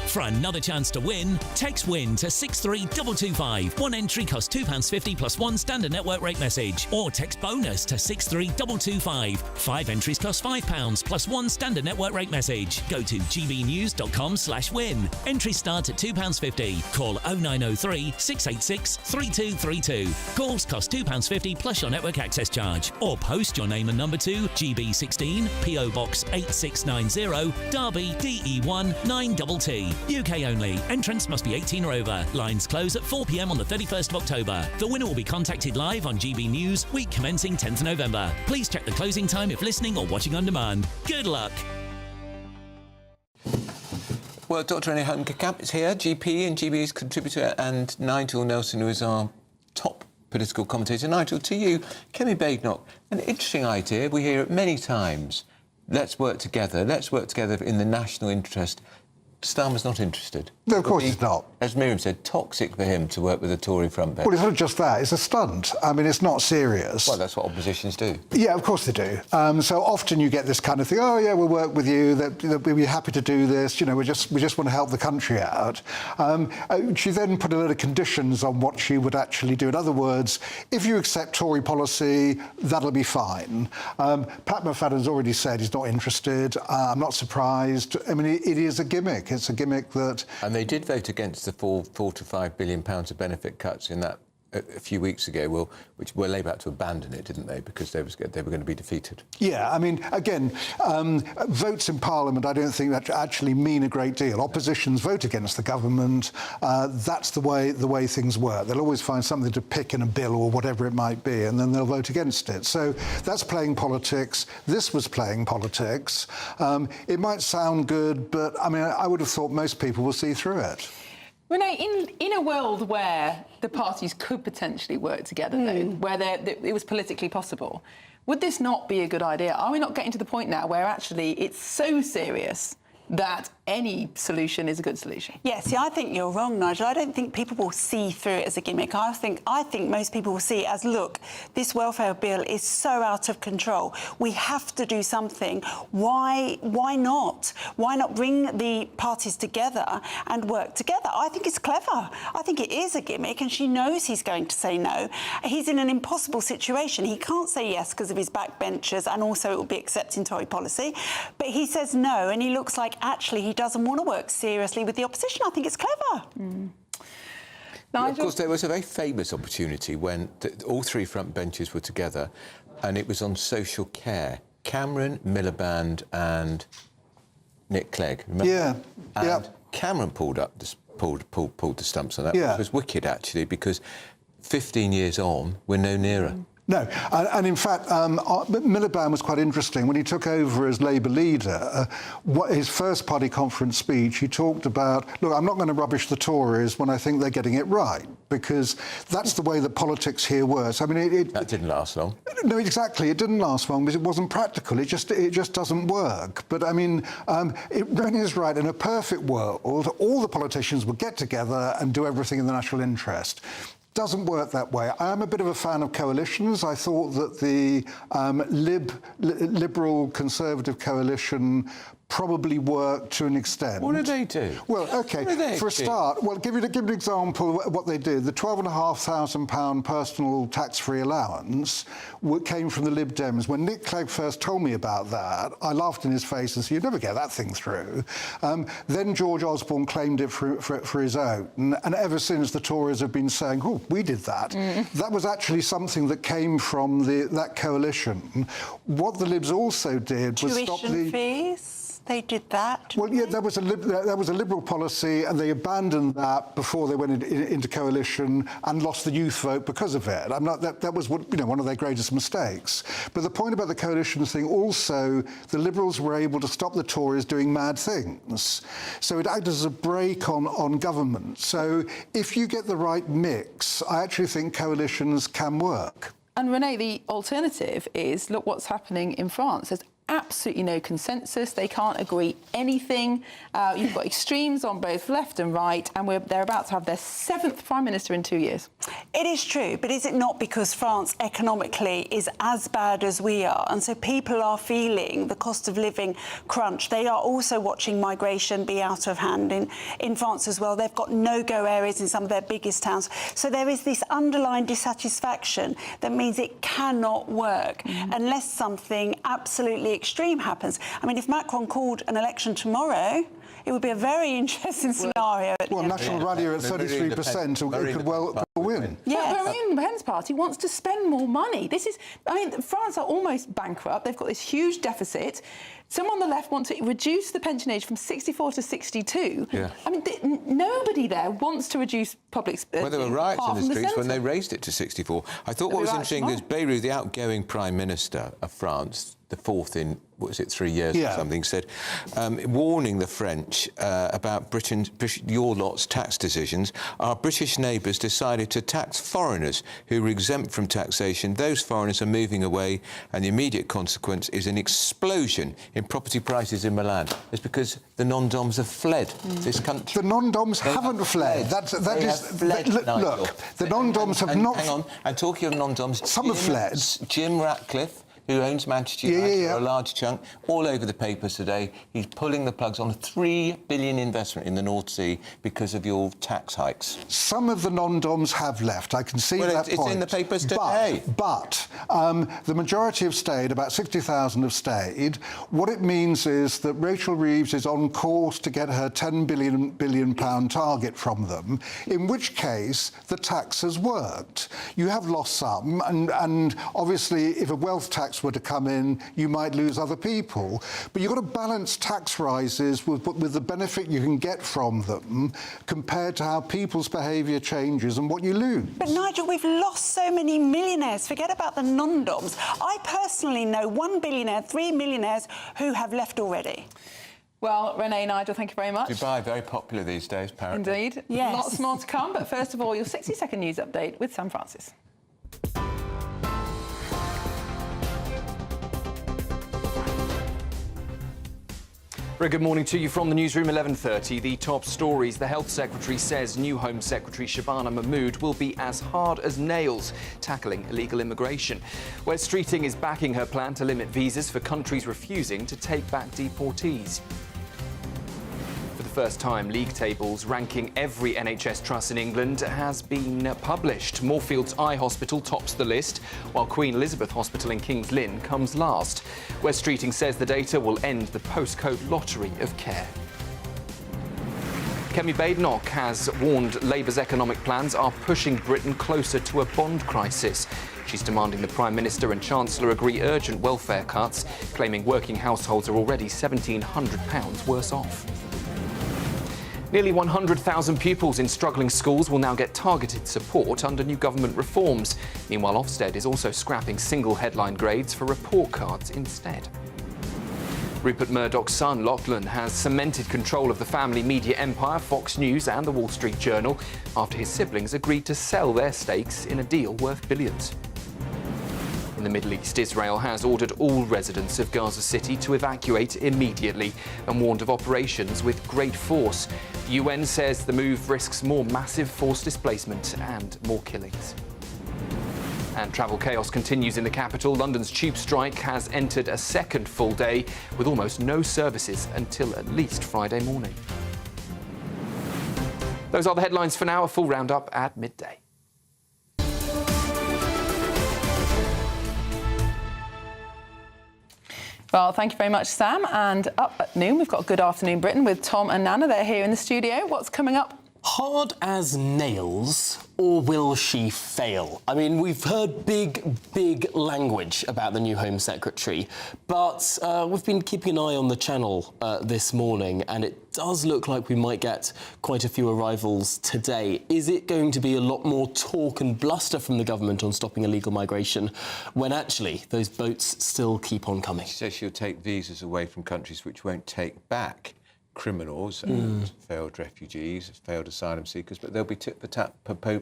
For another chance to win, text WIN to 63225. One entry costs £2.50 plus one standard network rate message. Or text BONUS to 63225. 5 entries cost £5 plus one standard network rate message. Go to gbnews.com/win. Entries start at £2.50. Call 0903 686 3232. Calls cost £2.50 plus your network access charge. Or post your name and number to GB16 PO Box 8690 Derby DE1 9TT. UK only. Entrants must be 18 or over. Lines close at 4 p.m. on the 31st of October. The winner will be contacted live on GB News, week commencing 10th of November. Please check the closing time if listening or watching on demand. Good luck. Well, Dr. Renee Hutton-Camp is here, GP and GB's contributor, and Nigel Nelson, who is our top political commentator. Nigel, to you, Kemi Badenoch, an interesting idea. We hear it many times. Let's work together. Let's work together in the national interest. Starmer's not interested. No, of course he's not. As Miriam said, toxic for him to work with a Tory front bench. Well, it's not just that, it's a stunt. I mean, it's not serious. Well, that's what oppositions do. Yeah, of course they do. So often you get this kind of thing, oh, yeah, we'll work with you, we'll be happy to do this, you know, we just want to help the country out. She then put a lot of conditions on what she would actually do. In other words, if you accept Tory policy, that'll be fine. Pat McFadden's already said he's not interested. I'm not surprised. I mean, it is a gimmick. It's a gimmick that... And they did vote against the £4 to £5 billion of benefit cuts in that a few weeks ago, which were Labour had to abandon it, didn't they, because they were going to be defeated. Yeah, I mean, again, votes in Parliament I don't think that actually mean a great deal. Oppositions vote against the government. That's the way things work. They'll always find something to pick in a bill or whatever it might be, and then they'll vote against it. So that's playing politics. This was playing politics. It might sound good, but, I mean, I would have thought most people will see through it. Renee, in a world where the parties could potentially work together, though, where it was politically possible, would this not be a good idea? Are we not getting to the point now where actually it's so serious that any solution is a good solution? Yeah, see, I think you're wrong, Nigel. I don't think people will see through it as a gimmick. I think most people will see it as, look, this welfare bill is so out of control. We have to do something. Why not? Why not bring the parties together and work together? I think it's clever. I think it is a gimmick, and she knows he's going to say no. He's in an impossible situation. He can't say yes because of his backbenchers, and also it will be accepting Tory policy. But he says no, and he looks like actually he doesn't want to work seriously with the opposition. I think it's clever. Of course, there was a very famous opportunity when all three front benches were together, and it was on social care. Cameron, Miliband and Nick Clegg, remember? Yeah, and Cameron pulled the stumps on that. Yeah. It was wicked, actually, because 15 years on, we're no nearer. No, and in fact, Miliband was quite interesting. When he took over as Labour leader, his first party conference speech, he talked about, look, I'm not going to rubbish the Tories when I think they're getting it right, because that's the way that politics here works. I mean, that didn't last long. No, exactly. It didn't last long because it wasn't practical. It just doesn't work. But I mean, Ren is right. In a perfect world, all the politicians would get together and do everything in the national interest. Doesn't work that way. I am a bit of a fan of coalitions. I thought that the Liberal Conservative coalition probably worked to an extent. What did they do? Well, OK, for a start, well, give you an example of what they did. The £12,500 personal tax-free allowance came from the Lib Dems. When Nick Clegg first told me about that, I laughed in his face and said, you'd never get that thing through. Then George Osborne claimed it for his own, and ever since the Tories have been saying, oh, we did that. That was actually something that came from that coalition. What the Libs also did was stop the... Tuition fees? They did that. Well, yeah, that was a Liberal policy, and they abandoned that before they went into coalition and lost the youth vote because of it. That was one of their greatest mistakes. But the point about the coalition thing, also, the Liberals were able to stop the Tories doing mad things. So it acted as a brake on government. So if you get the right mix, I actually think coalitions can work. And Renee, the alternative is, look what's happening in France. There's absolutely no consensus. They can't agree anything. You've got extremes on both left and right, and they're about to have their 7th Prime Minister in 2 years. It is true, but is it not because France economically is as bad as we are? And so people are feeling the cost of living crunch. They are also watching migration be out of hand in France as well. They've got no-go areas in some of their biggest towns. So there is this underlying dissatisfaction that means it cannot work unless something absolutely extreme happens. I mean, if Macron called an election tomorrow, it would be a very interesting scenario. Well, National Rally are at 33%, it could well win. Yeah, but Marine Le Pen's party wants to spend more money. France are almost bankrupt. They've got this huge deficit. Some on the left want to reduce the pension age from 64 to 62. Yeah. I mean, nobody there wants to reduce public... Well, there were riots in the streets when they raised it to 64. I thought what was interesting is Bayrou, the outgoing Prime Minister of France, the fourth in, 3 years or something, said, warning the French about your lot's tax decisions. Our British neighbours decided to tax foreigners who were exempt from taxation. Those foreigners are moving away, and the immediate consequence is an explosion in property prices in Milan. It's because the non-doms have fled this country. The non-doms haven't fled. Look, the non-doms have not... Hang on, and talking of non-doms... Some have fled. Jim Ratcliffe, who owns Manchester United for a large chunk, all over the papers today. He's pulling the plugs on a $3 billion investment in the North Sea because of your tax hikes. Some of the non-doms have left. I can see that point. It's in the papers today. But the majority have stayed. About 60,000 have stayed. What it means is that Rachel Reeves is on course to get her £10 billion target from them, in which case the tax has worked. You have lost some, and obviously if a wealth tax were to come in, you might lose other people. But you've got to balance tax rises with the benefit you can get from them compared to how people's behaviour changes and what you lose. But Nigel, we've lost so many millionaires. Forget about the non-doms. I personally know 1 billionaire, 3 millionaires who have left already. Well, Renee, Nigel, thank you very much. Dubai, very popular these days, apparently. Indeed. Yes. Lots more to come, but first of all, your 60-second news update with Sam Francis. Very good morning to you from the newsroom, 11:30. The top stories. The Health Secretary says new Home Secretary Shabana Mahmood will be as hard as nails tackling illegal immigration. Wes Streeting is backing her plan to limit visas for countries refusing to take back deportees. For the first time, league tables ranking every NHS trust in England has been published. Moorfields Eye Hospital tops the list, while Queen Elizabeth Hospital in King's Lynn comes last. Wes Streeting says the data will end the postcode lottery of care. Kemi Badenoch has warned Labour's economic plans are pushing Britain closer to a bond crisis. She's demanding the Prime Minister and Chancellor agree urgent welfare cuts, claiming working households are already £1,700 worse off. Nearly 100,000 pupils in struggling schools will now get targeted support under new government reforms. Meanwhile, Ofsted is also scrapping single headline grades for report cards instead. Rupert Murdoch's son, Lachlan, has cemented control of the family media empire, Fox News and the Wall Street Journal, after his siblings agreed to sell their stakes in a deal worth billions. In the Middle East, Israel has ordered all residents of Gaza City to evacuate immediately and warned of operations with great force. The UN says the move risks more massive forced displacement and more killings. And travel chaos continues in the capital. London's tube strike has entered a second full day with almost no services until at least Friday morning. Those are the headlines for now. A full roundup at midday. Well, thank you very much, Sam. And up at noon, we've got Good Afternoon Britain with Tom and Nana. They're here in the studio. What's coming up? Hard as nails, or will she fail? I mean, we've heard big language about the new Home Secretary, but we've been keeping an eye on the channel this morning, and it does look like we might get quite a few arrivals today. Is it going to be a lot more talk and bluster from the government on stopping illegal migration, when actually those boats still keep on coming? She says she'll take visas away from countries which won't take back criminals and failed refugees, failed asylum seekers, but there'll be tit-for-tat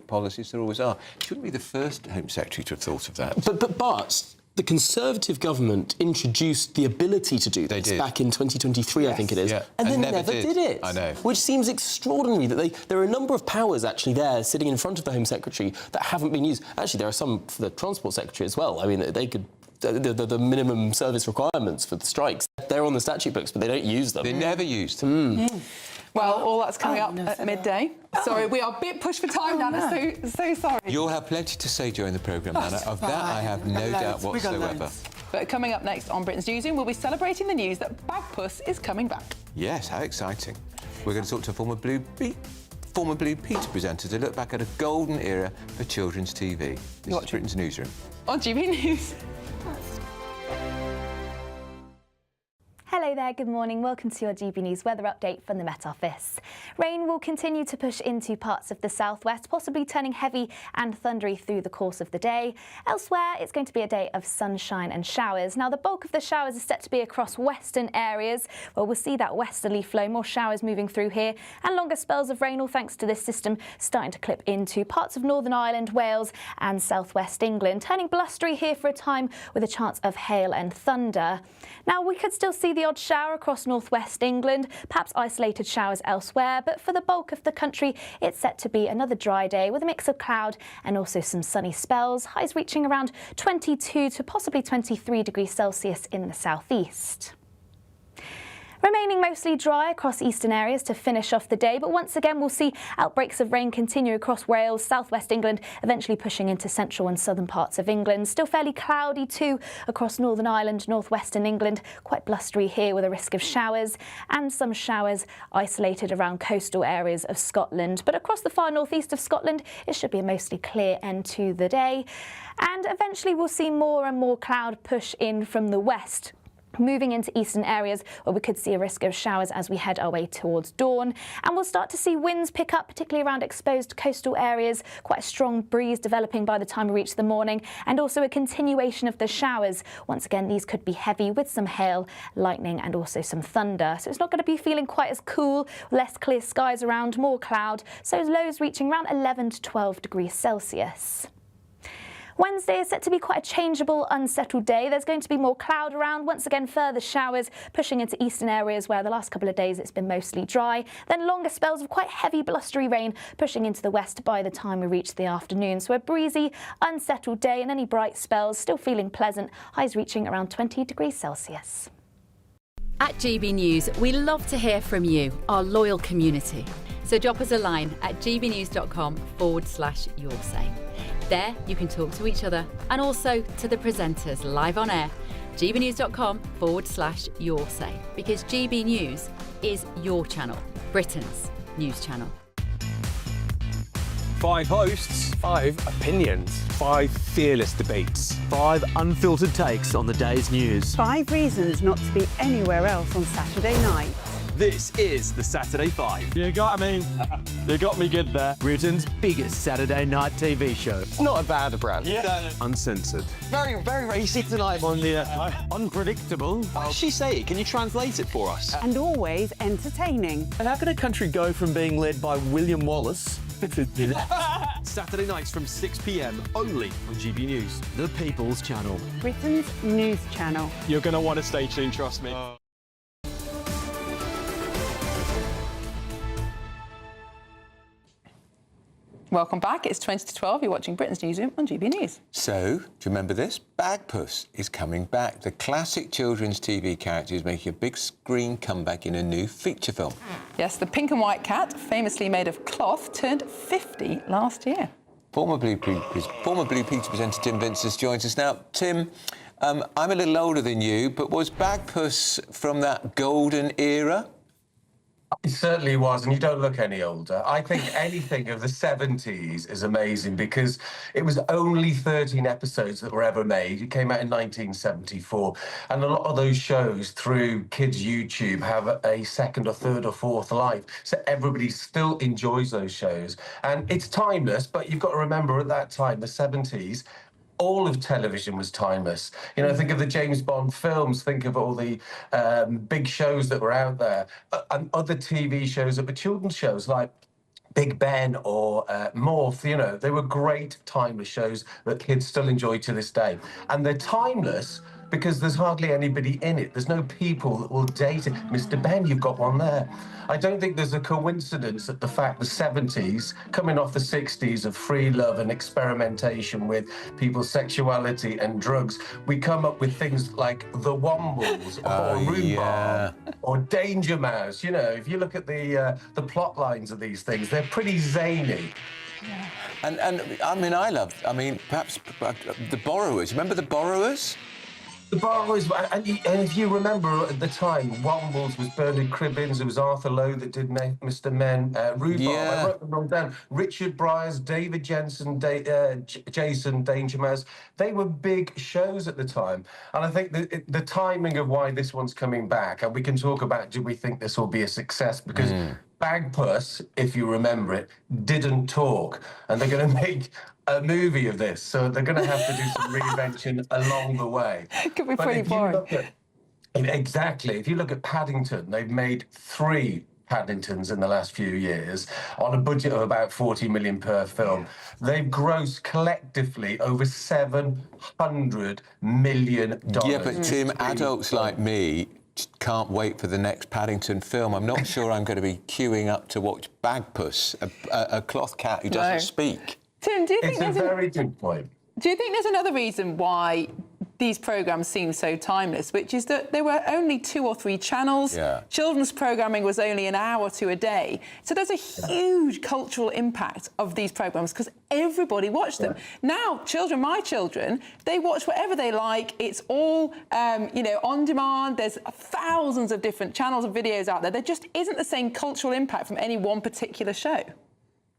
policies, there always are. She wouldn't be the first Home Secretary to have thought of that. But the Conservative government introduced the ability to do this back in 2023, I think it is, and then never did it. I know. Which seems extraordinary that there are a number of powers actually there sitting in front of the Home Secretary that haven't been used. Actually, there are some for the Transport Secretary as well. I mean, they could... The minimum service requirements for the strikes, they're on the statute books, but they don't use them. They never used them. Well, all that's coming up at midday. Sorry, we are a bit pushed for time, Nana, so sorry. You'll have plenty to say during the programme, Nana. Of that, I have no doubt whatsoever. But coming up next on Britain's Newsroom, we'll be celebrating the news that Bagpuss is coming back. Yes, how exciting. We're going to talk to a former Blue Peter presenter to look back at a golden era for children's TV. This is Britain's Newsroom. On GB News. Hello there, good morning. Welcome to your GB News weather update from the Met Office. Rain will continue to push into parts of the southwest, possibly turning heavy and thundery through the course of the day. Elsewhere, it's going to be a day of sunshine and showers. Now, the bulk of the showers is set to be across western areas. Well, we'll see that westerly flow, more showers moving through here, and longer spells of rain, all thanks to this system starting to clip into parts of Northern Ireland, Wales and southwest England, turning blustery here for a time with a chance of hail and thunder. Now, we could still see the odd shower across northwest England, perhaps isolated showers elsewhere, but for the bulk of the country, it's set to be another dry day with a mix of cloud and also some sunny spells, highs reaching around 22 to possibly 23 degrees Celsius in the southeast. Remaining mostly dry across eastern areas to finish off the day, but once again we'll see outbreaks of rain continue across Wales, southwest England, eventually pushing into central and southern parts of England. Still fairly cloudy too across Northern Ireland, northwestern England, quite blustery here with a risk of showers, and some showers isolated around coastal areas of Scotland. But across the far northeast of Scotland, it should be a mostly clear end to the day. And eventually we'll see more and more cloud push in from the west, moving into eastern areas where we could see a risk of showers as we head our way towards dawn. And we'll start to see winds pick up, particularly around exposed coastal areas, quite a strong breeze developing by the time we reach the morning, and also a continuation of the showers. Once again, these could be heavy with some hail, lightning and also some thunder. So it's not going to be feeling quite as cool, less clear skies around, more cloud, so lows reaching around 11 to 12 degrees Celsius. Wednesday is set to be quite a changeable, unsettled day. There's going to be more cloud around, once again further showers pushing into eastern areas where the last couple of days it's been mostly dry. Then longer spells of quite heavy blustery rain pushing into the west by the time we reach the afternoon. So a breezy, unsettled day and any bright spells still feeling pleasant, highs reaching around 20 degrees Celsius. At GB News, we love to hear from you, our loyal community. So drop us a line at gbnews.com/yoursay. There you can talk to each other and also to the presenters live on air. gbnews.com/yoursay, because GB News is your channel, Britain's News Channel. 5 hosts, 5 opinions, 5 fearless debates, 5 unfiltered takes on the day's news. 5 reasons not to be anywhere else on Saturday night. This is the Saturday 5. You got me good there. Britain's biggest Saturday night TV show. It's not a bad brand. Yeah. Uncensored. Very, very racy tonight. On the unpredictable. What did she say? Can you translate it for us? And always entertaining. And how can a country go from being led by William Wallace Saturday nights from 6 p.m. only on GB News, the People's Channel. Britain's news channel. You're going to want to stay tuned, trust me. Welcome back. It's 20 to 12. You're watching Britain's Newsroom on GB News. So, do you remember this? Bagpuss is coming back. The classic children's TV character is making a big screen comeback in a new feature film. Yes, the pink and white cat, famously made of cloth, turned 50 last year. Former Blue Peter presenter Tim Vinces joins us now. Tim, I'm a little older than you, but was Bagpuss from that golden era? It certainly was, and you don't look any older. I think anything of the 70s is amazing because it was only 13 episodes that were ever made. It came out in 1974, and a lot of those shows through kids' YouTube have a second or third or fourth life. So everybody still enjoys those shows, and it's timeless, but you've got to remember at that time, the 70s, all of television was timeless. You know, think of the James Bond films, think of all the big shows that were out there, and other TV shows that were children's shows like Big Ben or Morph. You know, they were great timeless shows that kids still enjoy to this day. And they're timeless because there's hardly anybody in it. There's no people that will date it. Mr. Ben, you've got one there. I don't think there's a coincidence that the fact the 70s, coming off the 60s of free love and experimentation with people's sexuality and drugs, we come up with things like the Wombles or Rhubarb or Danger Mouse. You know, if you look at the plot lines of these things, they're pretty zany. Yeah. And I mean, perhaps The Borrowers. Remember The Borrowers? The Borrowers, and if you remember at the time, Wombles was Bernard Cribbins, it was Arthur Lowe that did Mr. Men, Rhubarb, I wrote them all down, Richard Bryars, David Jensen, Jason Danger Mouse, they were big shows at the time. And I think the timing of why this one's coming back, and we can talk about, do we think this will be a success? Because Bagpuss, if you remember it, didn't talk, and they're going to make a movie of this, so they're going to have to do some reinvention along the way. It could be pretty boring. Exactly. If you look at Paddington, they've made 3 Paddingtons in the last few years on a budget of about 40 million per film. They've grossed collectively over $700 million. Yeah, but Tim, adults like me can't wait for the next Paddington film. I'm not sure I'm going to be queuing up to watch Bagpuss, a cloth cat who doesn't speak. Tim, do you think it's a very good point. Do you think there's another reason why these programmes seem so timeless, which is that there were only 2 or 3 channels. Children's programming was only an hour or 2 a day. So there's a huge cultural impact of these programmes because everybody watched them. Now, my children, they watch whatever they like. It's all, you know, on demand. There's thousands of different channels and videos out there. There just isn't the same cultural impact from any one particular show.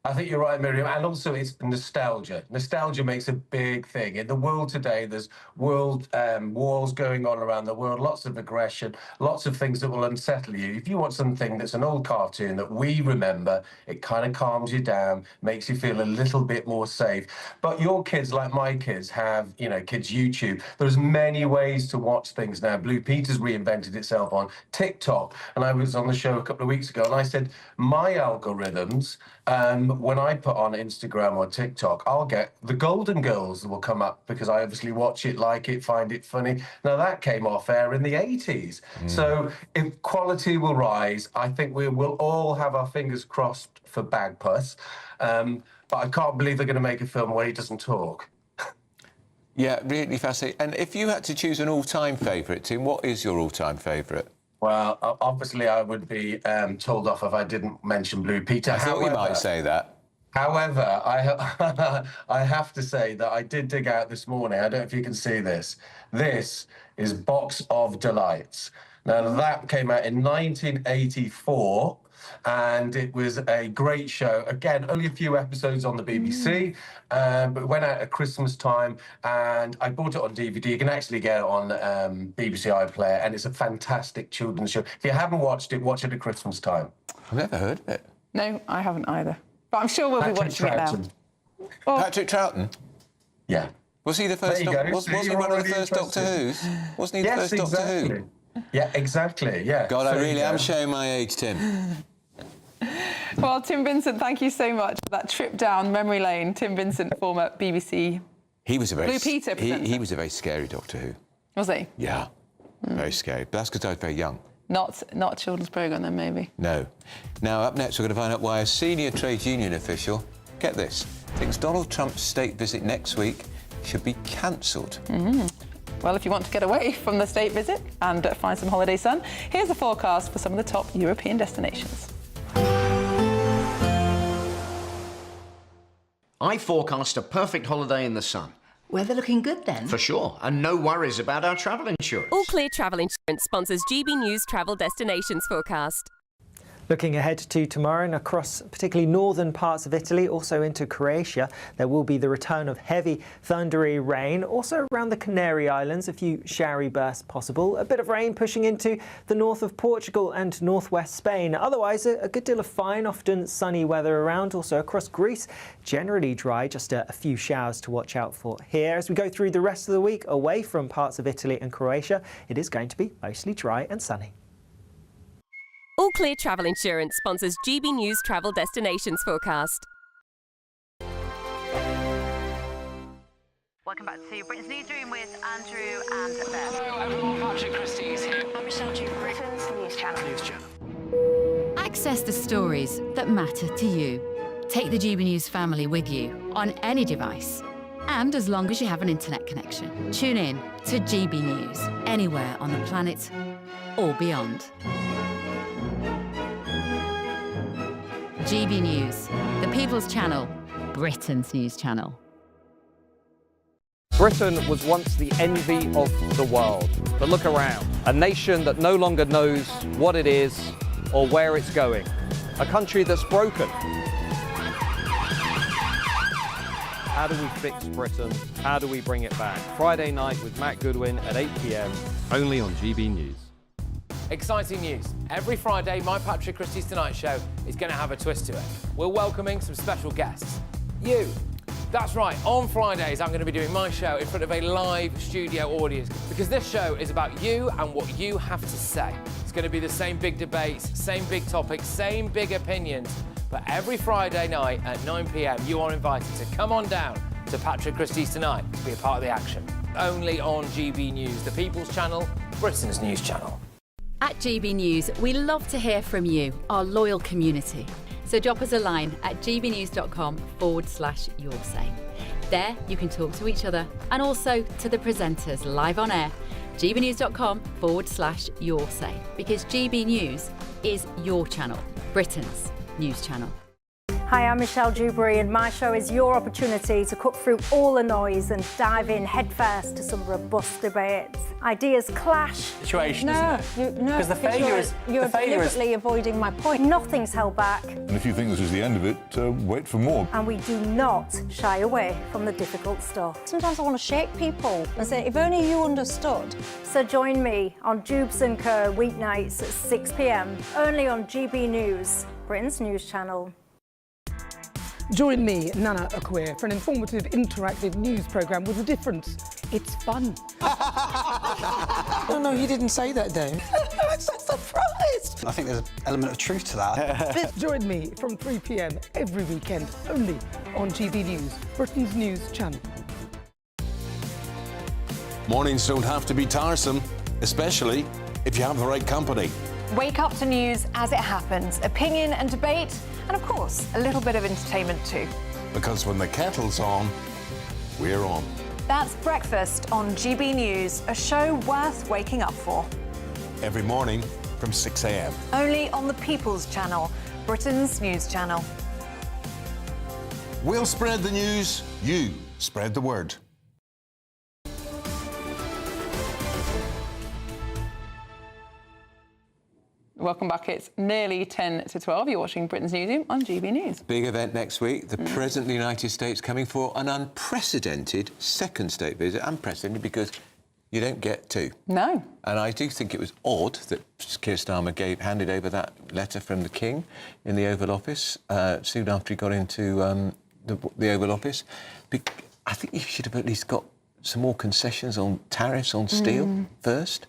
I think you're right, Miriam, and also it's nostalgia. Nostalgia makes a big thing. In the world today, there's world wars going on around the world, lots of aggression, lots of things that will unsettle you. If you want something that's an old cartoon that we remember, it kind of calms you down, makes you feel a little bit more safe. But your kids, like my kids, have, you know, kids' YouTube. There's many ways to watch things now. Blue Peter's reinvented itself on TikTok, and I was on the show a couple of weeks ago, and I said, my algorithms, when I put on Instagram or TikTok, I'll get the Golden Girls that will come up because I obviously watch it, like it, find it funny. Now, that came off air in the 80s. So if quality will rise, I think we will all have our fingers crossed for Bagpuss. But I can't believe they're going to make a film where he doesn't talk. Yeah, really fascinating. And if you had to choose an all-time favourite, Tim, what is your all-time favourite? Well, obviously, I would be told off if I didn't mention Blue Peter. I thought you might say that. However, I have to say that I did dig out this morning. I don't know if you can see this. This is Box of Delights. Now, that came out in 1984. and it was a great show. Again, only a few episodes on the BBC, but it went out at Christmas time, and I bought it on DVD. You can actually get it on BBC iPlayer, and it's a fantastic children's show. If you haven't watched it, watch it at Christmas time. I've never heard of it. No, I haven't either. But I'm sure we'll be watching it now. Patrick Troughton? Yeah. Was he the first? Wasn't he one of the first Doctor Who's? Wasn't he the first Doctor Who? Yeah, exactly. Yeah. God, I really am showing my age, Tim. Well, Tim Vincent, thank you so much for that trip down memory lane. Tim Vincent, former BBC He was a very Blue Peter presenter. he was a very scary Doctor Who. Was he? Yeah, very scary. But that's because I was very young. Not a children's programme then, maybe. No. Now, up next, we're going to find out why a senior trade union official, get this, thinks Donald Trump's state visit next week should be cancelled. Well, if you want to get away from the state visit and find some holiday sun, here's a forecast for some of the top European destinations. I forecast a perfect holiday in the sun. Weather looking good then? For sure, and no worries about our travel insurance. All Clear Travel Insurance sponsors GBNews Travel Destinations Forecast. Looking ahead to tomorrow and across particularly northern parts of Italy, also into Croatia, there will be the return of heavy thundery rain. Also around the Canary Islands, a few showery bursts possible. A bit of rain pushing into the north of Portugal and northwest Spain. Otherwise, a good deal of fine, often sunny weather around. Also across Greece, generally dry, just a few showers to watch out for here. As we go through the rest of the week, away from parts of Italy and Croatia, it is going to be mostly dry and sunny. All Clear Travel Insurance sponsors GBNews Travel Destinations Forecast. Welcome back to Britain's Newsroom with Andrew and Beth. Hello everyone, Patrick Christie is here. I'm Michelle Duke, Britain's News Channel. Access the stories that matter to you. Take the GBNews family with you on any device. And as long as you have an internet connection, tune in to GB News anywhere on the planet or beyond. GB News, the People's Channel, Britain's news channel. Britain was once the envy of the world. But look around. A nation that no longer knows what it is or where it's going. A country that's broken. How do we fix Britain? How do we bring it back? Friday night with Matt Goodwin at 8 p.m, only on GB News. Exciting news. Every Friday, my Patrick Christie's Tonight Show is going to have a twist to it. We're welcoming some special guests. You. That's right, on Fridays I'm going to be doing my show in front of a live studio audience because this show is about you and what you have to say. It's going to be the same big debates, same big topics, same big opinions, but every Friday night at 9 p.m. you are invited to come on down to Patrick Christie's Tonight to be a part of the action. Only on GB News, the People's Channel, Britain's news channel. At GB News, we love to hear from you, our loyal community. So drop us a line at gbnews.com/yoursay. There you can talk to each other and also to the presenters live on air. gbnews.com/yoursay, because GB News is your channel, Britain's news channel. Hi, I'm Michelle Dewberry, and my show is your opportunity to cut through all the noise and dive in headfirst to some robust debates. Ideas clash. Situation, no, isn't it? No, Because the failure is... You're deliberately avoiding my point. Nothing's held back. And if you think this is the end of it, wait for more. And we do not shy away from the difficult stuff. Sometimes I want to shake people and say, if only you understood. So join me on Jubes and Kerr weeknights at 6 p.m, only on GB News, Britain's news channel. Join me, Nana Akwe, for an informative, interactive news programme with a difference. It's fun. No, he didn't say that, Dave. I'm so surprised. I think there's an element of truth to that. Join me from 3 p.m. every weekend, only on GB News, Britain's news channel. Mornings don't have to be tiresome, especially if you have the right company. Wake up to news as it happens, opinion and debate, and of course, a little bit of entertainment too. Because when the kettle's on, we're on. That's Breakfast on GB News, a show worth waking up for. Every morning from 6 a.m. Only on the People's Channel, Britain's news channel. We'll spread the news, you spread the word. Welcome back. It's nearly 10 to 12. You're watching Britain's Newsroom on GB News. Big event next week. The President of the United States coming for an unprecedented second state visit. Unprecedented because you don't get two. No. And I do think it was odd that Keir Starmer handed over that letter from the King in the Oval Office soon after he got into the Oval Office. I think he should have at least got some more concessions on tariffs on steel first.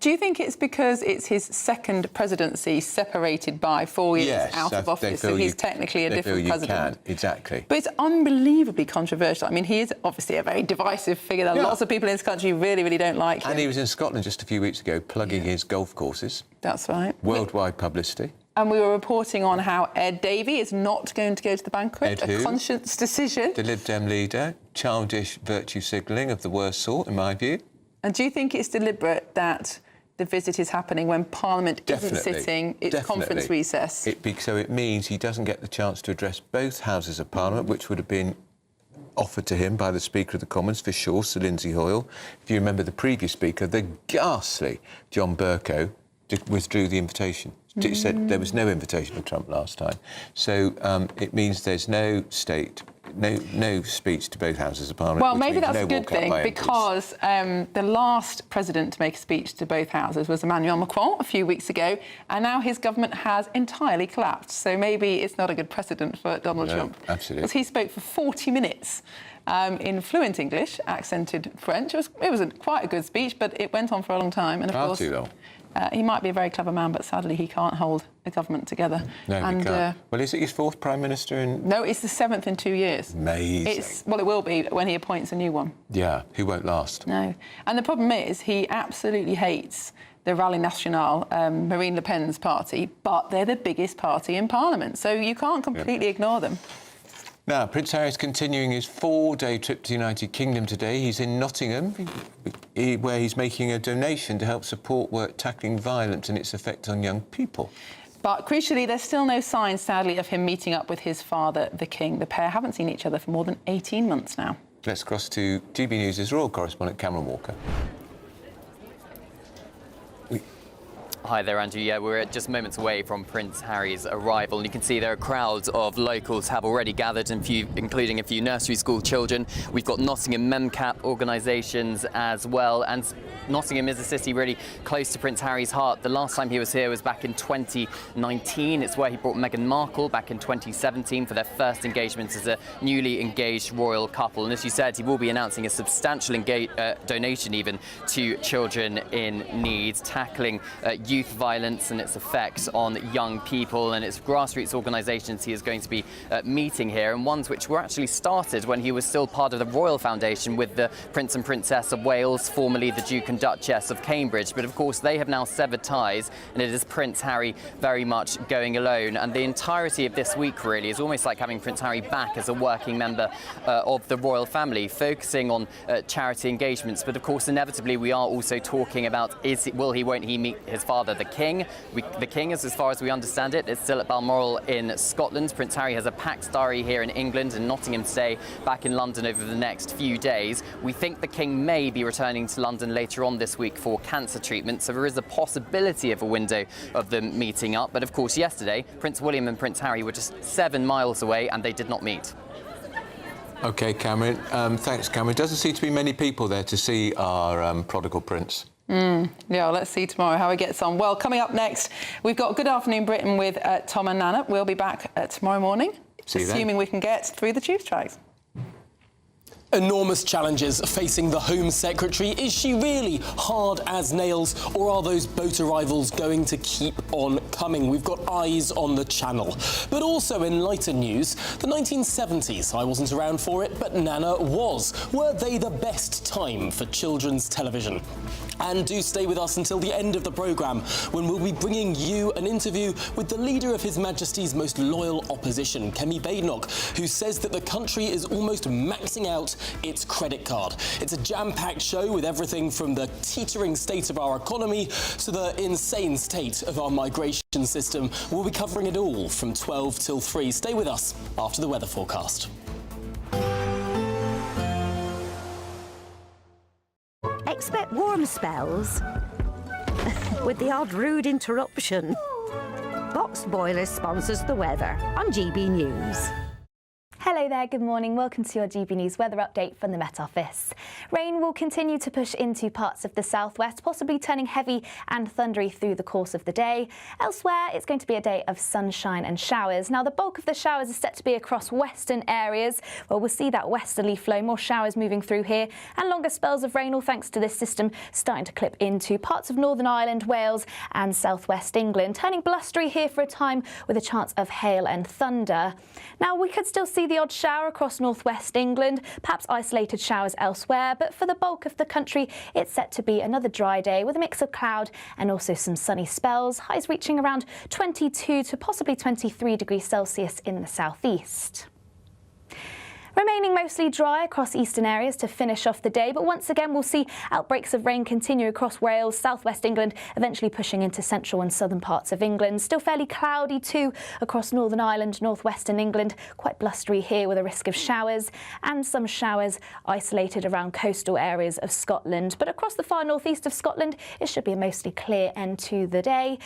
Do you think it's because it's his second presidency separated by 4 years out of office, so he's technically a different president? Exactly. But it's unbelievably controversial. I mean, he is obviously a very divisive figure. There are lots of people in this country who really, really don't like him. And he was in Scotland just a few weeks ago plugging his golf courses. That's right. Worldwide publicity. And we were reporting on how Ed Davey is not going to go to the banquet. Ed who? A conscience decision. The Lib Dem leader. Childish virtue signalling of the worst sort, in my view. And do you think it's deliberate that the visit is happening when Parliament isn't sitting its conference recess? So it means he doesn't get the chance to address both Houses of Parliament, which would have been offered to him by the Speaker of the Commons, for sure, Sir Lindsay Hoyle. If you remember the previous Speaker, the ghastly John Bercow, withdrew the invitation. He said there was no invitation to Trump last time. So it means there's no speech to both Houses of Parliament. Well, maybe that's a good thing, because the last president to make a speech to both houses was Emmanuel Macron a few weeks ago, and now his government has entirely collapsed. So maybe it's not a good precedent for Donald Trump. Absolutely. Because he spoke for 40 minutes in fluent English, accented French. It was quite a good speech, but it went on for a long time. And of course, too long. He might be a very clever man, but sadly he can't hold a government together. No, he can't. Well, is it his fourth Prime Minister? No, it's the 7th in 2 years. Amazing. Well, it will be when he appoints a new one. Yeah, who won't last. No. And the problem is he absolutely hates the Rally Nationale, Marine Le Pen's party, but they're the biggest party in Parliament, so you can't completely ignore them. Now, Prince Harry's continuing his 4-day trip to the United Kingdom today. He's in Nottingham, where he's making a donation to help support work tackling violence and its effect on young people. But crucially, there's still no signs, sadly, of him meeting up with his father, the King. The pair haven't seen each other for more than 18 months now. Let's cross to GB News' royal correspondent, Cameron Walker. Hi there, Andrew. Yeah, we're just moments away from Prince Harry's arrival, and you can see there are crowds of locals have already gathered, including a few nursery school children. We've got Nottingham MemCap organisations as well, and Nottingham is a city really close to Prince Harry's heart. The last time he was here was back in 2019. It's where he brought Meghan Markle back in 2017 for their first engagement as a newly engaged royal couple. And as you said, he will be announcing a substantial donation even to children in need, tackling youth violence and its effects on young people, and its grassroots organisations he is going to be meeting here, and ones which were actually started when he was still part of the Royal Foundation with the Prince and Princess of Wales, formerly the Duke and Duchess of Cambridge. But of course they have now severed ties, and it is Prince Harry very much going alone. And the entirety of this week really is almost like having Prince Harry back as a working member of the royal family, focusing on charity engagements. But of course inevitably we are also talking about won't he meet his father, the King. The King is, as far as we understand it, is still at Balmoral in Scotland. Prince Harry has a packed diary here in England and Nottingham today, back in London over the next few days. We think the King may be returning to London later on this week for cancer treatment, so there is a possibility of a window of them meeting up. But of course yesterday, Prince William and Prince Harry were just 7 miles away and they did not meet. OK, Cameron. Thanks, Cameron. Doesn't seem to be many people there to see our prodigal prince. Yeah, well, let's see tomorrow how he gets on. Well, coming up next, we've got Good Afternoon Britain with Tom and Nana. We'll be back tomorrow morning, assuming we can get through the tube strikes. Enormous challenges facing the Home Secretary. Is she really hard as nails, or are those boat arrivals going to keep on coming? We've got eyes on the Channel. But also in lighter news, the 1970s. I wasn't around for it, but Nana was. Were they the best time for children's television? And do stay with us until the end of the programme, when we'll be bringing you an interview with the leader of His Majesty's most loyal opposition, Kemi Badenoch, who says that the country is almost maxing out its credit card. It's a jam-packed show with everything from the teetering state of our economy to the insane state of our migration system. We'll be covering it all from 12 till 3. Stay with us after the weather forecast. Expect warm spells. with the odd rude interruption. Box Boiler sponsors the weather on GB News. Hello there, good morning. Welcome to your GB News weather update from the Met Office. Rain will continue to push into parts of the southwest, possibly turning heavy and thundery through the course of the day. Elsewhere, it's going to be a day of sunshine and showers. Now, the bulk of the showers are set to be across western areas, where we'll see that westerly flow, more showers moving through here, and longer spells of rain, all thanks to this system starting to clip into parts of Northern Ireland, Wales and southwest England, turning blustery here for a time with a chance of hail and thunder. Now, we could still see the odd shower across northwest England, perhaps isolated showers elsewhere, but for the bulk of the country, it's set to be another dry day with a mix of cloud and also some sunny spells, highs reaching around 22 to possibly 23 degrees Celsius in the southeast. Remaining mostly dry across eastern areas to finish off the day, but once again we'll see outbreaks of rain continue across Wales, southwest England, eventually pushing into central and southern parts of England. Still fairly cloudy too across Northern Ireland, northwestern England, quite blustery here with a risk of showers, and some showers isolated around coastal areas of Scotland. But across the far northeast of Scotland, it should be a mostly clear end to the day.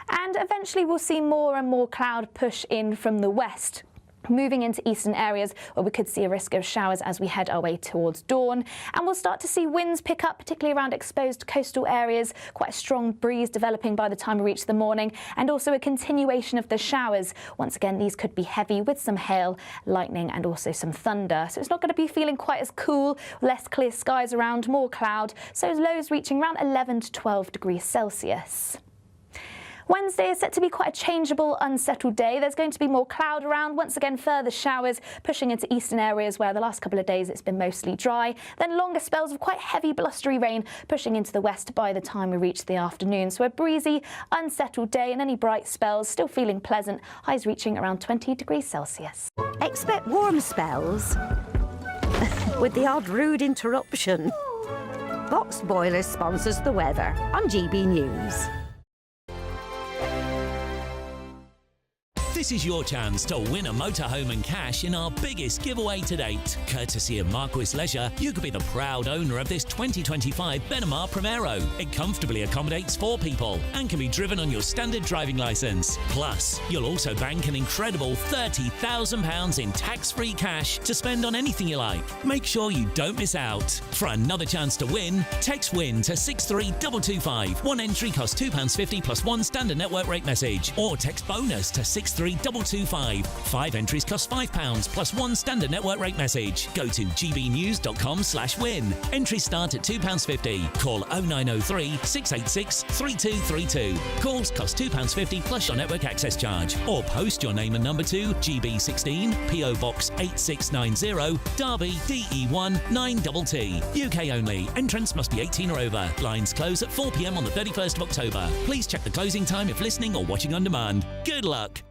And eventually we'll see more and more cloud push in from the west, moving into eastern areas where we could see a risk of showers as we head our way towards dawn. And we'll start to see winds pick up, particularly around exposed coastal areas, quite a strong breeze developing by the time we reach the morning, and also a continuation of the showers. Once again, these could be heavy with some hail, lightning and also some thunder. So it's not going to be feeling quite as cool, less clear skies around, more cloud, so lows reaching around 11 to 12 degrees Celsius. Wednesday is set to be quite a changeable, unsettled day. There's going to be more cloud around, once again further showers pushing into eastern areas where the last couple of days it's been mostly dry. Then longer spells of quite heavy blustery rain pushing into the west by the time we reach the afternoon. So a breezy, unsettled day and any bright spells still feeling pleasant, highs reaching around 20 degrees Celsius. Expect warm spells with the odd rude interruption. Box Boiler sponsors the weather on GB News. This is your chance to win a motorhome and cash in our biggest giveaway to date. Courtesy of Markle Leisure, you could be the proud owner of this 2025 Benamar Primero. It comfortably accommodates 4 people and can be driven on your standard driving licence. Plus, you'll also bank an incredible £30,000 in tax-free cash to spend on anything you like. Make sure you don't miss out. For another chance to win, text WIN to 63225. One entry costs £2.50 plus one standard network rate message, or text BONUS to 63225. 5 entries cost £5 plus one standard network rate message. Go to gbnews.com/win. Entries start at £2.50. Call 0903 686 3232. Calls cost £2.50 plus your network access charge. Or post your name and number to GB16 PO Box 8690 Derby DE1 9TT. UK only. Entrance must be 18 or over. Lines close at 4 p.m. on the 31st of October. Please check the closing time if listening or watching on demand. Good luck.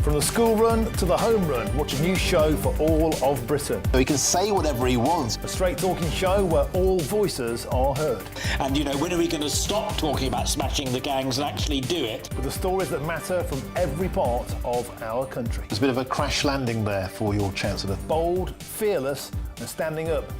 From the school run to the home run, watch a new show for all of Britain. So he can say whatever he wants. A straight talking show where all voices are heard. And, you know, when are we going to stop talking about smashing the gangs and actually do it? With the stories that matter from every part of our country. There's a bit of a crash landing there for your Chancellor. Bold, fearless and standing up